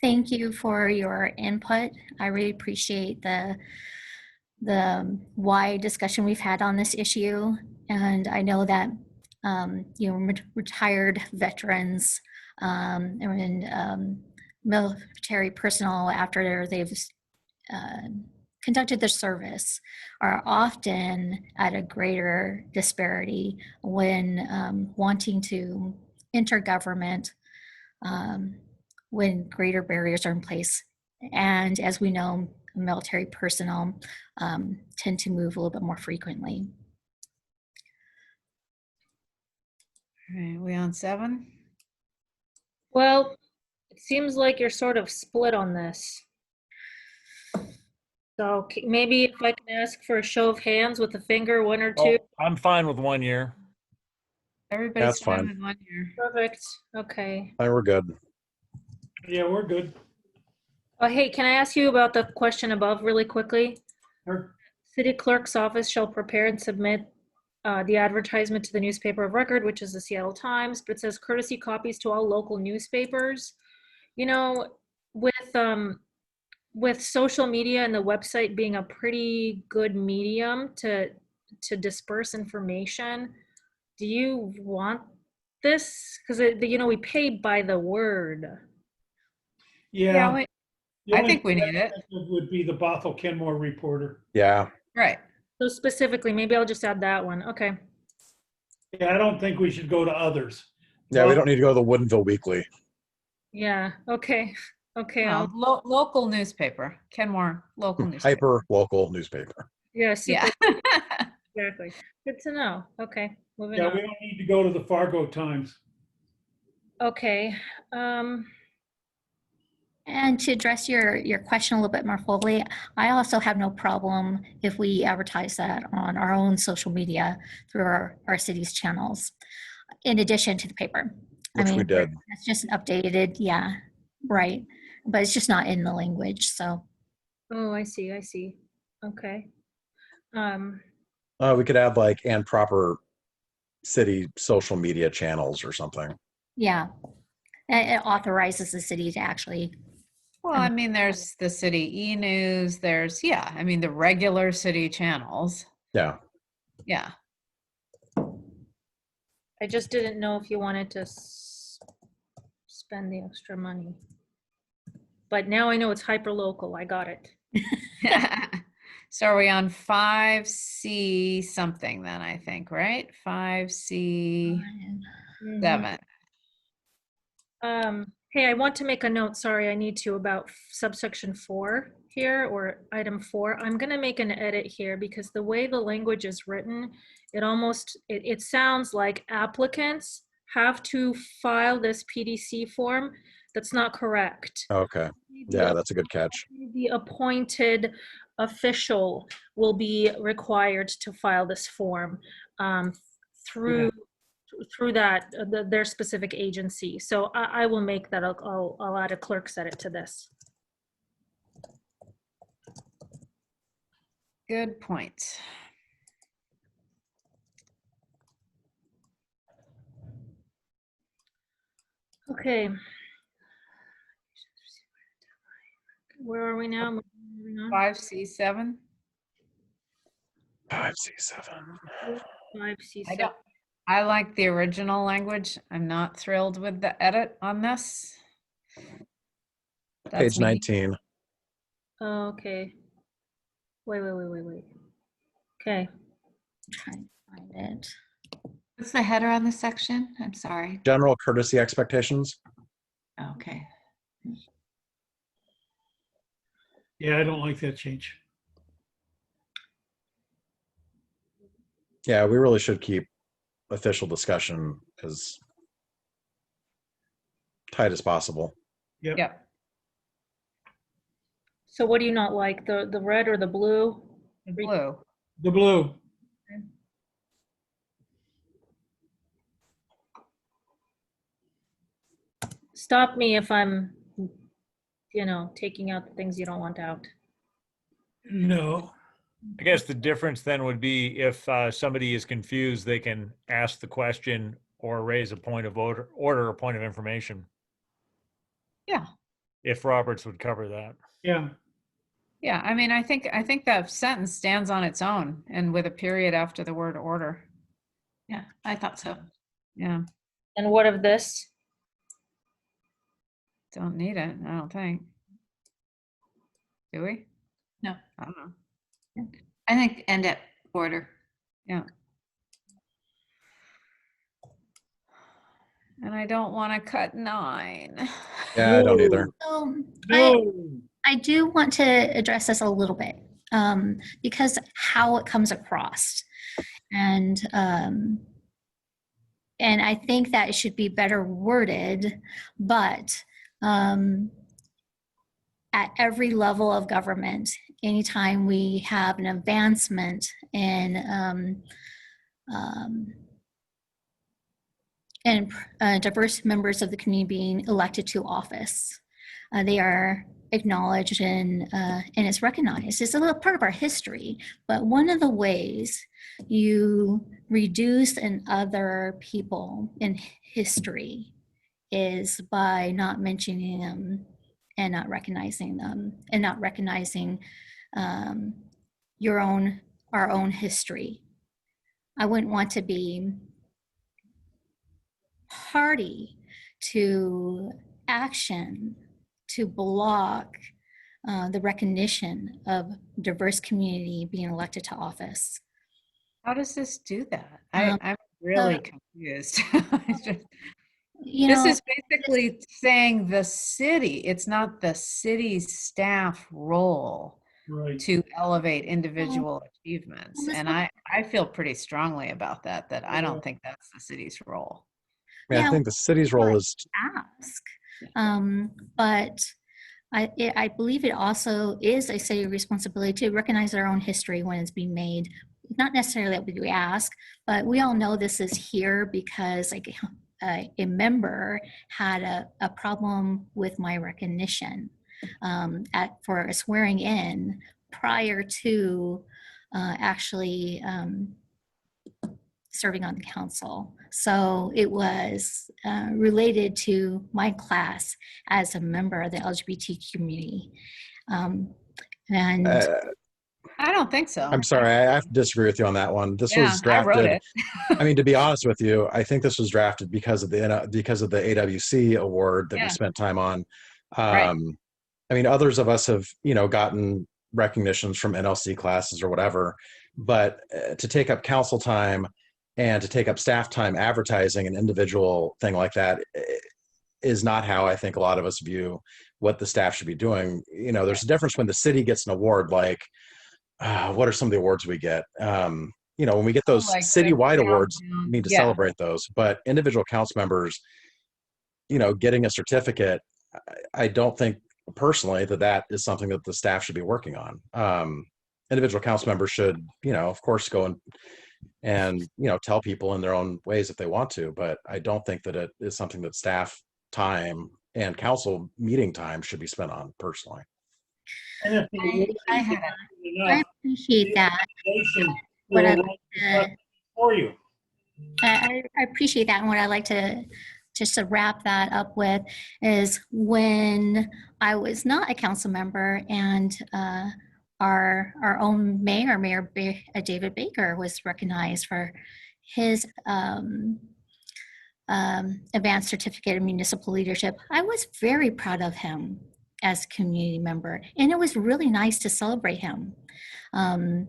Thank you for your input. I really appreciate the wide discussion we've had on this issue. And I know that retired veterans and military personnel after they've conducted their service are often at a greater disparity when wanting to enter government, when greater barriers are in place. And as we know, military personnel tend to move a little bit more frequently. All right, we on 7? Well, it seems like you're sort of split on this. So maybe if I can ask for a show of hands with a finger, 1 or 2. Oh, I'm fine with 1 year. Everybody's That's fine. with 1 year. Perfect. Okay. We're good. Yeah, we're good. Oh, hey, can I ask you about the question above really quickly? Sure. City clerk's office shall prepare and submit the advertisement to the newspaper of record, which is the Seattle Times, but it says courtesy copies to all local newspapers. You know, with social media and the website being a pretty good medium to disperse information, do you want this? Because we pay by the word. Yeah. The I only think we thing need it. would be the Bothell Kenmore Reporter. Yeah. Right. So specifically, maybe I'll just add that one. Okay. Yeah, I don't think we should go to others. Yeah, we don't need to go to the Woodinville Weekly. Yeah. Okay. Okay. Local newspaper. Kenmore local newspaper. Hyper local newspaper. Yeah. Super, Yeah. exactly. Good to know. Okay. Moving Yeah, on. we don't need to go to the Fargo Times. Okay. And to address your question a little bit more fully, I also have no problem if we advertise that on our own social media through our city's channels, in addition to the paper. Which we did. It's just updated, yeah, right. But it's just not in the language, so. Oh, I see. I see. Okay. We could add like and proper city social media channels or something. Yeah, it authorizes the city to actually. Well, I mean, there's the city e-news, there's, I mean, the regular city channels. Yeah. Yeah. I just didn't know if you wanted to spend the extra money. But now I know it's hyper local. I got it. So are we on 5C something then, I think, right? 5C7. Hey, I want to make a note, sorry, I need to, about subsection 4 here, or item 4. I'm gonna make an edit here because the way the language is written, it sounds like applicants have to file this PDC form. That's not correct. Okay. Yeah, that's a good catch. The appointed official will be required to file this form through their specific agency. So I will make that. I'll add a clerk's edit to this. Good point. Okay. Where are we now? 5C7. 5C7. 5C7. I like the original language. I'm not thrilled with the edit on this. Page 19. Oh, okay. Wait. Okay. Trying to find it. What's the header on this section? I'm sorry. General courtesy expectations. Okay. Yeah, I don't like that change. Yeah, we really should keep official discussion as tight as possible. Yep. So what do you not like? The red or the blue? The blue. The blue. Stop me if I'm, taking out the things you don't want out. No. I guess the difference then would be if somebody is confused, they can ask the question or raise a point of order or point of information. Yeah. If Roberts would cover that. Yeah. Yeah, I mean, I think that sentence stands on its own and with a period after the word order. Yeah, I thought so. Yeah, And what of this? don't need it, I don't think. Do we? No, I don't know. I think end at order. Yeah. And I don't want to cut 9. Yeah, I don't either. So No. I do want to address this a little bit because how it comes across, and I think that it should be better worded, but at every level of government, anytime we have an advancement in diverse members of the community being elected to office, they are acknowledged and it's recognized. It's a little part of our history, but one of the ways you reduce in other people in history is by not mentioning them and not recognizing them and not recognizing our own history. I wouldn't want to be party to action to block the recognition of diverse community being elected to office. How does this do that? Um, I'm really confused. You This know, is basically saying the city, it's not the city's staff role Right. to elevate individual achievements. well, And I feel pretty strongly about that, that I don't think that's the city's role. I mean, I Yeah, think the city's role is ask, but I believe it also is a city responsibility to recognize our own history when it's being made. Not necessarily that we ask, but we all know this is here because like a member had a problem with my recognition for a swearing in prior to actually serving on the council. So it was related to my class as a member of the LGBT community. And I don't think so. I'm sorry, I have to disagree with you on that one. This Yeah, was I wrote drafted. it. I mean, to be honest with you, I think this was drafted because of the AWC award that Yeah. we spent time on. Right. I mean, others of us have, gotten recognitions from NLC classes or whatever, but to take up council time and to take up staff time advertising an individual thing like that is not how I think a lot of us view what the staff should be doing. There's a difference when the city gets an award, like what are some of the awards we get? When we get those Like the citywide awards, countdown. we need to Yeah. celebrate those. But individual council members, getting a certificate, I don't think personally that is something that the staff should be working on. Individual council members should, of course, go and tell people in their own ways if they want to. But I don't think that it is something that staff time and council meeting time should be spent on personally. And if the award I is have- not I enough, appreciate the that. organization What will I'd write like the to- question for you. I appreciate that. And what I'd like to just to wrap that up with is when I was not a council member and our own Mayor David Baker was recognized for his advanced certificate of municipal leadership. I was very proud of him as a community member, and it was really nice to celebrate him. I'm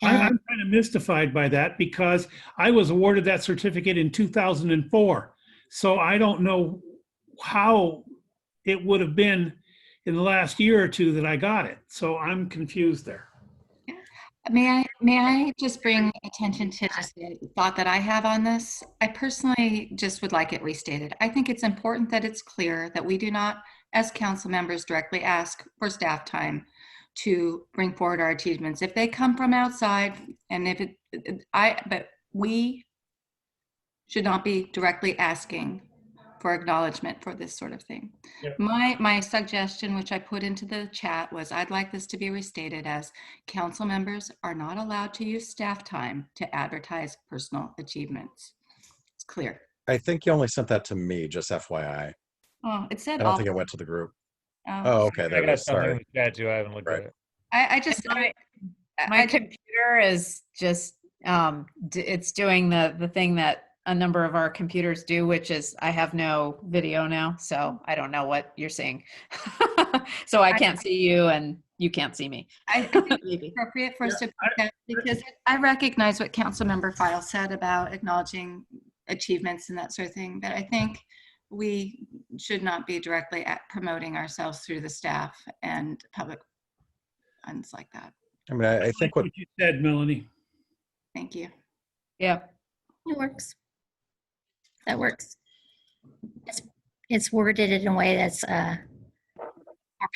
kind of mystified by that because I was awarded that certificate in 2004. So I don't know how it would have been in the last year or two that I got it. So I'm confused there. May I just bring attention to just a thought that I have on this? I personally just would like it restated. I think it's important that it's clear that we do not, as council members, directly ask for staff time to bring forward our achievements. If they come from outside, and but we should not be directly asking for acknowledgement for this sort of thing. Yep. My suggestion, which I put into the chat, was I'd like this to be restated as council members are not allowed to use staff time to advertise personal achievements. It's clear. I think you only sent that to me, just FYI. Oh, it said I don't all. think it went to the group. Oh. Oh, okay, I there it got is. something in Sorry. the chat too. I haven't looked Right. at it. I just, My computer is just it's doing the thing that a number of our computers do, which is I have no video now, so I don't know what you're seeing. So I can't see you and you can't see me. I think it's appropriate for us to put that because I recognize what Councilmember File said about acknowledging achievements and that sort of thing, but I think we should not be directly promoting ourselves through the staff and public funds like that. I mean, I think what What you said, Melanie. Thank you. Yep. It works. That works. It's worded in a way that's more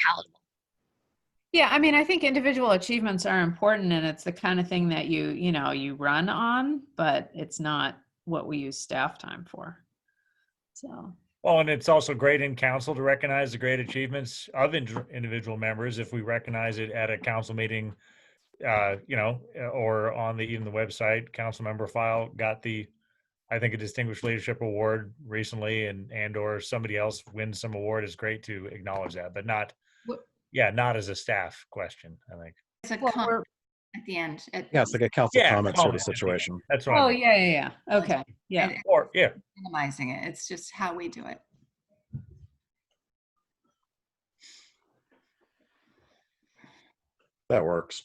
palatable. Yeah, I mean, I think individual achievements are important and it's the kind of thing that you run on, but it's not what we use staff time for. So, Well, and it's also great in council to recognize the great achievements of individual members. If we recognize it at a council meeting, or on even the website, council member File got I think a Distinguished Leadership Award recently, and or somebody else wins some award, is great to acknowledge that, but not as a staff question, I think. It's a well, comment at the end. yeah, it's like a council comment sort of comment at the end. situation. That's what I oh, mean. yeah. Okay. Yeah. Or, yeah. Minimizing it. It's just how we do it. That works.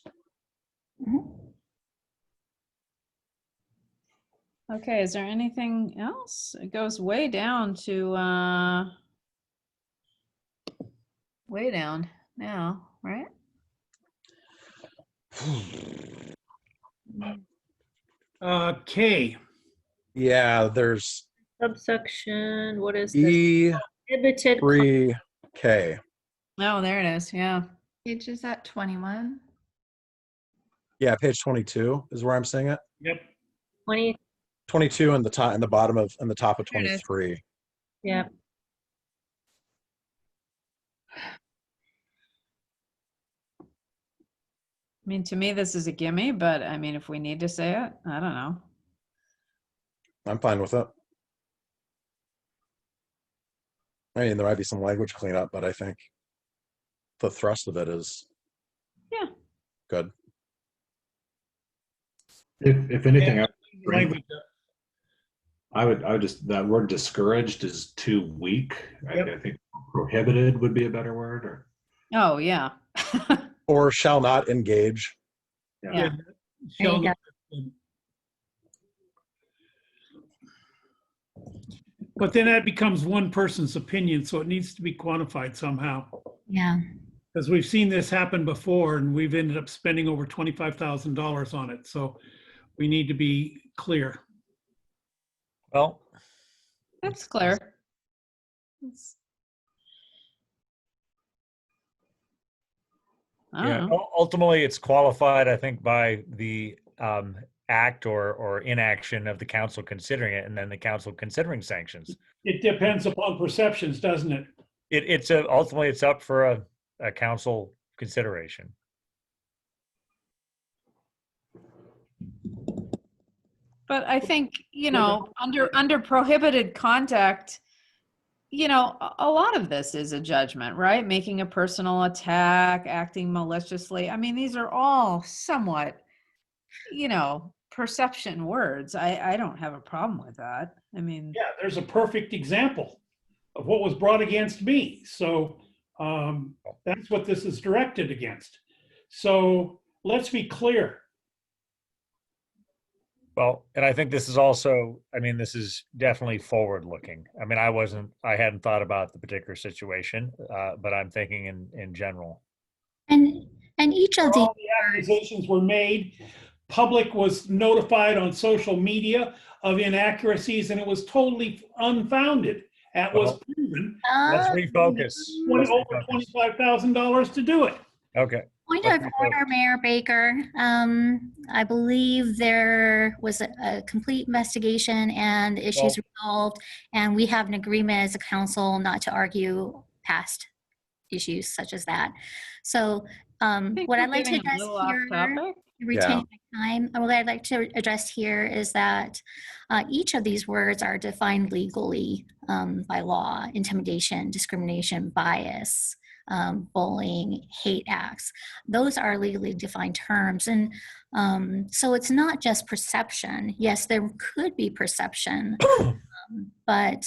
Okay, is there anything else? It goes way down to way down now, right? K. Yeah, there's Subsection, what is this? Prohibited E3K. Oh, there it is. Yeah. Page is at 21. Yeah, page 22 is where I'm seeing it. Yep. 20, 22 and the top and the bottom of and the top of There it is. 23. yeah. I mean, to me, this is a gimme, but I mean, if we need to say it, I don't know. I'm fine with it. I mean, there might be some language cleanup, but I think the thrust of it is good. If anything, Yeah. Language. I would just, that word discouraged is too weak. Yep. I think prohibited would be a better word. Or Oh, yeah. Or shall not engage. Yeah. Shall There not. But then that becomes one person's opinion, so it needs to be quantified somehow. Yeah. Because we've seen this happen before and we've ended up spending over $25,000 on it. So we need to be clear. Well, That's clear. I don't yeah, know. ultimately it's qualified, I think, by the act or inaction of the council considering it, and then the council considering sanctions. It depends upon perceptions, doesn't it? Ultimately it's up for a council consideration. But I think, under prohibited conduct, a lot of this is a judgment, right? Making a personal attack, acting maliciously. I mean, these are all somewhat, perception words. I don't have a problem with that. I mean, Yeah, there's a perfect example of what was brought against me. So that's what this is directed against. So let's be clear. Well, and I think this is also, this is definitely forward looking. I mean, I hadn't thought about the particular situation, but I'm thinking in general. And each of the All the accusations were made. Public was notified on social media of inaccuracies, and it was totally unfounded. That was proven. Let's refocus. Over $25,000 to do it. Okay. Point of order, Mayor Baker. I believe there was a complete investigation and issues resolved, and we have an agreement as a council not to argue past issues such as that. So what I'd like to address here, retain my time, what I'd like to address here is that each of these words are defined legally by law: intimidation, discrimination, bias. bullying, hate acts. Those are legally defined terms. And so it's not just perception. Yes, there could be perception, but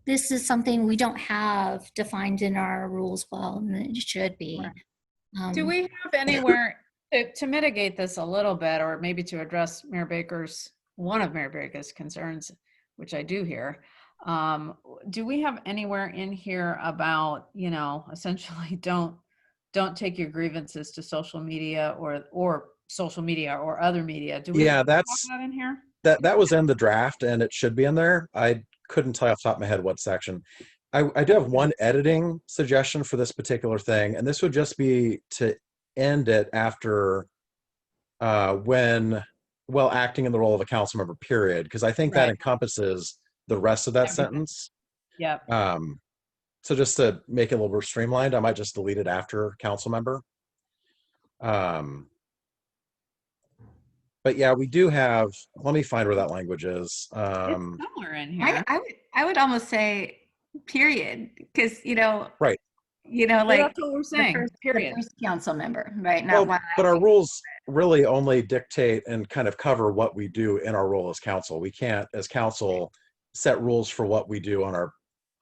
this is something we don't have defined in our rules well, and it should be. Right. Do we have anywhere to mitigate this a little bit, or maybe to address one of Mayor Baker's concerns, which I do hear? Do we have anywhere in here about, essentially don't take your grievances to social media or social media or other media? Do we Yeah, have that's that in here? that was in the draft, and it should be in there. I couldn't tell you off the top of my head what section. I do have one editing suggestion for this particular thing, and this would just be to end it after acting in the role of a council member, period, because I think that Right. encompasses the rest of that Everything. sentence. Yep. So just to make it a little more streamlined, I might just delete it after council member. But yeah, we do have, let me find where that language is. It's somewhere in here. I would almost say period, because Right. like That's what we're saying, period. the first council member, right? Well, Not but our rules really only dictate and kind of cover what we do in our role as council. We can't, as council, set rules for what we do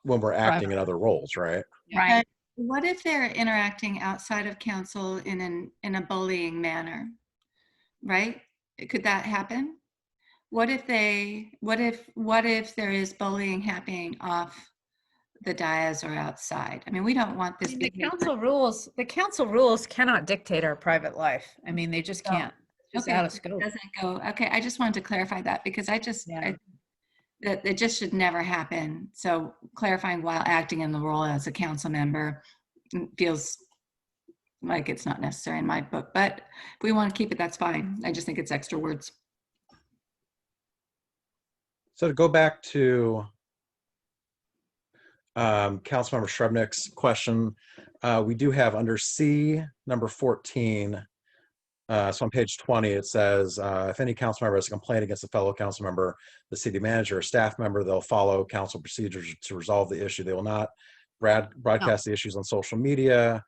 when we're acting in other roles, right? right. What if they're interacting outside of council in a bullying manner, right? Could that happen? What if there is bullying happening off the dais or outside? I mean, we don't want this. The council rules cannot dictate our private life. I mean, they just can't. It's out of scope. Doesn't go. Okay, I just wanted to clarify that, because that it just should never happen. So clarifying while acting in the role as a council member feels like it's not necessary in my book, but if we want to keep it, that's fine. I just think it's extra words. So to go back to Councilmember Shrubnik's question, we do have under C, number 14, so on page 20, it says, if any council member has a complaint against a fellow council member, the city manager or staff member, they'll follow council procedures to resolve the issue. They will not broadcast the issues on social media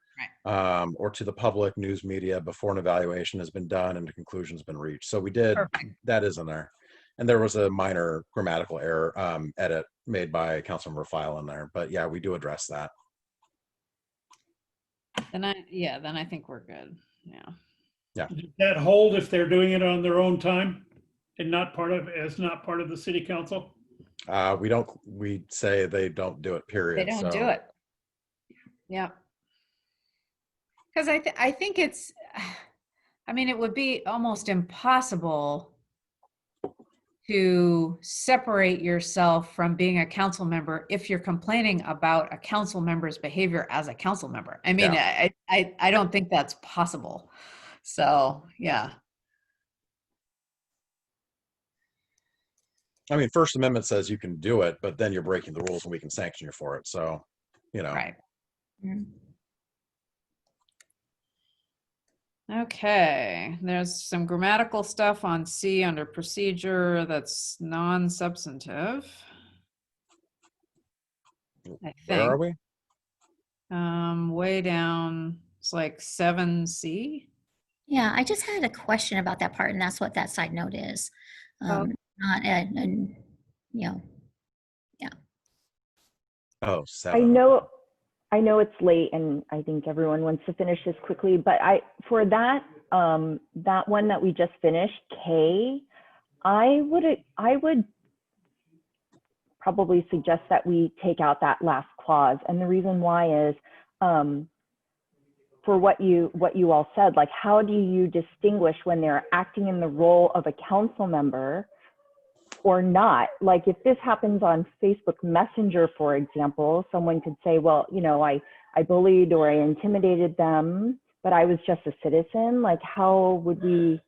or to the public news media before an evaluation has been done and the conclusion has been reached. So we did, that is in there. And there was a minor grammatical error edit made by Councilmember File in there. But yeah, we do address that. Then I think we're good. Yeah. Yeah. Does that hold if they're doing it on their own time and not part of the city council? We say they don't do it, period. They don't do it. Yeah. Because I think it's, I mean, it would be almost impossible to separate yourself from being a council member if you're complaining about a council member's behavior as a council member. I mean, I don't think that's possible. So, yeah. I mean, First Amendment says you can do it, but then you're breaking the rules and we can sanction you for it. So, Right. Okay, there's some grammatical stuff on C under procedure that's non-substantive. I think. Where are we? Way down, it's like 7C. Yeah, I just had a question about that part, and that's what that side note is. Not Oh, 7. I know it's late, and I think everyone wants to finish this quickly, but for that that one that we just finished, K, I would probably suggest that we take out that last clause. And the reason why is for what you all said, like, how do you distinguish when they're acting in the role of a council member or not? Like, if this happens on Facebook Messenger, for example, someone could say, well, I bullied or I intimidated them, but I was just a citizen. Like, how would we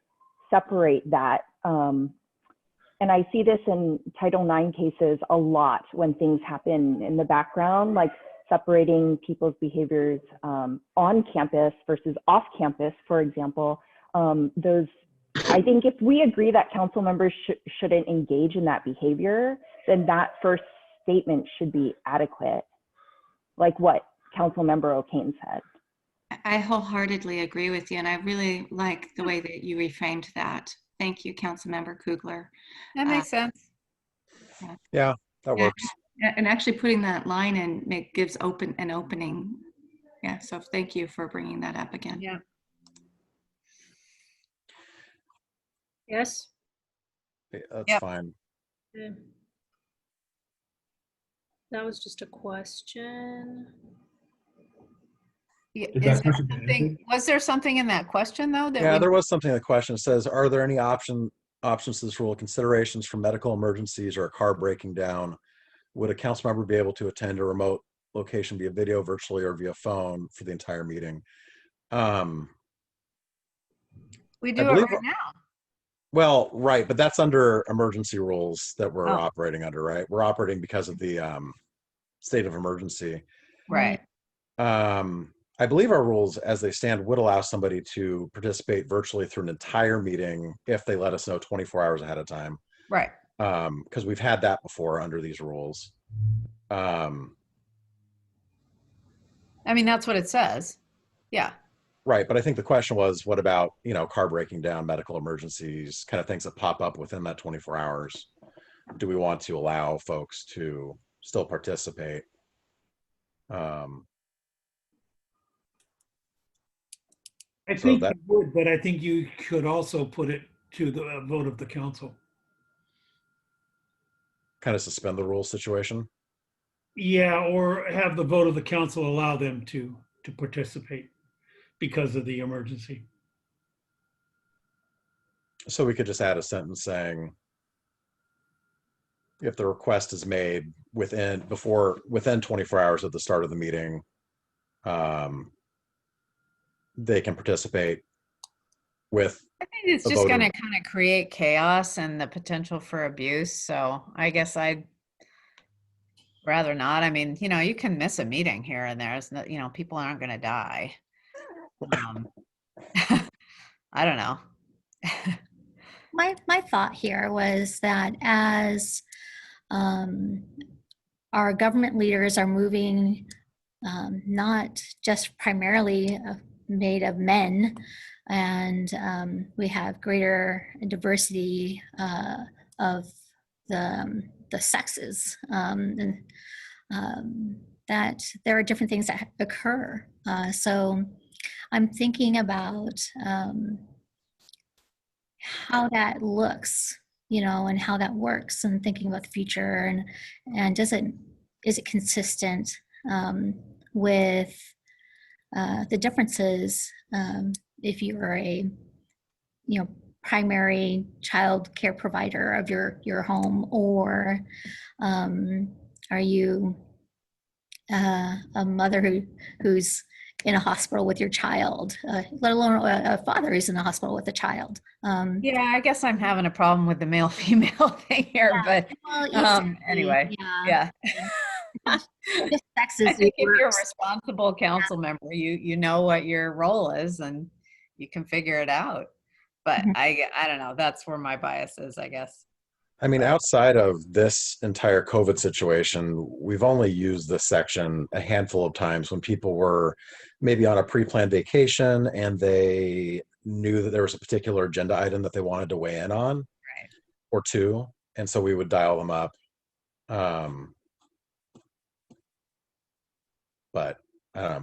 separate that? And I see this in Title IX cases a lot when things happen in the background, like separating people's behaviors on campus versus off campus, for example. I think if we agree that council members shouldn't engage in that behavior, then that first statement should be adequate. Like, what Councilmember O'Kane said. I wholeheartedly agree with you, and I really like the way that you reframed that. Thank you, Councilmember Kugler. That makes sense. Yeah, that Yeah, works. and actually putting that line in gives an opening. Yeah, so thank you for bringing that up again. Yeah. Yes? That's Yep. fine. Okay. That was just a question. Is Did there that question get something, answered? was there something in that question though that Yeah, we, there was something in the question. It says, are there any options to this rule, considerations for medical emergencies or a car breaking down? Would a council member be able to attend a remote location via video, virtually, or via phone for the entire meeting? we I do it believe, right now? well, right, but that's under emergency rules that we're Oh. operating under, right? We're operating because of the state of emergency. Right. I believe our rules as they stand would allow somebody to participate virtually through an entire meeting if they let us know 24 hours ahead of time. Right. Because we've had that before under these rules. I mean, that's what it says. Yeah. Right, but I think the question was, what about, you know, car breaking down, medical emergencies, kind of things that pop up within that 24 hours? Do we want to allow folks to still participate? I So think that you would, but I think you could also put it to the vote of the council. kind of suspend the rules situation. Yeah, or have the vote of the council allow them to participate because of the emergency. So we could just add a sentence saying, if the request is made within 24 hours of the start of the meeting, they can participate with I think it's a just vote going of- to kind of create chaos and the potential for abuse. So I guess I'd rather not. I mean, you know, you can miss a meeting here and there. It's not, you know, people aren't going to die. I don't know. My thought here was that as our government leaders are moving, not just primarily made of men, and we have greater diversity of the sexes, that there are different things that occur. So I'm thinking about how that looks, you know, and how that works, and thinking about the future, and is it consistent with the differences if you're a, you know, primary child care provider of your home, or are you a mother who's in a hospital with your child, let alone a father who's in the hospital with a child. Yeah, I guess I'm having a problem with the male-female thing here, Yeah, but well, exactly, anyway, yeah. Just sexes I think if you're a works. responsible council member, you know what your role is and you can figure it out. But Mhm. I don't know. That's where my bias is, I guess. I mean, outside of this entire COVID situation, we've only used this section a handful of times when people were maybe on a pre-planned vacation and they knew that there was a particular agenda item that they wanted to weigh in on, Right. or two, and so we would dial them up. But I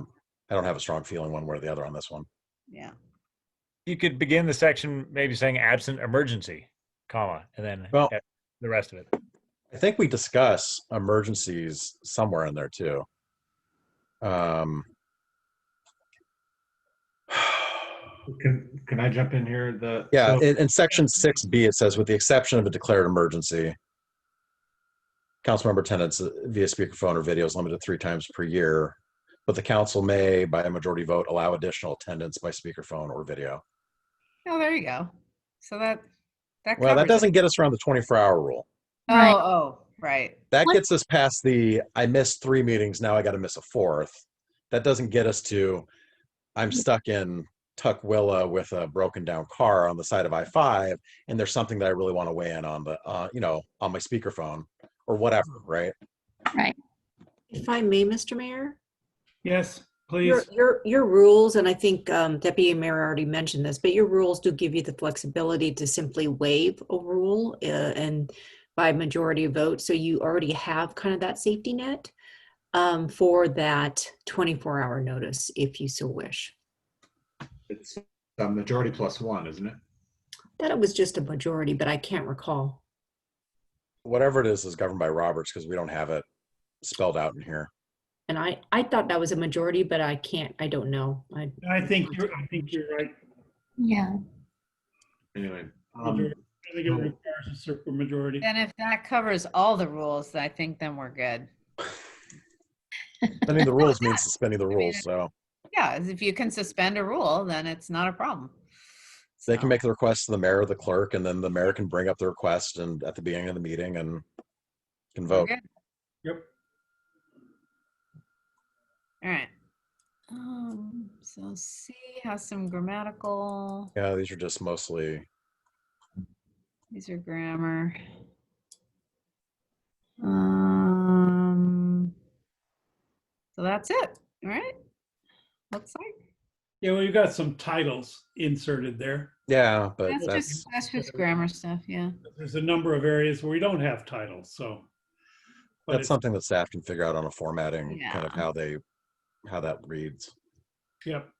don't have a strong feeling one way or the other on this one. Yeah. You could begin the section maybe saying absent emergency, comma, and then Well, the rest of it. I think we discuss emergencies somewhere in there too. Can I jump in here? Yeah, in section 6B, it says, with the exception of a declared emergency, council member attendance via speakerphone or video is limited 3 times per year, but the council may, by a majority vote, allow additional attendance by speakerphone or video. Oh, there you go. So that Well, that covers it. doesn't get us around the 24-hour rule. Right. Oh, right. That gets us past the, I missed 3 meetings, now I got to miss a 4th. That doesn't get us to, I'm stuck in Tukwila with a broken down car on the side of I-5, and there's something that I really want to weigh in on the, you know, on my speakerphone or whatever, right? Right. If I may, Mr. Mayor, Yes, please. Your rules, and I think Deputy Mayor already mentioned this, but your rules do give you the flexibility to simply waive a rule and by majority vote. So you already have kind of that safety net for that 24-hour notice if you so wish. It's a majority plus one, isn't it? That it was just a majority, but I can't recall. Whatever it is governed by Roberts because we don't have it spelled out in here. And I thought that was a majority, but I don't know. I think you're right. Yeah. Anyway, I think it requires a super majority. And if that covers all the rules, I think then we're good. Suspending the rules means suspending the mean, rules. So Yeah, if you can suspend a rule, then it's not a problem. they can make the request to the mayor or the clerk, and then the mayor can bring up the request and at the beginning of the meeting and can vote. Okay. Yep. All right. So C has some grammatical. Yeah, these are just mostly. These are grammar. So that's it. All right. Looks like. Yeah, well, you got some titles inserted there. Yeah, but that's just grammar stuff. Yeah. There's a number of areas where we don't have titles, so. That's something that staff can figure out on a formatting, kind of Yeah. how that reads. Yep.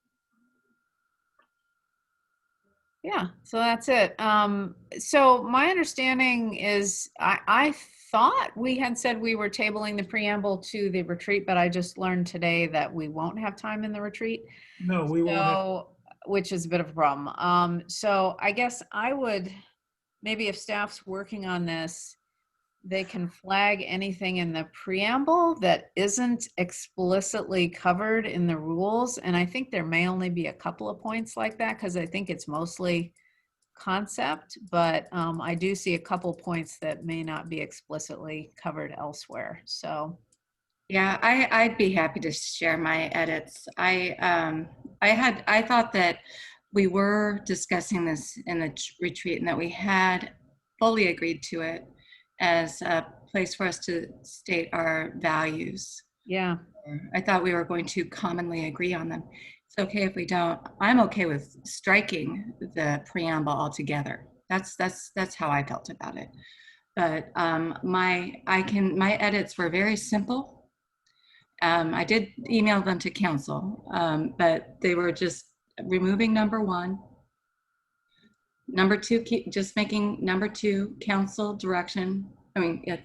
Yeah, so that's it. So my understanding is I thought we had said we were tabling the preamble to the retreat, but I just learned today that we won't have time in the retreat. No, we won't have. Which is a bit of a problem. So I guess I would, maybe if staff's working on this, they can flag anything in the preamble that isn't explicitly covered in the rules. And I think there may only be a couple of points like that because I think it's mostly concept, but I do see a couple points that may not be explicitly covered elsewhere. So Yeah, I'd be happy to share my edits. I thought that we were discussing this in the retreat and that we had fully agreed to it as a place for us to state our values. Yeah. I thought we were going to commonly agree on them. It's okay if we don't. I'm okay with striking the preamble altogether. That's how I felt about it. But my edits were very simple. I did email them to council, but they were just removing number 1. Number 2, just making number 2 council direction.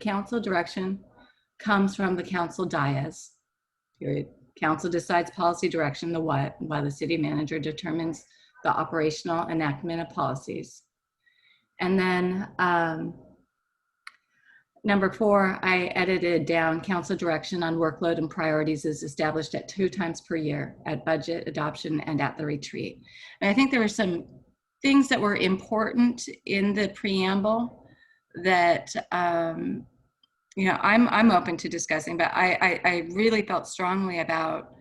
Council direction comes from the council dais. Period. Council decides policy direction, the what, while the city manager determines the operational enactment of policies. And then number 4, I edited down council direction on workload and priorities is established at 2 times per year at budget adoption and at the retreat. And I think there were some things that were important in the preamble that I'm open to discussing, but I really felt strongly about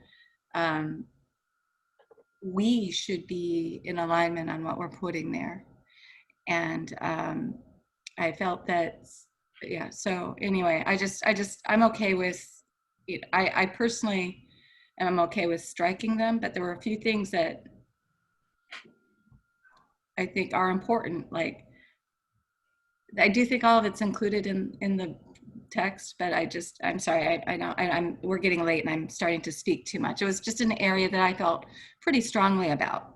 we should be in alignment on what we're putting there. And I felt that, yeah, so anyway, I'm okay with it. I personally am okay with striking them, but there were a few things that I think are important. Like, I do think all of it's included in the text, but I'm sorry, I know we're getting late and I'm starting to speak too much. It was just an area that I felt pretty strongly about.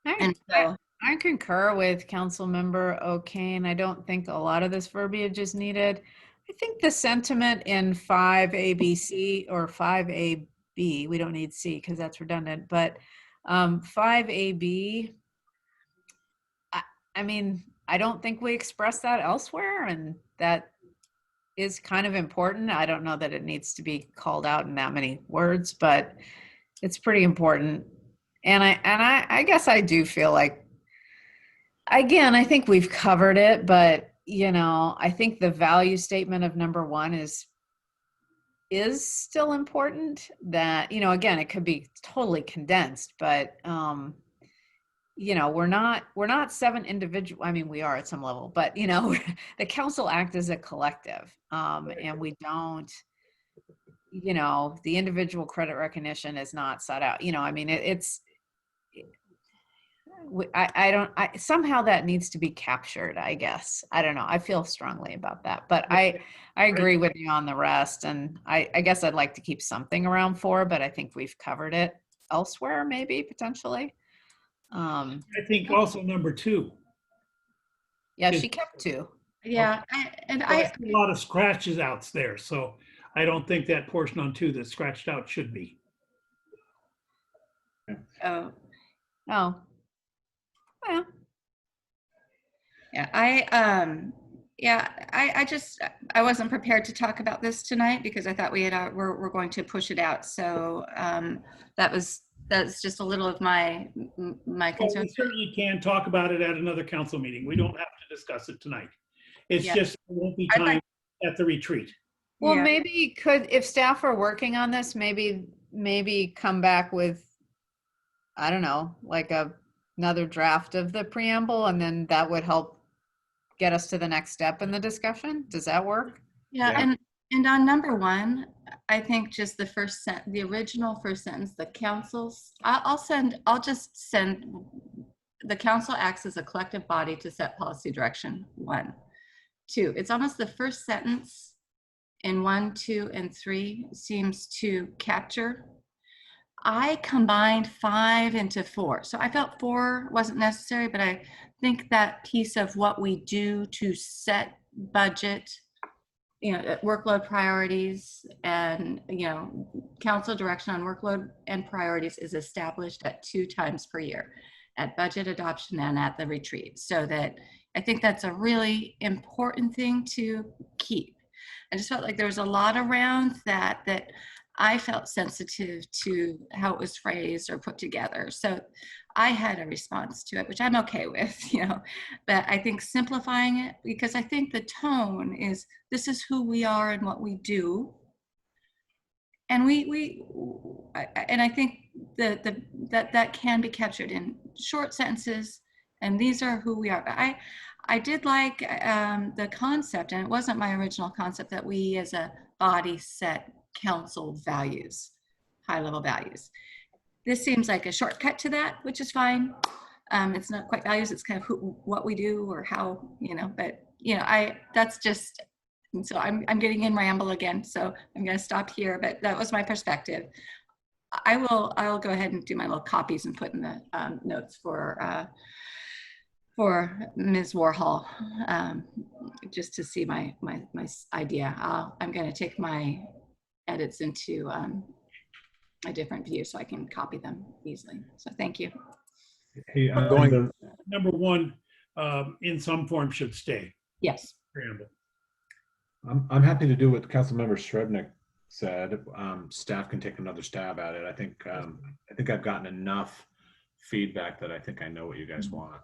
I concur with Councilmember O'Kane. I don't think a lot of this verbiage is needed. I think the sentiment in 5ABC or 5AB, we don't need C because that's redundant, but 5AB, I mean, I don't think we express that elsewhere, and that is kind of important. I don't know that it needs to be called out in that many words, but it's pretty important. And I guess I do feel like, again, I think we've covered it, but I think the value statement of number 1 is still important. That, again, it could be totally condensed, but we're not 7 individual. I mean, we are at some level, but the council act as a collective, and we don't. you know, the individual credit recognition is not set out, you know, I mean, somehow that needs to be captured, I guess. I don't know. I feel strongly about that, but I agree with you on the rest. And I guess I'd like to keep something around 4, but I think we've covered it elsewhere, maybe potentially. I think also number 2. Yeah, is- she kept 2. Yeah, I see a lot of scratches outs there, so I don't think that portion on 2 that's scratched out should be. Oh, well, yeah, I wasn't prepared to talk about this tonight because I thought we're going to push it out. So that's just a little of my Well, concern. we certainly can talk about it at another council meeting. We don't have to discuss it tonight. It's Yeah. just, there won't be I'd like- time at the retreat. well, Yeah. maybe if staff are working on this, maybe come back with, I don't know, like another draft of the preamble, and then that would help get us to the next step in the discussion. Does that work? Yeah, and on number 1, I think just the original first sentence, the councils, I'll just send, the council acts as a collective body to set policy direction, 1. 2, it's almost the first sentence in 1, 2, and 3 seems to capture. I combined 5 into 4. So I felt 4 wasn't necessary, but I think that piece of what we do to set budget, you know, workload priorities and, you know, council direction on workload and priorities is established at 2 times per year, at budget adoption and at the retreat. So that I think that's a really important thing to keep. I just felt like there was a lot around that I felt sensitive to how it was phrased or put together. So I had a response to it, which I'm okay with, you know, but I think simplifying it, because I think the tone is, this is who we are and what we do. And I think that can be captured in short sentences, and these are who we are. But I did like the concept, and it wasn't my original concept, that we as a body set council values, high level values. This seems like a shortcut to that, which is fine. It's not quite values, it's kind of what we do or how, you know, but you know, that's just, and so I'm getting in ramble again, so I'm going to stop here, but that was my perspective. I'll go ahead and do my little copies and put in the notes for Ms. Warhol, just to see my idea. I'm going to take my edits into a different view so I can copy them easily. So thank you. Hey, Number 1, in some form should stay. Yes. Preamble. I'm happy to do what Councilmember Srebnick said. Staff can take another stab at it. I think I've gotten enough feedback that I think I know what you guys want.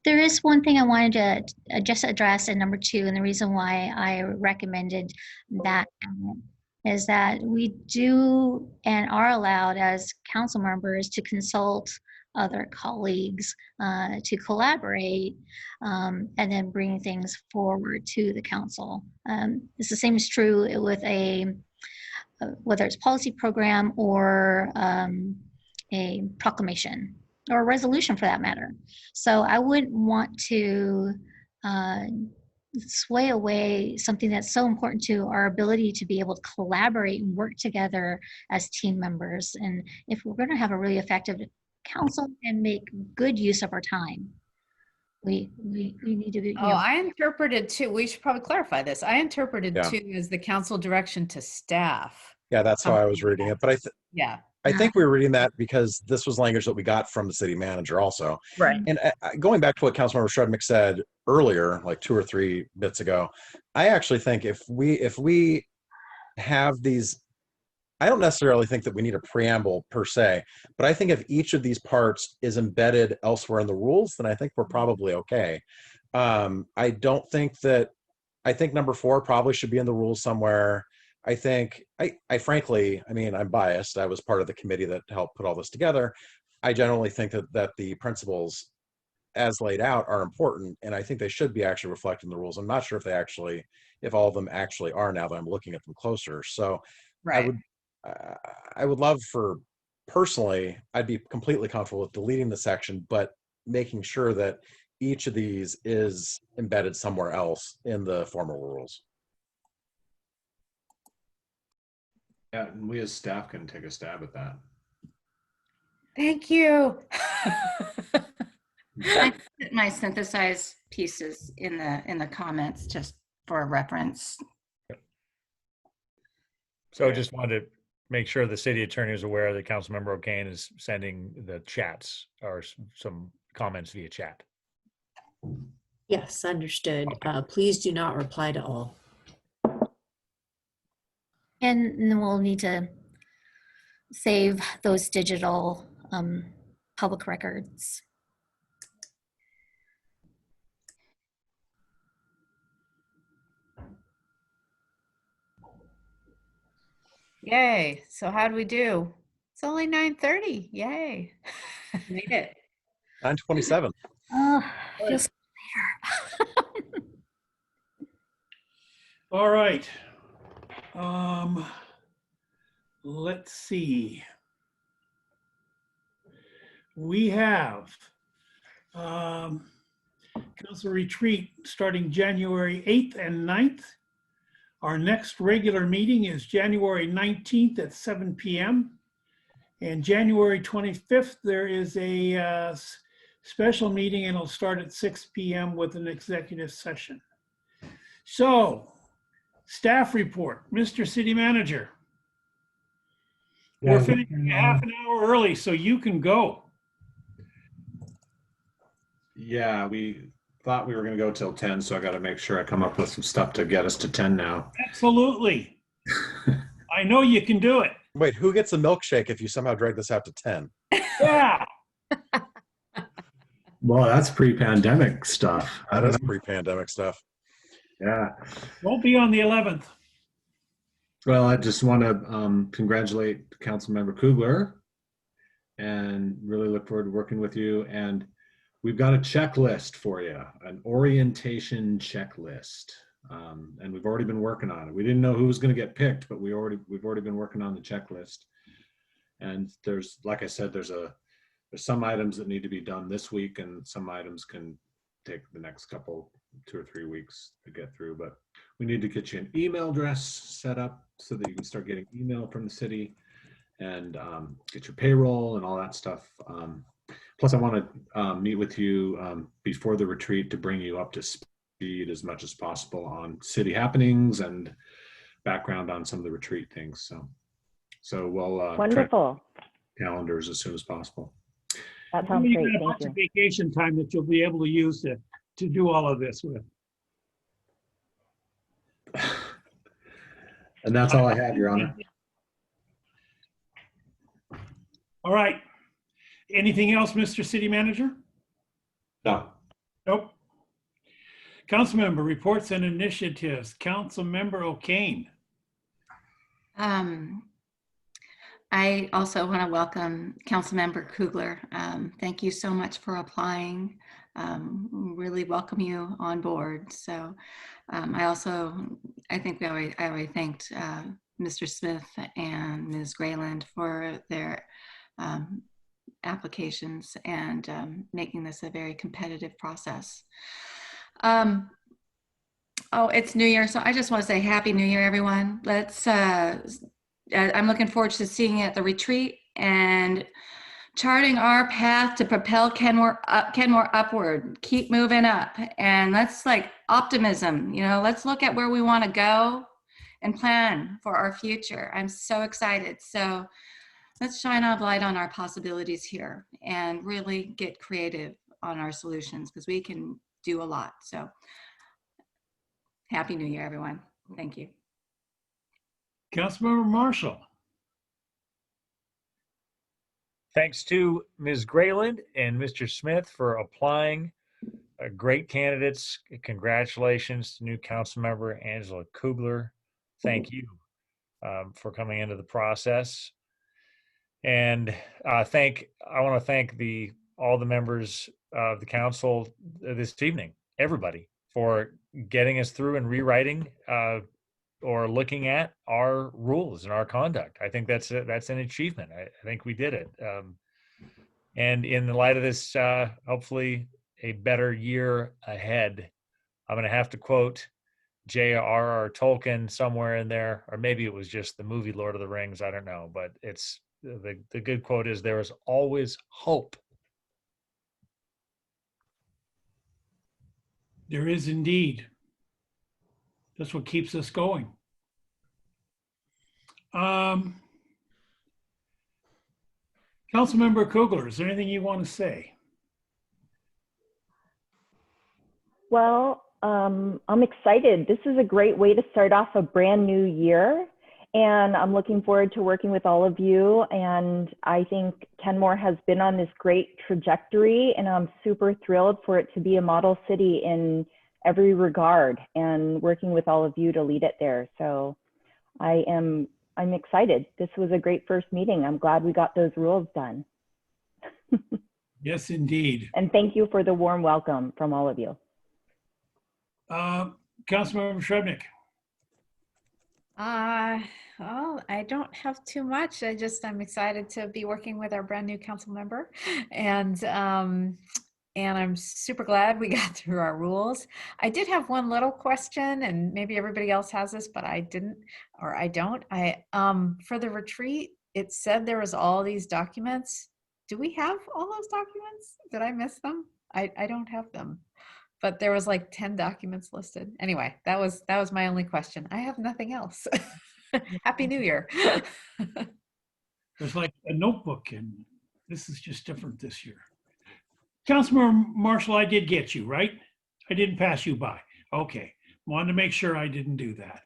There is one thing I wanted to just address in number 2, and the reason why I recommended that is that we do and are allowed as council members to consult other colleagues, to collaborate, and then bring things forward to the council. It's the same is true with whether it's policy program or a proclamation or a resolution for that matter. So I wouldn't want to sway away something that's so important to our ability to be able to collaborate and work together as team members. And if we're going to have a really effective council and make good use of our time, we need to be. I interpreted 2. We should probably clarify this. I interpreted 2 as the council direction to staff. Yeah, that's how I was reading it. But I think we were reading that because this was language that we got from the city manager also. Right. And going back to what Councilmember Shrubnik said earlier, like 2 or 3 bits ago, I actually think if we have these, I don't necessarily think that we need a preamble per se, but I think if each of these parts is embedded elsewhere in the rules, then I think we're probably okay. I think number 4 probably should be in the rules somewhere. I think, I frankly, I mean, I'm biased. I was part of the committee that helped put all this together. I generally think that the principles as laid out are important, and I think they should be actually reflected in the rules. I'm not sure if all of them actually are now that I'm looking at them closer. So Right. I would love for, personally, I'd be completely comfortable with deleting the section, but making sure that each of these is embedded somewhere else in the formal rules. Yeah, and we as staff can take a stab at that. Thank you. I put my synthesized pieces in the comments just for reference. So just wanted to make sure the city attorney is aware that Councilmember O'Kane is sending the chats or some comments via chat. Yes, understood. Please do not reply to all. And then we'll need to save those digital public records. Yay. So how do we do? It's only 9:30. Yay. Made it. 9:27. Feels later. All right. Let's see. We have council retreat starting January 8th and 9th. Our next regular meeting is January 19th at 7 p.m. And January 25th, there is a special meeting and it'll start at 6 p.m. with an executive session. So, staff report, Mr. City Manager. We're finishing a half an hour early, so you can go. Yeah, we thought we were going to go till 10, so I got to make sure I come up with some stuff to get us to 10 now. Absolutely. I know you can do it. Wait, who gets a milkshake if you somehow drag this out to 10? Yeah. Well, that's pre-pandemic stuff. That is pre-pandemic stuff. Yeah. Won't be on the 11th. Well, I just want to congratulate Councilmember Kugler and really look forward to working with you. And we've got a checklist for you, an orientation checklist. And we've already been working on it. We didn't know who was going to get picked, but we've already been working on the checklist. And there's, like I said, there's some items that need to be done this week, and some items can take the next 2 or 3 weeks to get through. But we need to get you an email address set up so that you can start getting email from the city and get your payroll and all that stuff. Plus, I want to meet with you before the retreat to bring you up to speed as much as possible on city happenings and background on some of the retreat things. So we'll Wonderful. calendars as soon as possible. That sounds great. You got a Thank bunch you. of vacation time that you'll be able to use to do all of this with. And that's all I have, Your Honor. All right. Anything else, Mr. City Manager? No. Nope. Councilmember reports and initiatives. Councilmember O'Kane. I also want to welcome Councilmember Kugler. Thank you so much for applying. Really welcome you on board. So I think I already thanked Mr. Smith and Ms. Grayland for their applications and making this a very competitive process. Oh, it's New Year, so I just want to say Happy New Year, everyone. I'm looking forward to seeing you at the retreat and charting our path to propel Kenmore upward. Keep moving up, and let's optimism. Let's look at where we want to go and plan for our future. I'm so excited. So let's shine a light on our possibilities here and really get creative on our solutions, because we can do a lot. So Happy New Year, everyone. Thank you. Councilmember Marshall. Thanks to Ms. Grayland and Mr. Smith for applying. Great candidates. Congratulations to new Councilmember Angela Kugler. Thank you for coming into the process. And I want to thank all the members of the council this evening, everybody, for getting us through and rewriting or looking at our rules and our conduct. I think that's an achievement. I think we did it. And in the light of this, hopefully a better year ahead, I'm going to have to quote J.R.R. Tolkien somewhere in there, or maybe it was just the movie Lord of the Rings. I don't know, but it's the good quote is, "There is always hope." There is indeed. That's what keeps us going. Councilmember Kugler, is there anything you want to say? Well, I'm excited. This is a great way to start off a brand new year. And I'm looking forward to working with all of you. And I think Kenmore has been on this great trajectory, and I'm super thrilled for it to be a model city in every regard, and working with all of you to lead it there. So I'm excited. This was a great first meeting. I'm glad we got those rules done. Yes, indeed. And thank you for the warm welcome from all of you. Councilmember Shrevenick. Well, I don't have too much. I'm excited to be working with our brand new council member, and I'm super glad we got through our rules. I did have one little question, and maybe everybody else has this, but I didn't, or I don't. For the retreat, it said there was all these documents. Do we have all those documents? Did I miss them? I don't have them. But there was like 10 documents listed. Anyway, that was my only question. I have nothing else. Happy New Year. There's like a notebook, and this is just different this year. Councilmember Marshall, I did get you, right? I didn't pass you by. Okay. Wanted to make sure I didn't do that.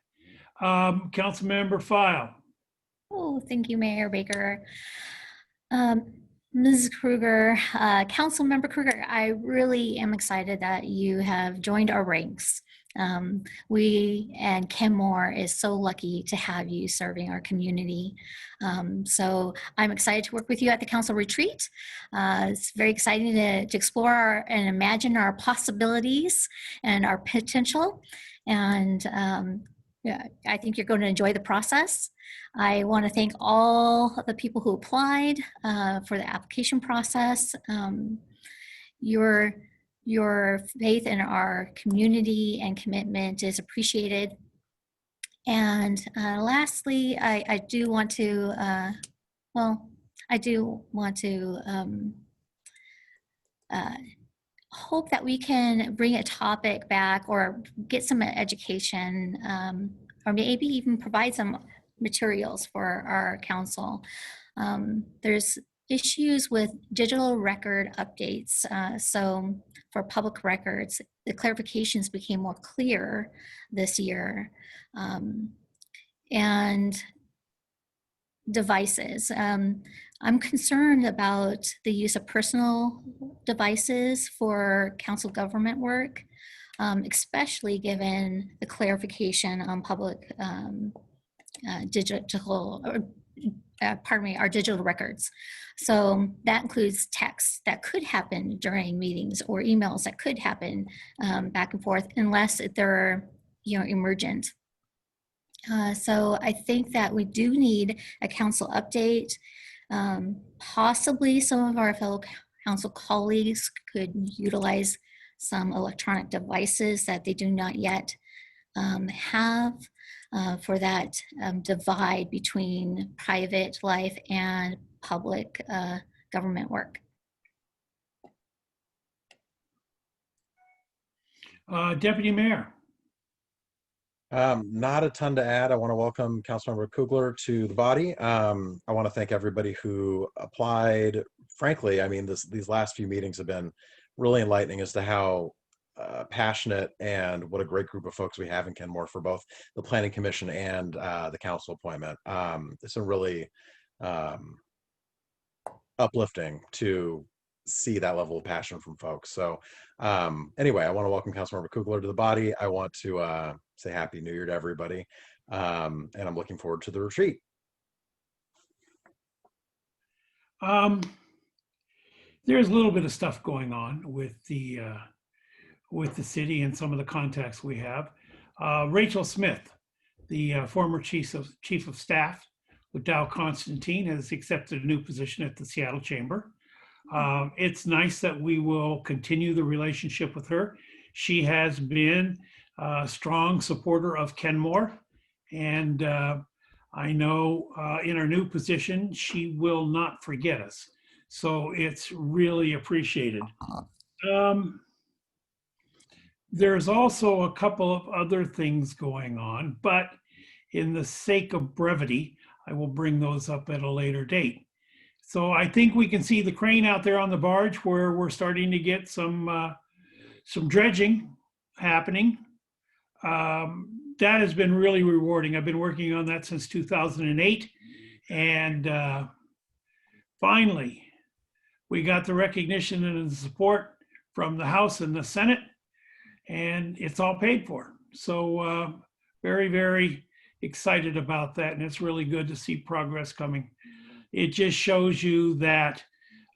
Councilmember File. Oh, thank you, Mayor Baker. Ms. Kruger, Councilmember Kruger, I really am excited that you have joined our ranks. We and Kenmore is so lucky to have you serving our community. So I'm excited to work with you at the council retreat. It's very exciting to explore and imagine our possibilities and our potential. And yeah, I think you're going to enjoy the process. I want to thank all the people who applied for the application process. Your faith in our community and commitment is appreciated. And lastly, I do want to, hope that we can bring a topic back or get some education, or maybe even provide some materials for our council. There's issues with digital record updates. So for public records, the clarifications became more clear this year. And devices. I'm concerned about the use of personal devices for council government work, especially given the clarification on public our digital records. So that includes texts that could happen during meetings or emails that could happen back and forth unless they're emergent. So I think that we do need a council update. Possibly some of our fellow council colleagues could utilize some electronic devices that they do not yet have for that divide between private life and public government work. Deputy Mayor. Not a ton to add. I want to welcome Councilmember Kugler to the body. I want to thank everybody who applied. Frankly, I mean, these last few meetings have been really enlightening as to how passionate and what a great group of folks we have in Kenmore for both the Planning Commission and the council appointment. It's a really uplifting to see that level of passion from folks. So anyway, I want to welcome Councilmember Kugler to the body. I want to say Happy New Year to everybody. And I'm looking forward to the retreat. There's a little bit of stuff going on with the city and some of the contacts we have. Rachel Smith, the former chief of staff with Dow Constantine, has accepted a new position at the Seattle Chamber. It's nice that we will continue the relationship with her. She has been a strong supporter of Kenmore, and I know in her new position, she will not forget us. So it's really appreciated. There's also a couple of other things going on, but in the sake of brevity, I will bring those up at a later date. So I think we can see the crane out there on the barge where we're starting to get some dredging happening. That has been really rewarding. I've been working on that since 2008. And finally, we got the recognition and the support from the House and the Senate, and it's all paid for. So very, very excited about that. And it's really good to see progress coming. It just shows you that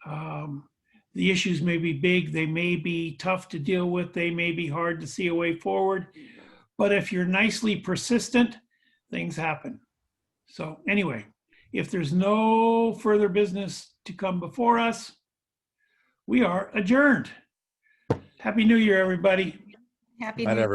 the issues may be big, they may be tough to deal with, they may be hard to see a way forward, but if you're nicely persistent, things happen. So anyway, if there's no further business to come before us, we are adjourned. Happy New Year, everybody. Happy Night, New everyone.